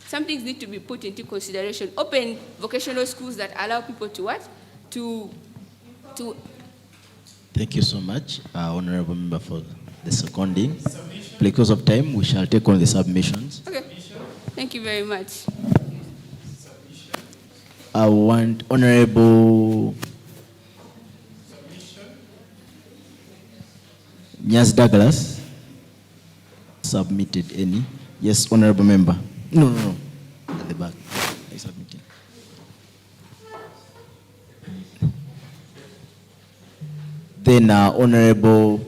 Some things need to be put into consideration. Open vocational schools that allow people to what? To Thank you so much, Honorable Member, for the seconding. Because of time, we shall take on the submissions. Okay. Thank you very much. I want Honorable Nyas Douglas submitted any. Yes, Honorable Member. No. At the back. I submitted. Then Honorable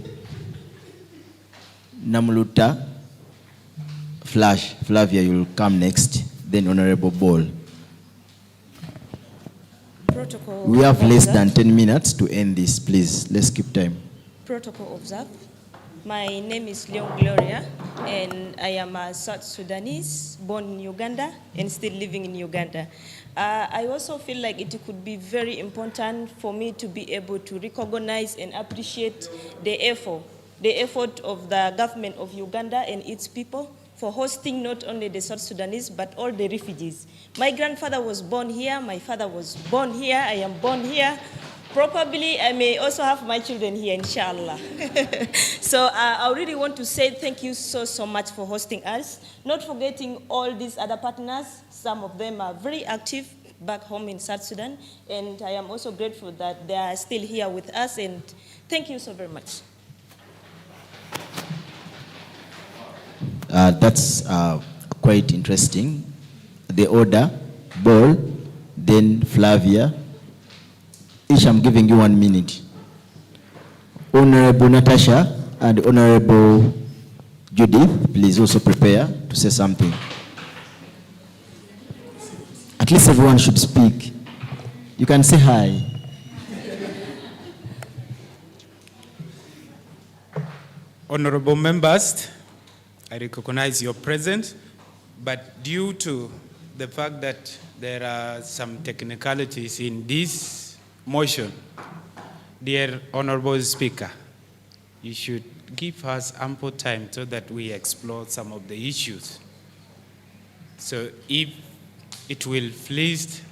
Namuluta Flavia, you will come next. Then Honorable Ball. Protocol We have less than observed. 10 minutes to end this, please. Let's keep time. Protocol observed. My name is Leon Gloria, and I am a South Sudanese, born in Uganda and still living in Uganda. I also feel like it could be very important for me to be able to recognize and appreciate the effort of the government of Uganda and its people for hosting not only the South Sudanese, but all the refugees. My grandfather was born here, my father was born here, I am born here. Probably I may also have my children here, inshallah. So I really want to say thank you so much for hosting us. Not forgetting all these other partners. Some of them are very active back home in South Sudan. And I am also grateful that they are still here with us. And thank you so very much. That's quite interesting. The order, Ball, then Flavia. Each I'm giving you 1 minute. Honorable Natasha and Honorable Judith, please also prepare to say something. At least everyone should speak. You can say hi. Honorable members, I recognize your presence, but due to the fact that there are some technicalities in this motion. Dear Honorable Speaker, you should give us ample time so that we explore some of the issues. So if it will please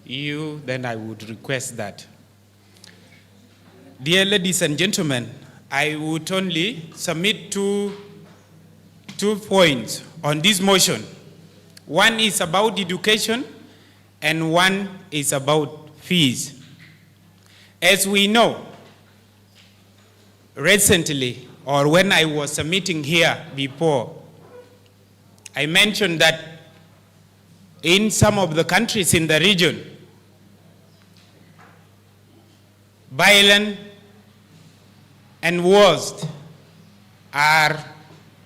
you, then I would request that. Dear ladies and gentlemen, I would only submit two points on this motion. One is about education and one is about fees. As we know, recently, or when I was submitting here before, I mentioned that in some of the countries in the region, violence and wars are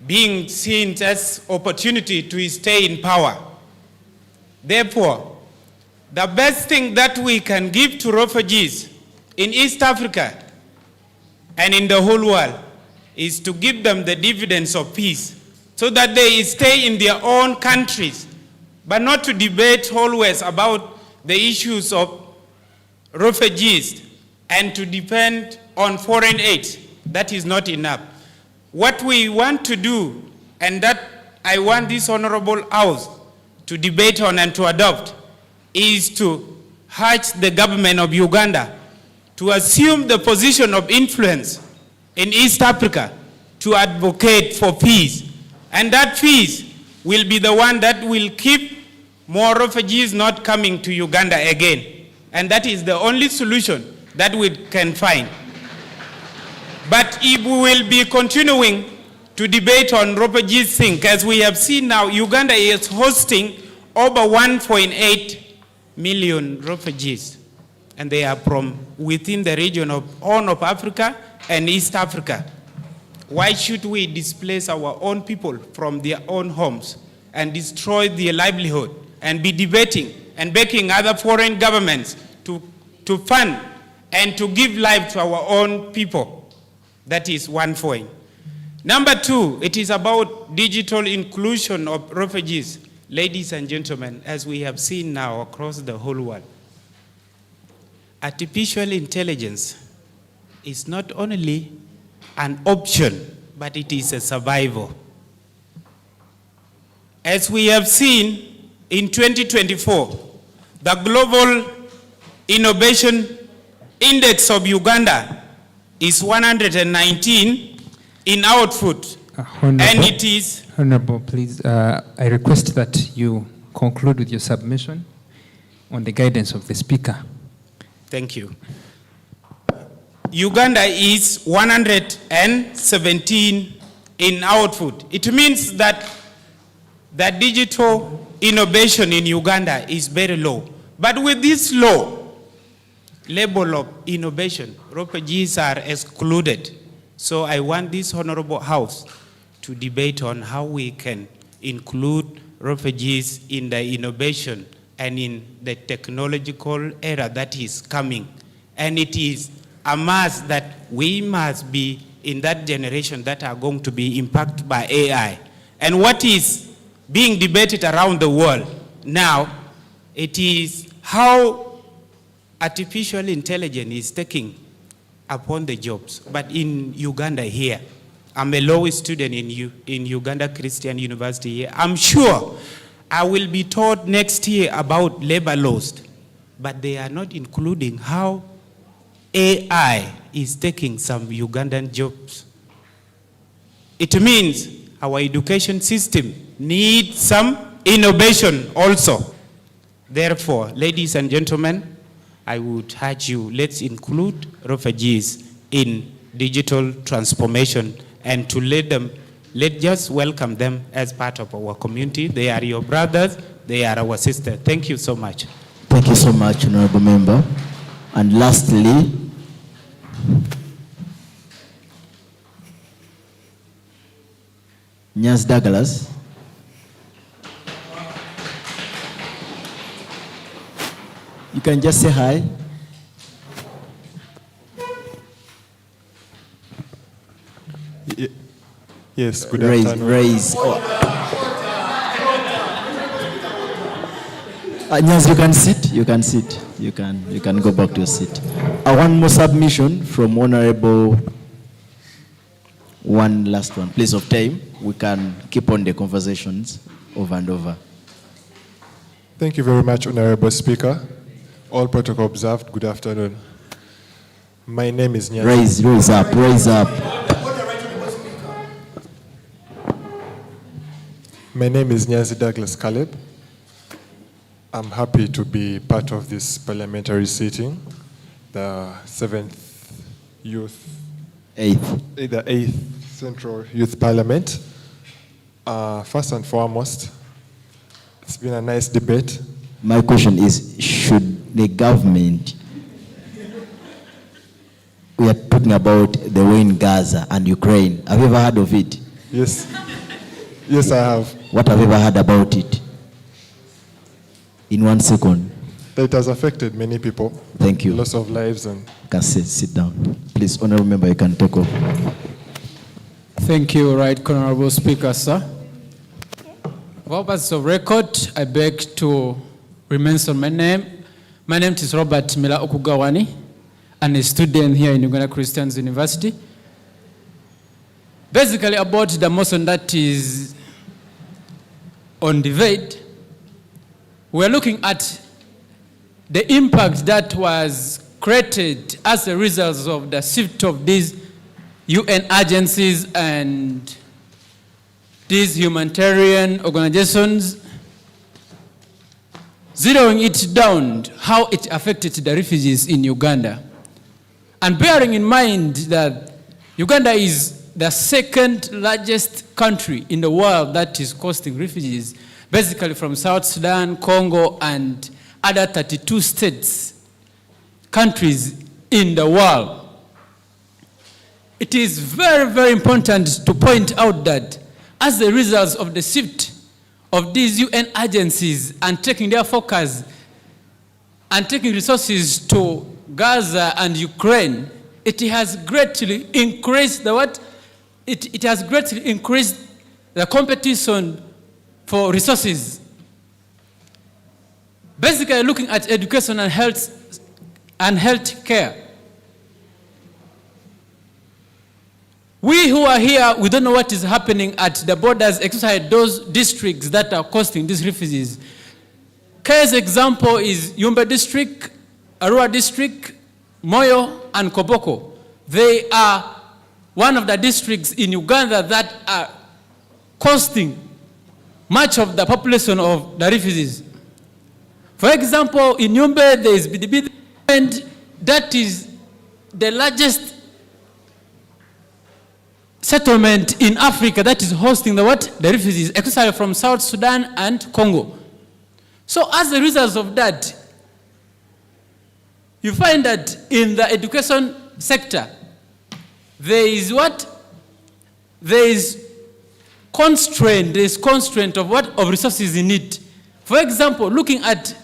being seen as opportunity to stay in power. Therefore, the best thing that we can give to refugees in East Africa and in the whole world is to give them the dividends of peace so that they stay in their own countries, but not to debate always about the issues of refugees and to depend on foreign aid. That is not enough. What we want to do, and that I want this honorable house to debate on and to adopt, is to urge the government of Uganda to assume the position of influence in East Africa to advocate for peace. And that peace will be the one that will keep more refugees not coming to Uganda again. And that is the only solution that we can find. But if we will be continuing to debate on refugees thing, as we have seen now, Uganda is hosting over 1.8 million refugees. And they are from within the region of Horn of Africa and East Africa. Why should we displace our own people from their own homes and destroy their livelihood and be debating and begging other foreign governments to fund and to give life to our own people? That is one point. Number two, it is about digital inclusion of refugees. Ladies and gentlemen, as we have seen now across the whole world, artificial intelligence is not only an option, but it is a survival. As we have seen in 2024, the Global Innovation Index of Uganda is 119 in output, and it is... Honorable, please, I request that you conclude with your submission on the guidance of the Speaker. Thank you. Uganda is 117 in output. It means that the digital innovation in Uganda is very low. But with this low level of innovation, refugees are excluded. So I want this honorable house to debate on how we can include refugees in the innovation and in the technological era that is coming. And it is a must that we must be in that generation that are going to be impacted by AI. And what is being debated around the world now, it is how artificial intelligence is taking upon the jobs. But in Uganda here, I'm a law student in Uganda Christian University here. I'm sure I will be taught next year about labor laws, but they are not including how AI is taking some Ugandan jobs. It means our education system needs some innovation also. Therefore, ladies and gentlemen, I would urge you, let's include refugees in digital transformation and to let's just welcome them as part of our community. They are your brothers, they are our sisters. Thank you so much. Thank you so much, Honorable Member. And lastly, Nyas Douglas. You can just say hi. Yes, good afternoon. Raise. Oh. Nyas, you can sit. You can sit. You can go back to your seat. One more submission from Honorable. One last one, please, of time. We can keep on the conversations over and over. Thank you very much, Honorable Speaker. All protocol observed. Good afternoon. My name is Nyanzi. Raise up, raise up. My name is Nyanzi Douglas Caleb. I'm happy to be part of this parliamentary sitting, the 7th Youth... 8th. The 8th Central Youth Parliament. First and foremost, it's been a nice debate. My question is, should the government... We are talking about the war in Gaza and Ukraine. Have you ever heard of it? Yes. Yes, I have. What have you ever heard about it? In 1 second. It has affected many people. Thank you. Loss of lives and... You can sit down. Please, honorable member, you can take off. Thank you, Right Honorable Speaker, sir. For purposes of record, I beg to mention my name. My name is Robert Mila Okugawani, and a student here in Uganda Christian University. Basically about the motion that is on debate, we're looking at the impact that was created as a result of the shift of these UN agencies and these humanitarian organizations, zeroing it down, how it affected the refugees in Uganda. And bearing in mind that Uganda is the second largest country in the world that is hosting refugees, basically from South Sudan, Congo, and other 32 countries in the world. It is very, very important to point out that as a result of the shift of these UN agencies and taking their focus and taking resources to Gaza and Ukraine, it has greatly increased the what? It has greatly increased the competition for resources. Basically looking at education and health care. We who are here, we don't know what is happening at the borders, especially those districts that are hosting these refugees. Case example is Yumba district, Arua district, Moyo, and Koboko. They are one of the districts in Uganda that are hosting much of the population of the refugees. For example, in Yumbe, there is Bidibidi, and that is the largest settlement in Africa that is hosting the what? The refugees, especially from South Sudan and Congo. So as a result of that, you find that in the education sector, there is what? There is constraint of what? Of resources in it. For example, looking at,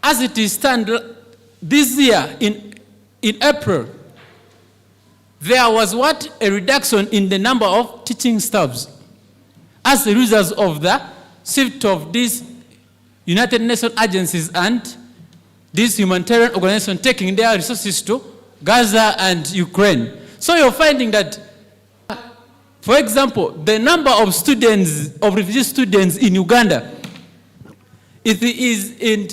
as it is stand this year in April, there was what? A reduction in the number of teaching staffs as a result of the shift of these United Nations agencies and these humanitarian organizations taking their resources to Gaza and Ukraine. So you're finding that, for example, the number of students, of refugee students in Uganda, it is in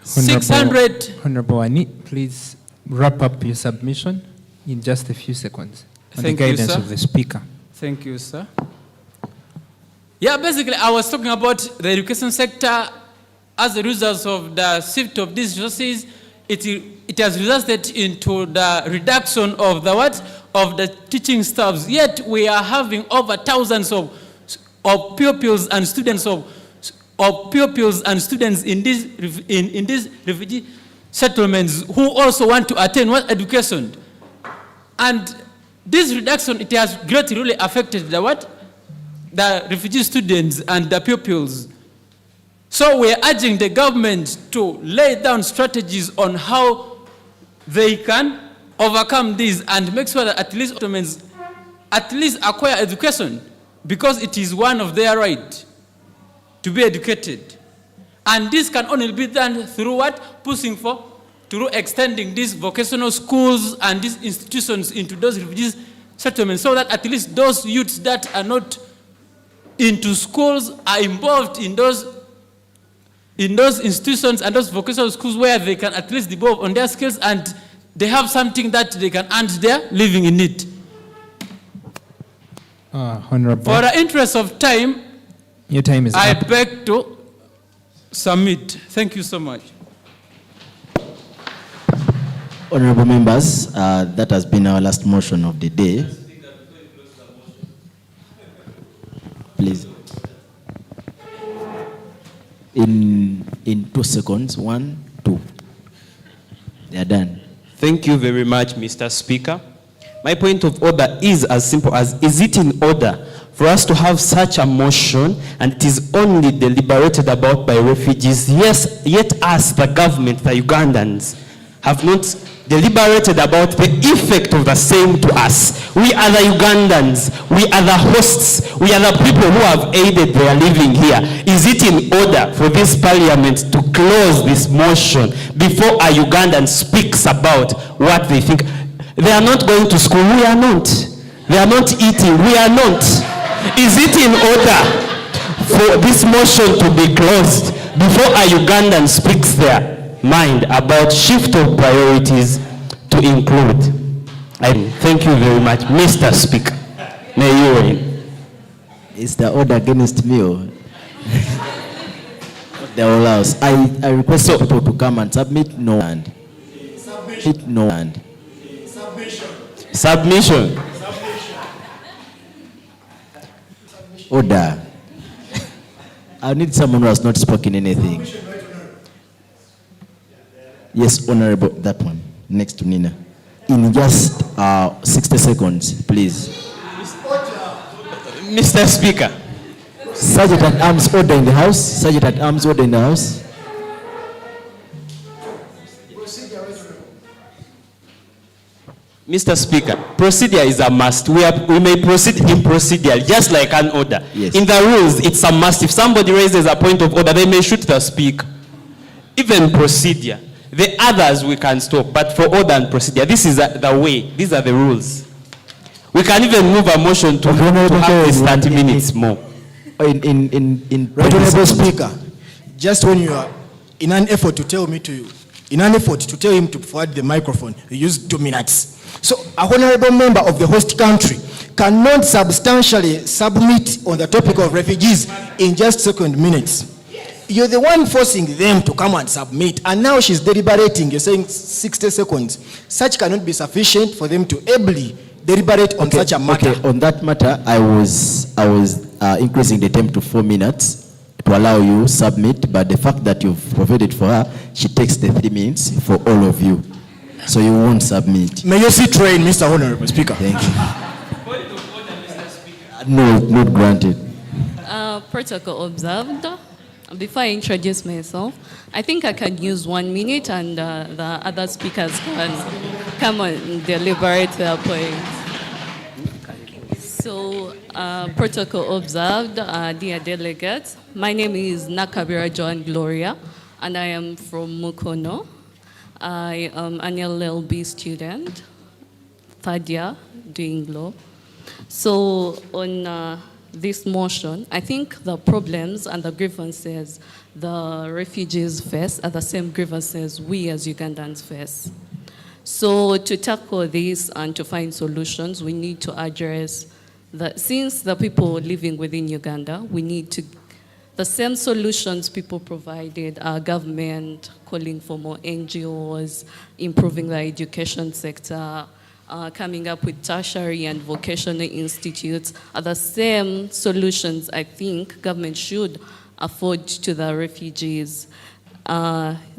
600. Honorable Ani, please wrap up your submission in just a few seconds. On Thank the guidance you, sir. of the speaker. Thank you, sir. Yeah, basically, I was talking about the education sector. As a result of the shift of these resources, it has resulted into the reduction of the what? Of the teaching staffs. Yet we are having over thousands of pupils and students in these refugee settlements who also want to attain what? Education. And this reduction, it has greatly really affected the what? The refugee students and the pupils. So we're urging the government to lay down strategies on how they can overcome this and make sure that at least acquire education, because it is one of their rights to be educated. And this can only be done through what? Pushing for, through extending these vocational schools and these institutions into those refugees settlements, so that at least those youths that are not into schools are involved in those institutions and those vocational schools where they can at least develop on their skills and they have something that they can earn their living in it. Honorable. For the interest of time, Your time is I up. beg to submit. Thank you so much. Honorable members, that has been our last motion of the day. Please. In 2 seconds, 1, 2. They are done. Thank you very much, Mr. Speaker. My point of order is as simple as, is it in order for us to have such a motion and it is only deliberated about by refugees? Yes, yet us, the government, the Ugandans, have not deliberated about the effect of the same to us. We are the Ugandans, we are the hosts, we are the people who have aided their living here. Is it in order for this parliament to close this motion before a Ugandan speaks about what they think? They are not going to school, we are not. They are not eating, we are not. Is it in order for this motion to be closed before a Ugandan speaks their mind about shift of priorities to include? Thank you very much, Mr. Speaker. May you reign. Is the order against me or? The whole house. I request people to come and submit no hand. Submit no hand. Submission. Order. I need someone who has not spoken anything. Yes, Honorable, that one. Next to Nina. In just 60 seconds, please. Mr. Speaker. Sergeant at Arms order in the House. Sergeant at Arms order in the House. Mr. Speaker, procedure is a must. We may proceed in procedure, just like an order. Yes. In the rules, it's a must. If somebody raises a point of order, they may shoot the speaker. Even procedure. The others we can stop, but for order and procedure, this is the way. These are the rules. We can even move a motion to have this 30 minutes more. Right, Honorable Speaker, just when you are in an effort to tell him to forward the microphone, you use 2 minutes. So, a honorable member of the host country cannot substantially submit on the topic of refugees in just 2 minutes. You're the one forcing them to come and submit, and now she's deliberating. You're saying 60 seconds. Such cannot be sufficient for them to ably deliberate on such a matter. Okay, on that matter, I was increasing the time to 4 minutes to allow you submit, but the fact that you've provided for her, she takes the 3 minutes for all of you. So you won't submit. May you sit train, Mr. Honorable Speaker. Thank you. No, not granted. Protocol observed. Before I introduce myself, I think I can use 1 minute and the other speakers can come and deliberate their points. So, protocol observed, dear delegates. My name is Nakabira Joan Gloria, and I am from Mukono. I am an LLB student, 3rd year, doing law. So, on this motion, I think the problems and the grievances the refugees face are the same grievances we as Ugandans face. So to tackle this and to find solutions, we need to address since the people living within Uganda, we need to, the same solutions people provided, our government calling for more NGOs, improving the education sector, coming up with tertiary and vocational institutes are the same solutions I think government should afford to the refugees.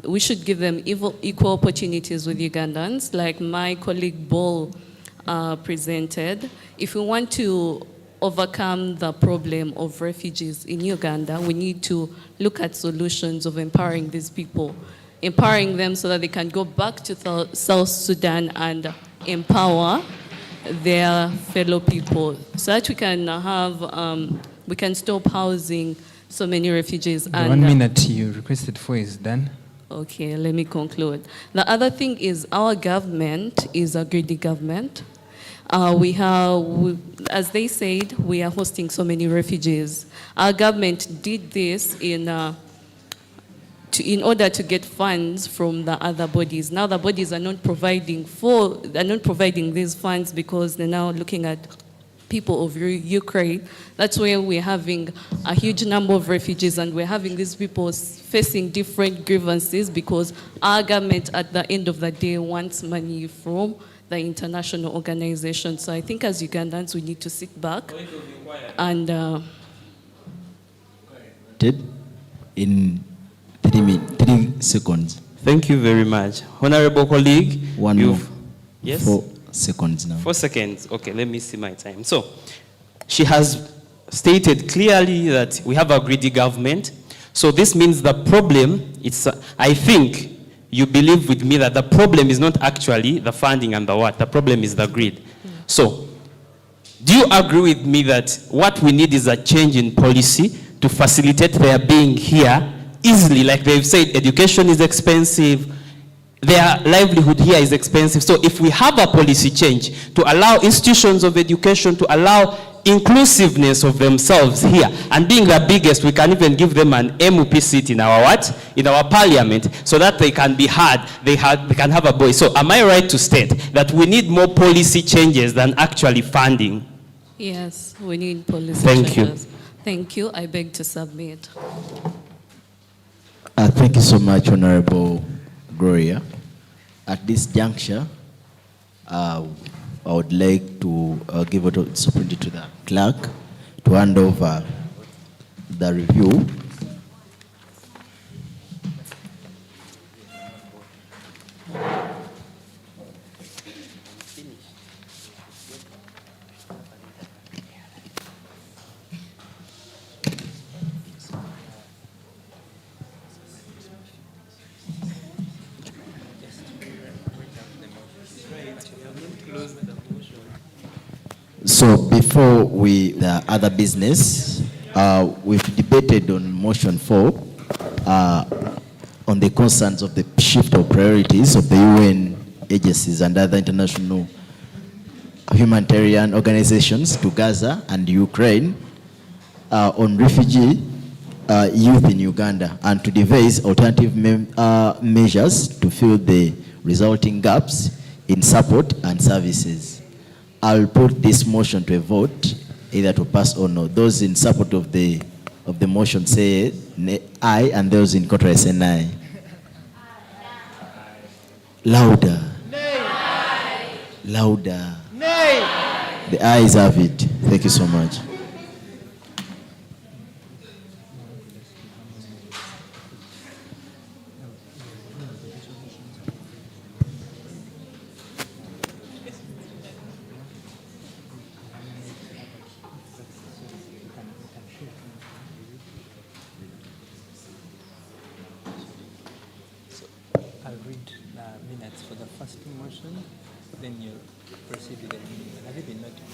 We should give them equal opportunities with Ugandans, like my colleague Bol presented. If we want to overcome the problem of refugees in Uganda, we need to look at solutions of empowering these people, empowering them so that they can go back to South Sudan and empower their fellow people, so that we can have, we can stop housing so many refugees. The 1 minute you requested for is done. Okay, let me conclude. The other thing is our government is a greedy government. As they said, we are hosting so many refugees. Our government did this in order to get funds from the other bodies. Now the bodies are not providing these funds because they're now looking at people of Ukraine. That's where we're having a huge number of refugees, and we're having these people facing different grievances because our government at the end of the day wants money from the international organization. So I think as Ugandans, we need to sit back and in 3 seconds. Thank you very much. Honorable colleague. Yes? 4 seconds now. 4 seconds. Okay, let me see my time. So, she has stated clearly that we have a greedy government. So this means the problem, I think you believe with me that the problem is not actually the funding and the what. The problem is the greed. So, do you agree with me that what we need is a change in policy to facilitate their being here easily? Like they've said, education is expensive, their livelihood here is expensive. So if we have a policy change to allow institutions of education to allow inclusiveness of themselves here, and being the biggest, we can even give them an MUP seat in our in our parliament, so that they can be heard, they can have a voice. So am I right to state that we need more policy changes than actually funding? yes, we need policy Thank you. changes. Thank you. I beg to submit. Thank you so much, Honorable Gloria. At this juncture, I would like to give it opportunity to the clerk to hand over the review. So before the other business, we've debated on motion 4 on the concerns of the shift of priorities of the UN agencies and other international humanitarian organizations to Gaza and Ukraine, on refugee youth in Uganda, and to devise alternative measures to fill the resulting gaps in support and services. I'll put this motion to a vote, either to pass or no. Those in support of the motion say aye, and those in contrary say nay. Louder. Nay. Louder. Nay. The ayes have it. Thank you so much. I'll read the minutes for the first motion, then you'll proceed with the minutes. Have you been notified?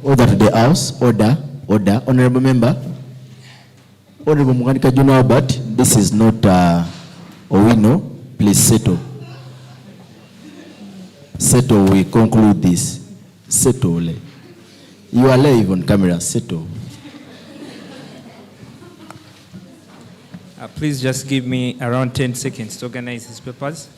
Order to the House. Order. Order. Honorable Member. Honorable Muganika Juno Albert, this is not Owino. Please settle. Settle, we conclude this. Settle. You are live on camera. Settle. Please just give me around 10 seconds to organize these papers.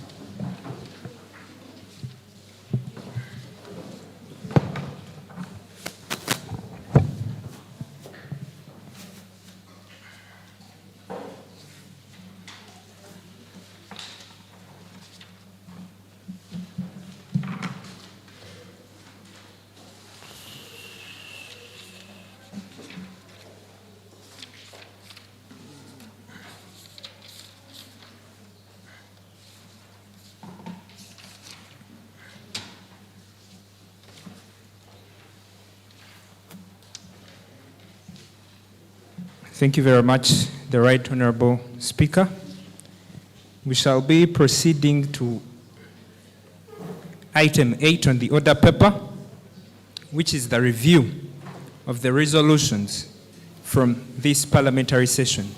Thank you very much, the Right Honorable Speaker. We shall be proceeding to item 8 on the order paper, which is the review of the resolutions from this parliamentary session.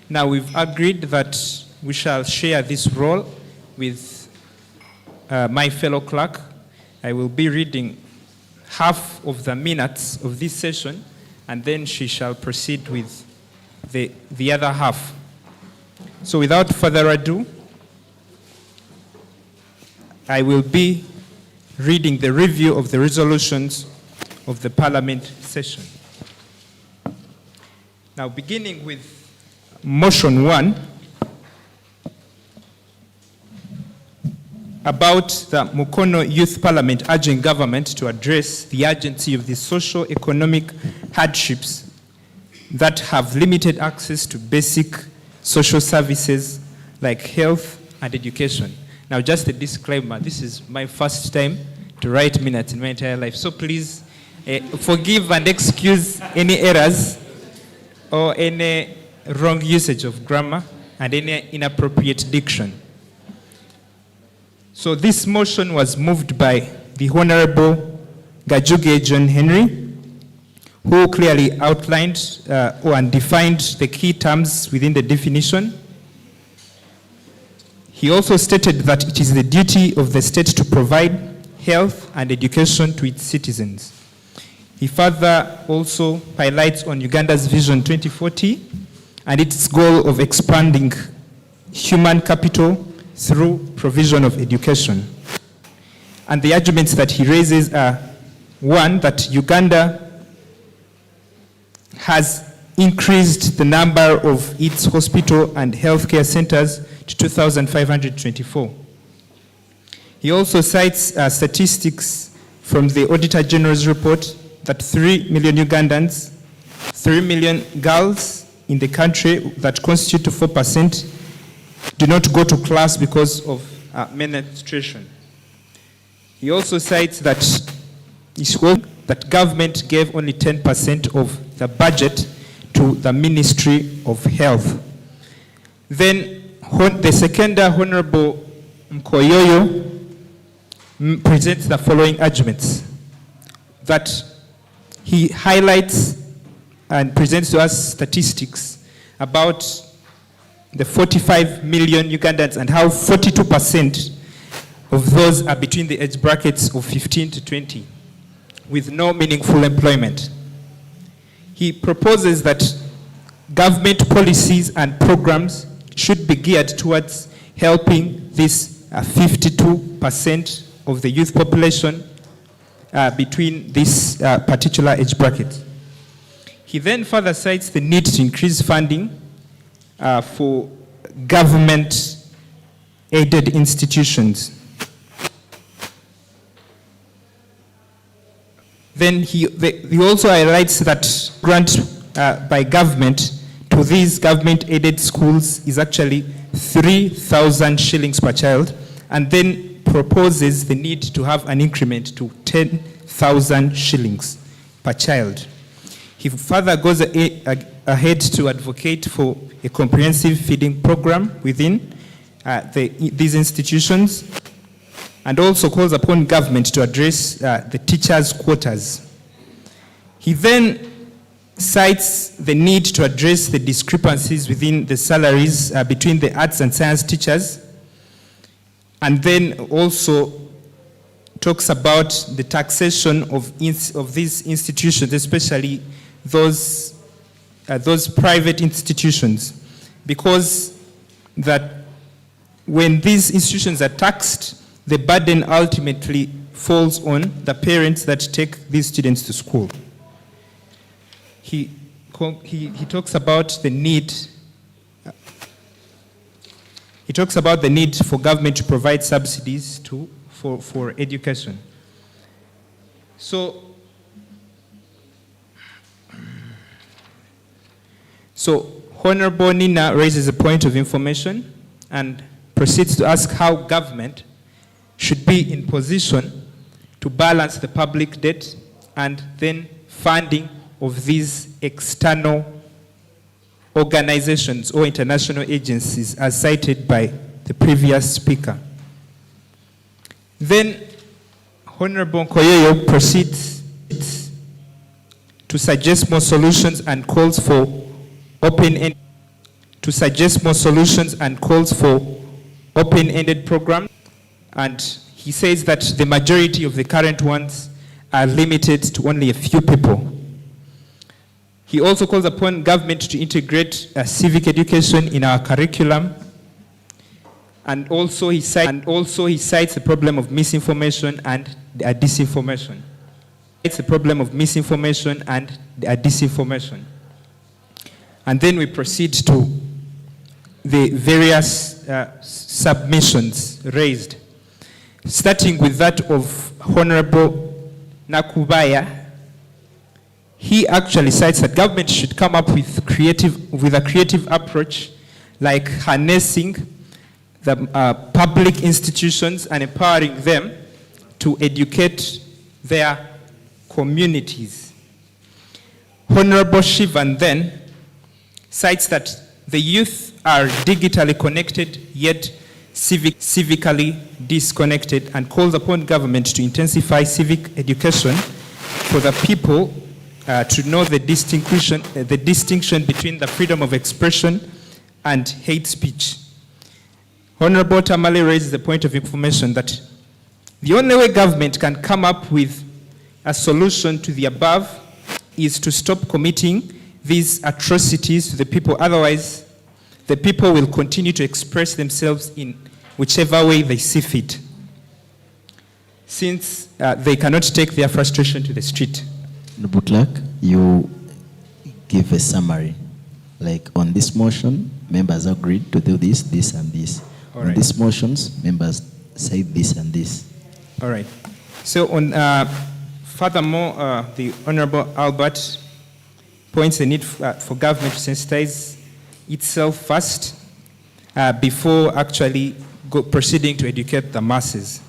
Now, we've agreed that we shall share this role with my fellow clerk. I will be reading half of the minutes of this session, and then she shall proceed with the other half. So without further ado, I will be reading the review of the resolutions of the Parliament session. Now, beginning with motion 1 about the Mukono Youth Parliament urging government to address the urgency of the socio-economic hardships that have limited access to basic social services like health and education. Now, just a disclaimer, this is my first time to write minutes in my entire life, so please forgive and excuse any errors or any wrong usage of grammar and any inappropriate diction. So this motion was moved by the Honorable Gajuge John Henry, who clearly outlined and defined the key terms within the definition. He also stated that it is the duty of the state to provide health and education to its citizens. He further also highlights on Uganda's Vision 2040 and its goal of expanding human capital through provision of education. And the arguments that he raises are, one, that Uganda has increased the number of its hospital and healthcare centers to 2,524. He also cites statistics from the Auditor General's report that 3 million Ugandans, 3 million girls in the country that constitute 4% do not go to class because of menstruation. He also cites that government gave only 10% of the budget to the Ministry of Health. Then the second Honorable Mkoyoyo presents the following arguments, that he highlights and presents to us statistics about the 45 million Ugandans and how 42% of those are between the age brackets of 15 to 20 with no meaningful employment. He proposes that government policies and programs should be geared towards helping this 52% of the youth population between this particular age bracket. He then further cites the need to increase funding for government-aided institutions. Then he also highlights that grant by government to these government-aided schools is actually 3,000 shillings per child, and then proposes the need to have an increment to 10,000 shillings per child. He further goes ahead to advocate for a comprehensive feeding program within these institutions, and also calls upon government to address the teachers' quotas. He then cites the need to address the discrepancies within the salaries between the arts and science teachers, and then also talks about the taxation of these institutions, especially those private institutions, because that when these institutions are taxed, the burden ultimately falls on the parents that take these students to school. He talks about the need. He talks about the need for government to provide subsidies for education. So Honorable Nina raises a point of information and proceeds to ask how government should be in position to balance the public debt and then funding of these external organizations or international agencies as cited by the previous speaker. Then Honorable Koyoyo proceeds to suggest more solutions and calls for open-ended programs, and he says that the majority of the current ones are limited to only a few people. He also calls upon government to integrate civic education in our curriculum, and also he cites the problem of misinformation and disinformation. It's a problem of misinformation and disinformation. And then we proceed to the various submissions raised, starting with that of Honorable Nakubaya. He actually cites that government should come up with a creative approach, like harnessing the public institutions and empowering them to educate their communities. Honorable Shivan then cites that the youth are digitally connected yet civically disconnected, and calls upon government to intensify civic education for the people to know the distinction between the freedom of expression and hate speech. Honorable Tamale raises the point of information that the only way government can come up with a solution to the above is to stop committing these atrocities to the people. Otherwise, the people will continue to express themselves in whichever way they see fit, since they cannot take their frustration to the street. Noble Clerk, you give a summary. Like on this motion, members agreed to do this, this, and this. All on right. these motions, members say this and this. All right. So on furthermore, the Honorable Albert points the need for government to sensitize itself first before actually proceeding to educate the masses.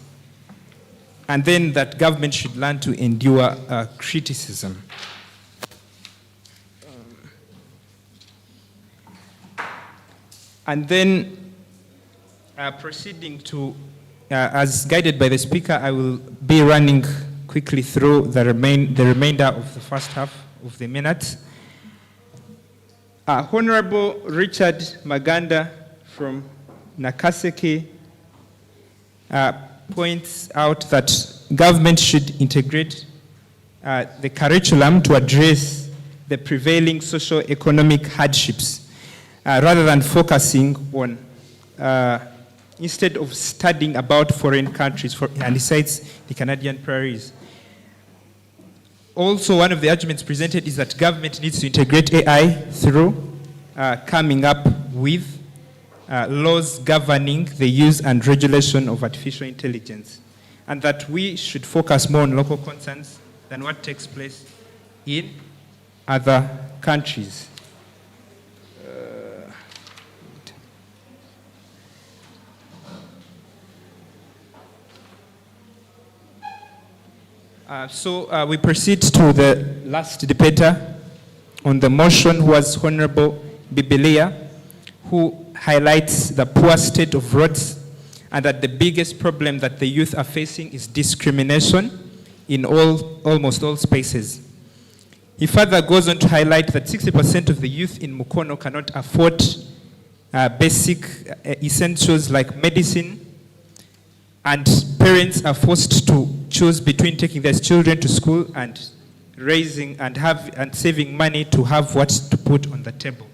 And then that government should learn to endure criticism. And then proceeding to, as guided by the speaker, I will be running quickly through the remainder of the first half of the minutes. Honorable Richard Maganda from Nakaseke points out that government should integrate the curriculum to address the prevailing socio-economic hardships rather than focusing on, instead of studying about foreign countries, and he cites the Canadian prairies. Also, one of the arguments presented is that government needs to integrate AI through coming up with laws governing the use and regulation of artificial intelligence, and that we should focus more on local concerns than what takes place in other countries. So we proceed to the last debater on the motion, who was Honorable Bibilia, who highlights the poor state of roads and that the biggest problem that the youth are facing is discrimination in almost all spaces. He further goes on to highlight that 60% of the youth in Mukono cannot afford basic essentials like medicine, and parents are forced to choose between taking their children to school and raising and saving money to have what to put on the table.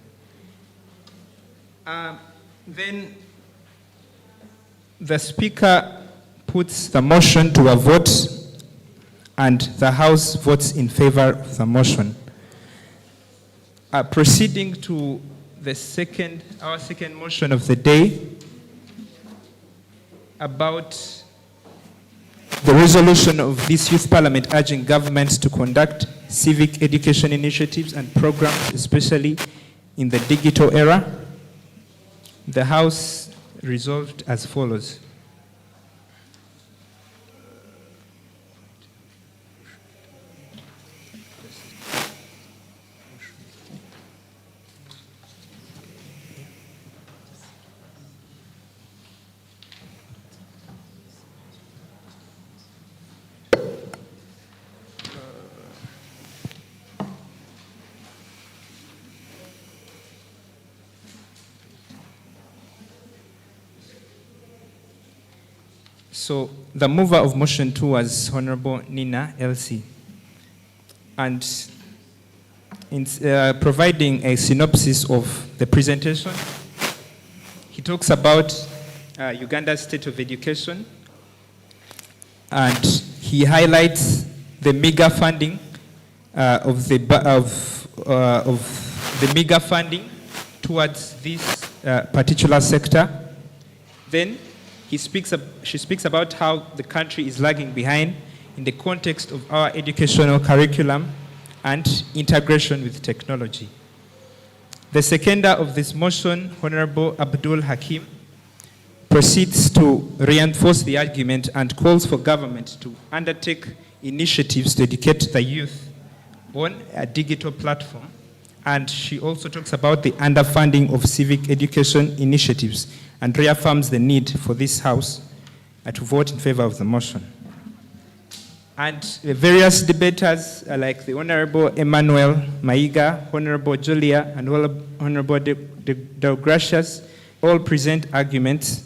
Then the speaker puts the motion to a vote, and the House votes in favor of the motion. Proceeding to our second motion of the day, about the resolution of this youth parliament urging governments to conduct civic education initiatives and programs, especially in the digital era. The House resolved as follows. So the mover of motion 2 was Honorable Nina LC. And in providing a synopsis of the presentation, he talks about Uganda's state of education, and he highlights the meager funding of the meager funding towards this particular sector. Then she speaks about how the country is lagging behind in the context of our educational curriculum and integration with technology. The seconder of this motion, Honorable Abdul Hakim, proceeds to reinforce the argument and calls for government to undertake initiatives to educate the youth on a digital platform. And she also talks about the underfunding of civic education initiatives and reaffirms the need for this House to vote in favor of the motion. And the various debaters, like the Honorable Emmanuel Maiga, Honorable Julia, and Honorable De Gracias, all present arguments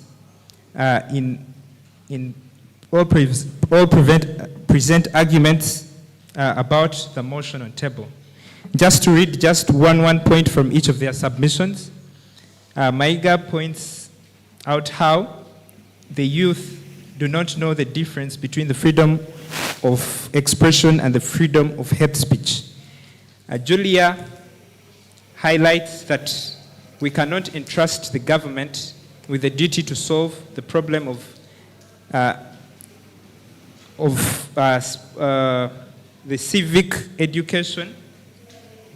present arguments about the motion on table. Just to read just one point from each of their submissions, Maiga points out how the youth do not know the difference between the freedom of expression and the freedom of hate speech. Julia highlights that we cannot entrust the government with the duty to solve the problem of the civic education,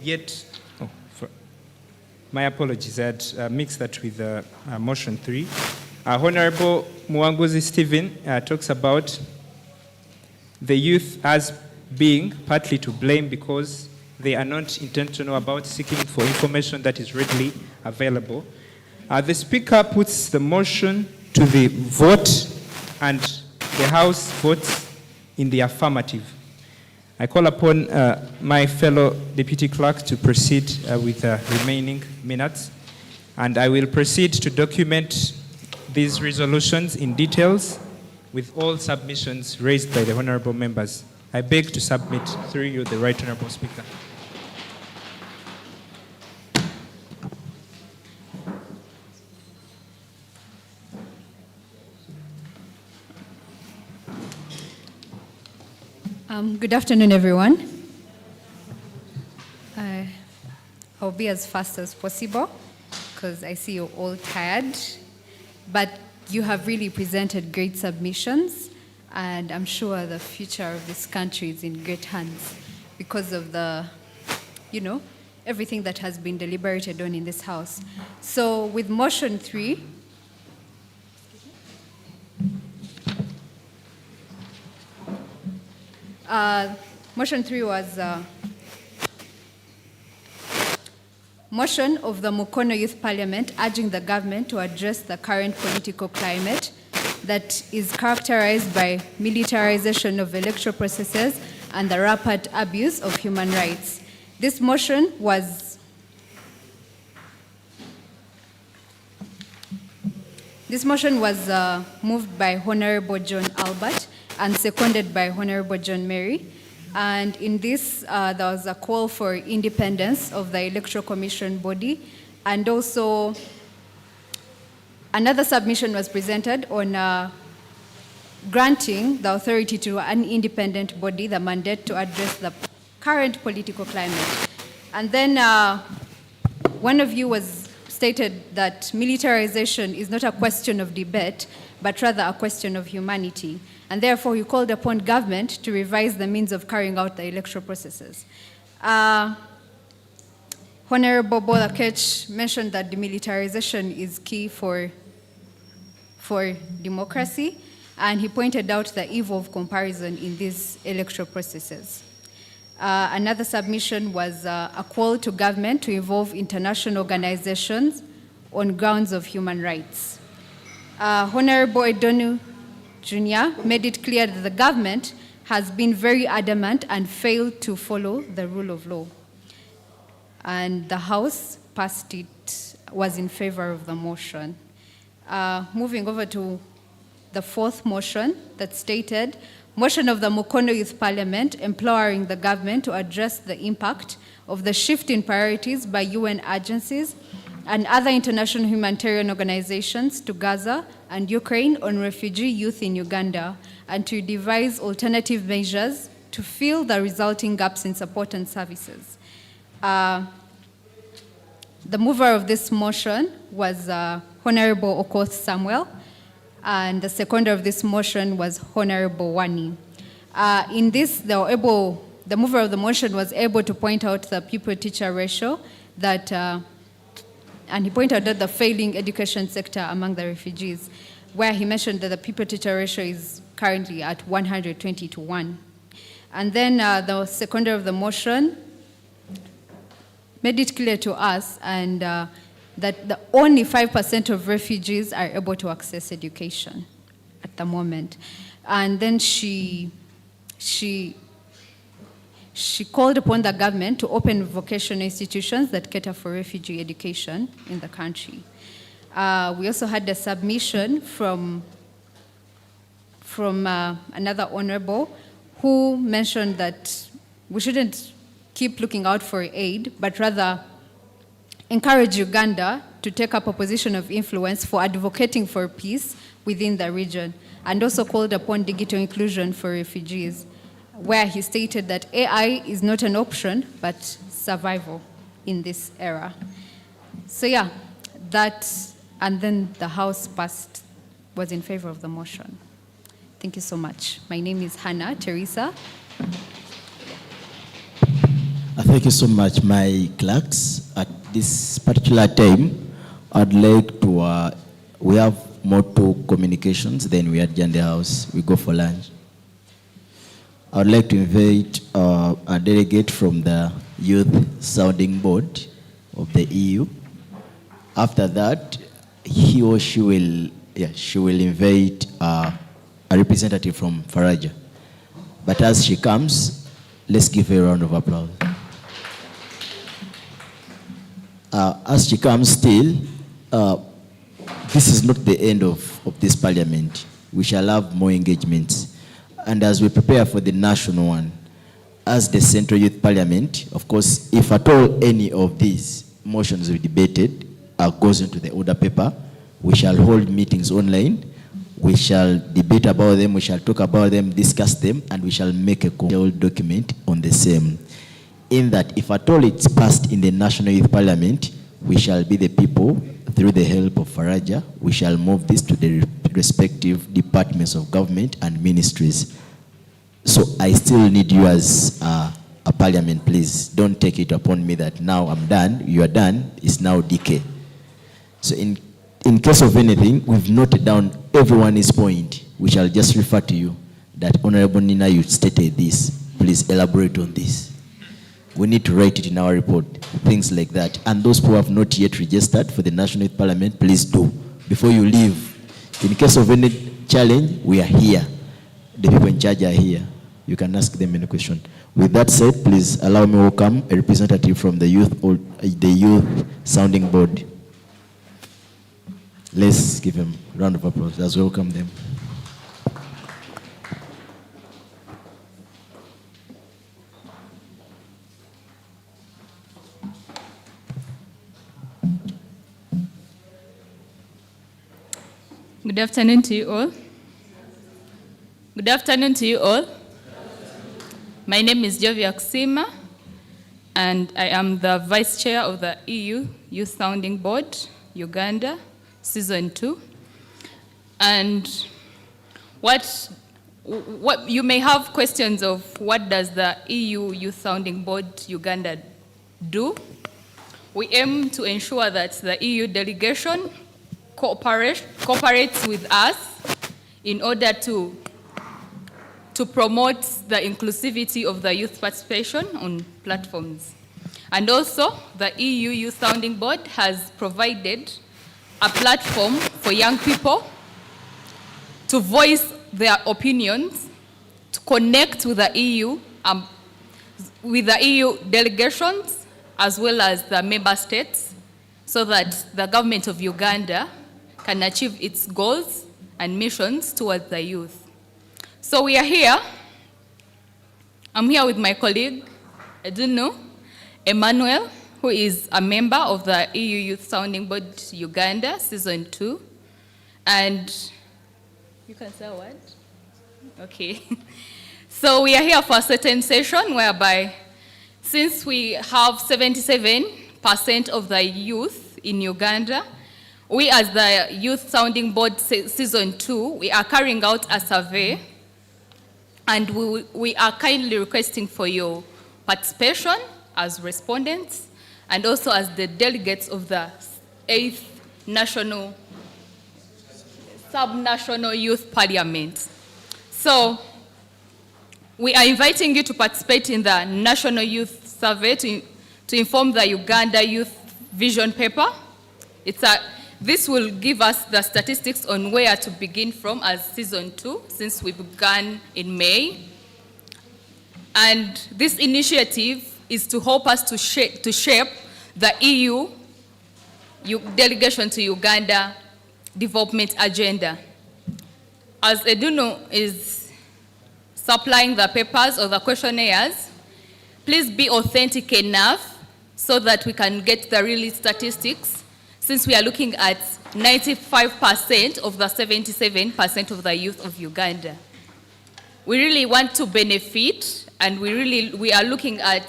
yet, my apologies, I had mixed that with motion 3. Honorable Mwanguzi Stephen talks about the youth as being partly to blame because they are not intentional about seeking for information that is readily available. The Speaker puts the motion to the vote and the House votes in the affirmative. I call upon my fellow Deputy Clerk to proceed with the remaining minutes, and I will proceed to document these resolutions in details with all submissions raised by the honorable members. I beg to submit through you the Right Honorable Speaker. Good afternoon, everyone. I'll be as fast as possible because I see you're all tired, but you have really presented great submissions, and I'm sure the future of this country is in great hands because of the, everything that has been deliberated on in this House. So with motion 3, motion 3 was motion of the Mukono Youth Parliament urging the government to address the current political climate that is characterized by militarization of electoral processes and the rampant abuse of human rights. This motion was moved by Honorable John Albert and seconded by Honorable John Mary. And in this, there was a call for independence of the Electoral Commission body, and also another submission was presented on granting the authority to an independent body the mandate to address the current political climate. And then one of you stated that militarization is not a question of debate, but rather a question of humanity. And therefore, he called upon government to revise the means of carrying out the electoral processes. Honorable Bola Ketch mentioned that demilitarization is key for democracy, and he pointed out the evil of comparison in these electoral processes. Another submission was a call to government to involve international organizations on grounds of human rights. Honorable Edonu Jr. made it clear that the government has been very adamant and failed to follow the rule of law. And the House was in favor of the motion. Moving over to the fourth motion that stated, motion of the Mukono Youth Parliament empowering the government to address the impact of the shift in priorities by UN agencies and other international humanitarian organizations to Gaza and Ukraine on refugee youth in Uganda, and to devise alternative measures to fill the resulting gaps in support and services. The mover of this motion was Honorable Okoth Samuel, and the seconder of this motion was Honorable Wani. In this, the mover of the motion was able to point out the pupil-teacher ratio that, and he pointed out the failing education sector among the refugees, where he mentioned that the pupil-teacher ratio is currently at 120 to 1. And then the seconder of the motion made it clear to us and that only 5% of refugees are able to access education at the moment. And then she called upon the government to open vocational institutions that cater for refugee education in the country. We also had a submission from another honorable who mentioned that we shouldn't keep looking out for aid, but rather encourage Uganda to take up a position of influence for advocating for peace within the region, and also called upon digital inclusion for refugees, where he stated that AI is not an option, but survival in this era. So yeah, that, and then the House was in favor of the motion. Thank you so much. My name is Hannah Teresa. Thank you so much, my clerks. At this particular time, I'd like to, we have more two communications, then we adjourn the House. We go for lunch. I would like to invite a delegate from the Youth Sounding Board of the EU. After that, he or she will invite a representative from Faraja. But as she comes, let's give her a round of applause. As she comes still, this is not the end of this parliament. We shall have more engagements. And as we prepare for the national one, as the Central Youth Parliament, of course, if at all any of these motions we debated goes into the order paper, we shall hold meetings online, we shall debate about them, we shall talk about them, discuss them, and we shall make a complete document on the same. In that, if at all it's passed in the National Youth Parliament, we shall be the people, through the help of Faraja, we shall move this to the respective departments of government and ministries. So I still need you as a parliament, please. Don't take it upon me that now I'm done, you are done, it's now decay. So in case of anything, we've noted down everyone's point. We shall just refer to you that Honorable Nina, you stated this. Please elaborate on this. We need to write it in our report, things like that. And those who have not yet registered for the National Youth Parliament, please do, before you leave. In case of any challenge, we are here. The people in charge are here. You can ask them any question. With that said, please allow me to welcome a representative from the Youth Sounding Board. Let's give them a round of applause. Let's welcome them. Good afternoon to you all. Good afternoon to you all. My name is Jovia Kusima, and I am the Vice Chair of the EU Youth Sounding Board, Uganda, Season 2. And what you may have questions of what does the EU Youth Sounding Board, Uganda do? We aim to ensure that the EU delegation cooperates with us in order to promote the inclusivity of the youth participation on platforms. And also, the EU Youth Sounding Board has provided a platform for young people to voice their opinions, to connect with the EU delegations, as well as the member states, so that the government of Uganda can achieve its goals and missions towards the youth. So we are here. I'm here with my colleague, Emmanuel, who is a member of the EU Youth Sounding Board Uganda, Season 2. And you can say what? Okay. So we are here for a certain session whereby, since we have 77% of the youth in Uganda, we as the Youth Sounding Board Season 2, we are carrying out a survey, and we are kindly requesting for your participation as respondents and also as the delegates of the 8th National Sub-National Youth Parliament. So we are inviting you to participate in the National Youth Survey to inform the Uganda Youth Vision Paper. This will give us the statistics on where to begin from as Season 2, since we began in May. And this initiative is to help us to shape the EU delegation to Uganda development agenda. As Eduno is supplying the papers or the questionnaires, please be authentic enough so that we can get the real statistics, since we are looking at 95% of the 77% of the youth of Uganda. We really want to benefit, and we are looking at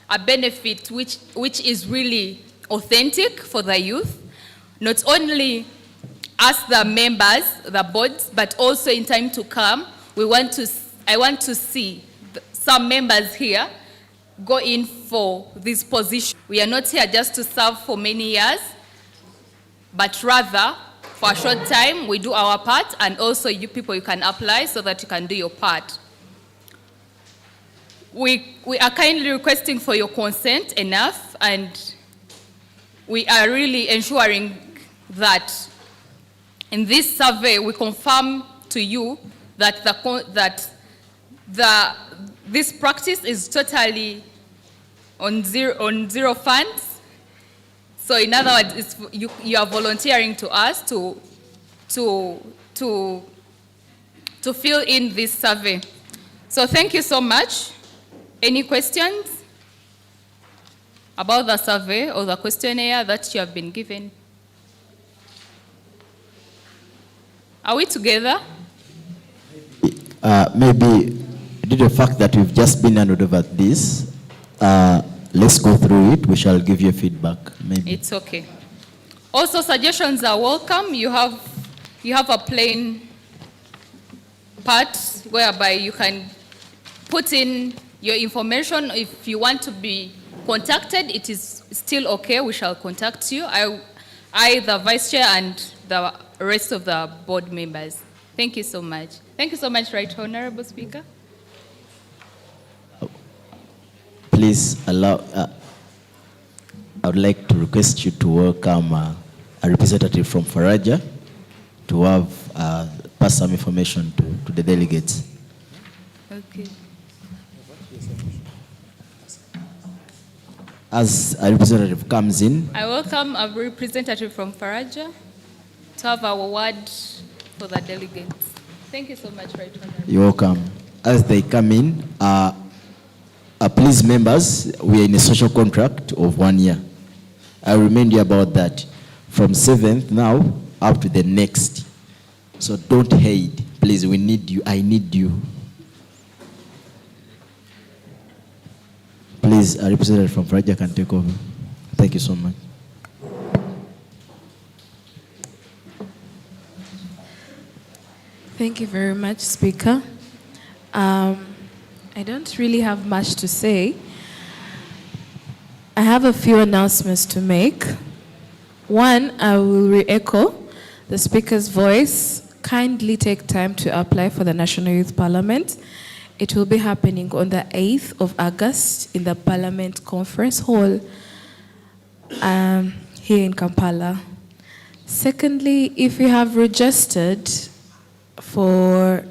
a benefit which is really authentic for the youth, not only us, the members, the boards, but also in time to come, I want to see some members here go in for this position. We are not here just to serve for many years, but rather, for a short time, we do our part, and also you people, you can apply so that you can do your part. We are kindly requesting for your consent enough, and we are really ensuring that in this survey, we confirm to you that this practice is totally on zero funds. So in other words, you are volunteering to us to fill in this survey. So thank you so much. Any questions about the survey or the questionnaire that you have been given? Are we together? Maybe due to the fact that we've just been handed over this, let's go through it. We shall give you feedback. Maybe. It's okay. Also, suggestions are welcome. You have a plain part whereby you can put in your information. If you want to be contacted, it is still okay. We shall contact you. I, the Vice Chair, and the rest of the board members. Thank you so much. Thank you so much, Right Honorable Speaker. Please allow, I would like to request you to welcome a representative from Faraja to have pass some information to the delegates. Okay. As a representative comes in, I welcome a representative from Faraja to have our word for the delegates. Thank you so much, Right Honorable. you're welcome. As they come in, please members, we are in a social contract of 1 year. I remind you about that. From 7th now up to the next. So don't hate. Please, we need you. I need you. Please, a representative from Faraja can take over. Thank you so much. Thank you very much, Speaker. I don't really have much to say. I have a few announcements to make. One, I will re-echo the Speaker's voice. Kindly take time to apply for the National Youth Parliament. It will be happening on the 8th of August in the Parliament Conference Hall here in Kampala. Secondly, if you have registered for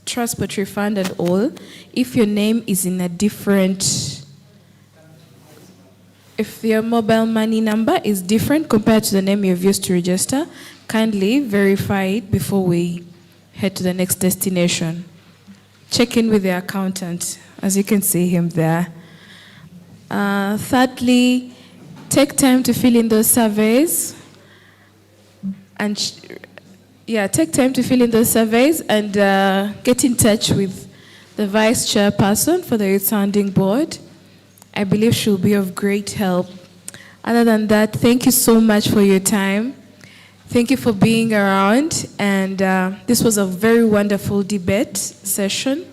transport refund and all, if your name is in a different, if your mobile money number is different compared to the name you've used to register, kindly verify it before we head to the next destination. Check in with the accountant, as you can see him there. Thirdly, take time to fill in those surveys. And take time to fill in those surveys and get in touch with the vice chairperson for the Youth Sounding Board. I believe she'll be of great help. Other than that, thank you so much for your time. Thank you for being around, and this was a very wonderful debate session.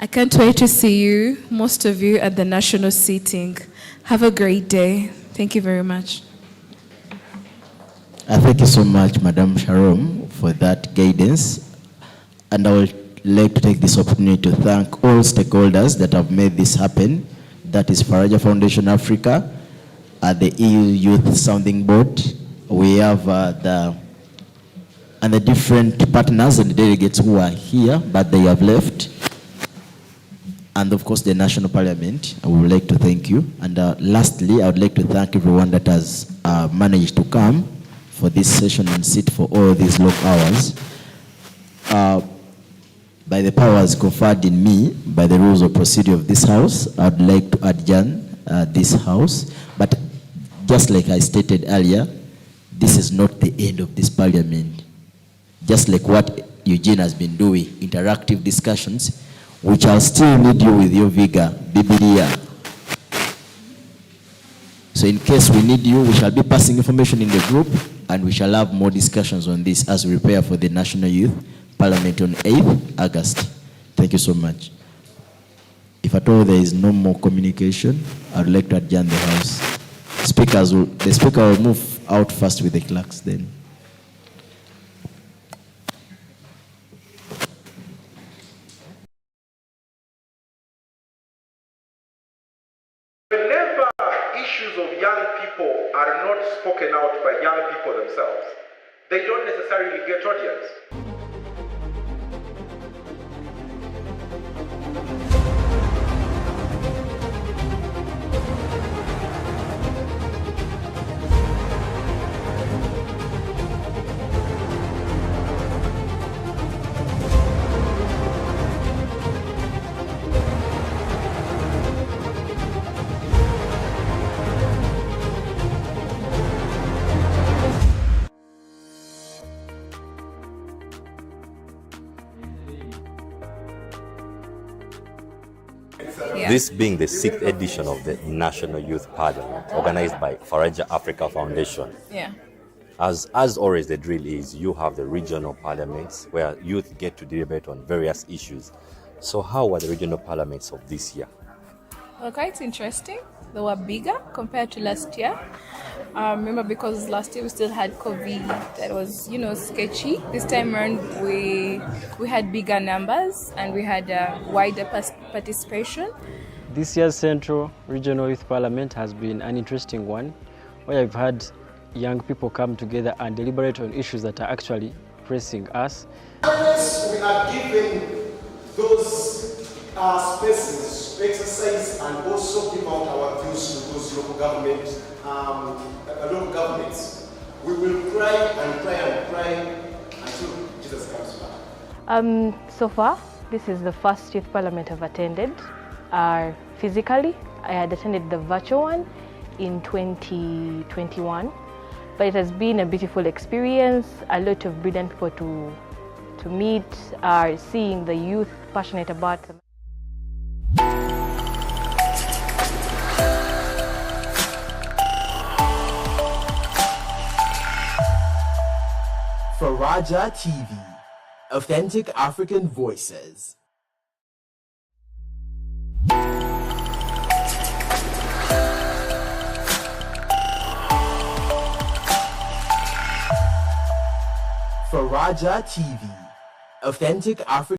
I can't wait to see you, most of you, at the national seating. Have a great day. Thank you very much. Thank you so much, Madam Sharon, for that guidance. And I would like to take this opportunity to thank all stakeholders that have made this happen. That is Faraja Foundation Africa, the EU Youth Sounding Board. We have the different partners and delegates who are here, but they have left. And of course, the National Parliament. I would like to thank you. And lastly, I would like to thank everyone that has managed to come for this session and sit for all these long hours. By the powers conferred in me by the rules of procedure of this House, I would like to adjourn this House. But just like I stated earlier, this is not the end of this Parliament. Just like what Eugene has been doing, interactive discussions, we shall still need you with your vigor, Biblia. So in case we need you, we shall be passing information in the group, and we shall have more discussions on this as we prepare for the National Youth Parliament on 8th August. Thank you so much. If at all there is no more communication, I would like to adjourn the House. The Speaker will move out first with the clerks then. Whenever issues of young people are not spoken out by young people themselves, they don't necessarily get audience. This being the 6th edition of the National Youth Parliament, organized by Faraja Africa Foundation. Yeah. As always, the drill is you have the regional parliaments where youth get to debate on various issues. So how were the regional parliaments of this year? Well, quite interesting. They were bigger compared to last year. Remember, because last year we still had COVID, that was, sketchy. This time around, we had bigger numbers and we had wider participation. This year's Central Regional Youth Parliament has been an interesting one, where I've had young people come together and deliberate on issues that are actually pressing us. We are given those spaces to exercise and also give out our views to those local governments. We will cry and cry and cry until Jesus comes back. So far, this is the first youth parliament I've attended. Physically, I had attended the virtual one in 2021, but it has been a beautiful experience. A lot of brilliant people to meet, seeing the youth passionate about them. Faraja TV, authentic African voices. Faraja TV, authentic African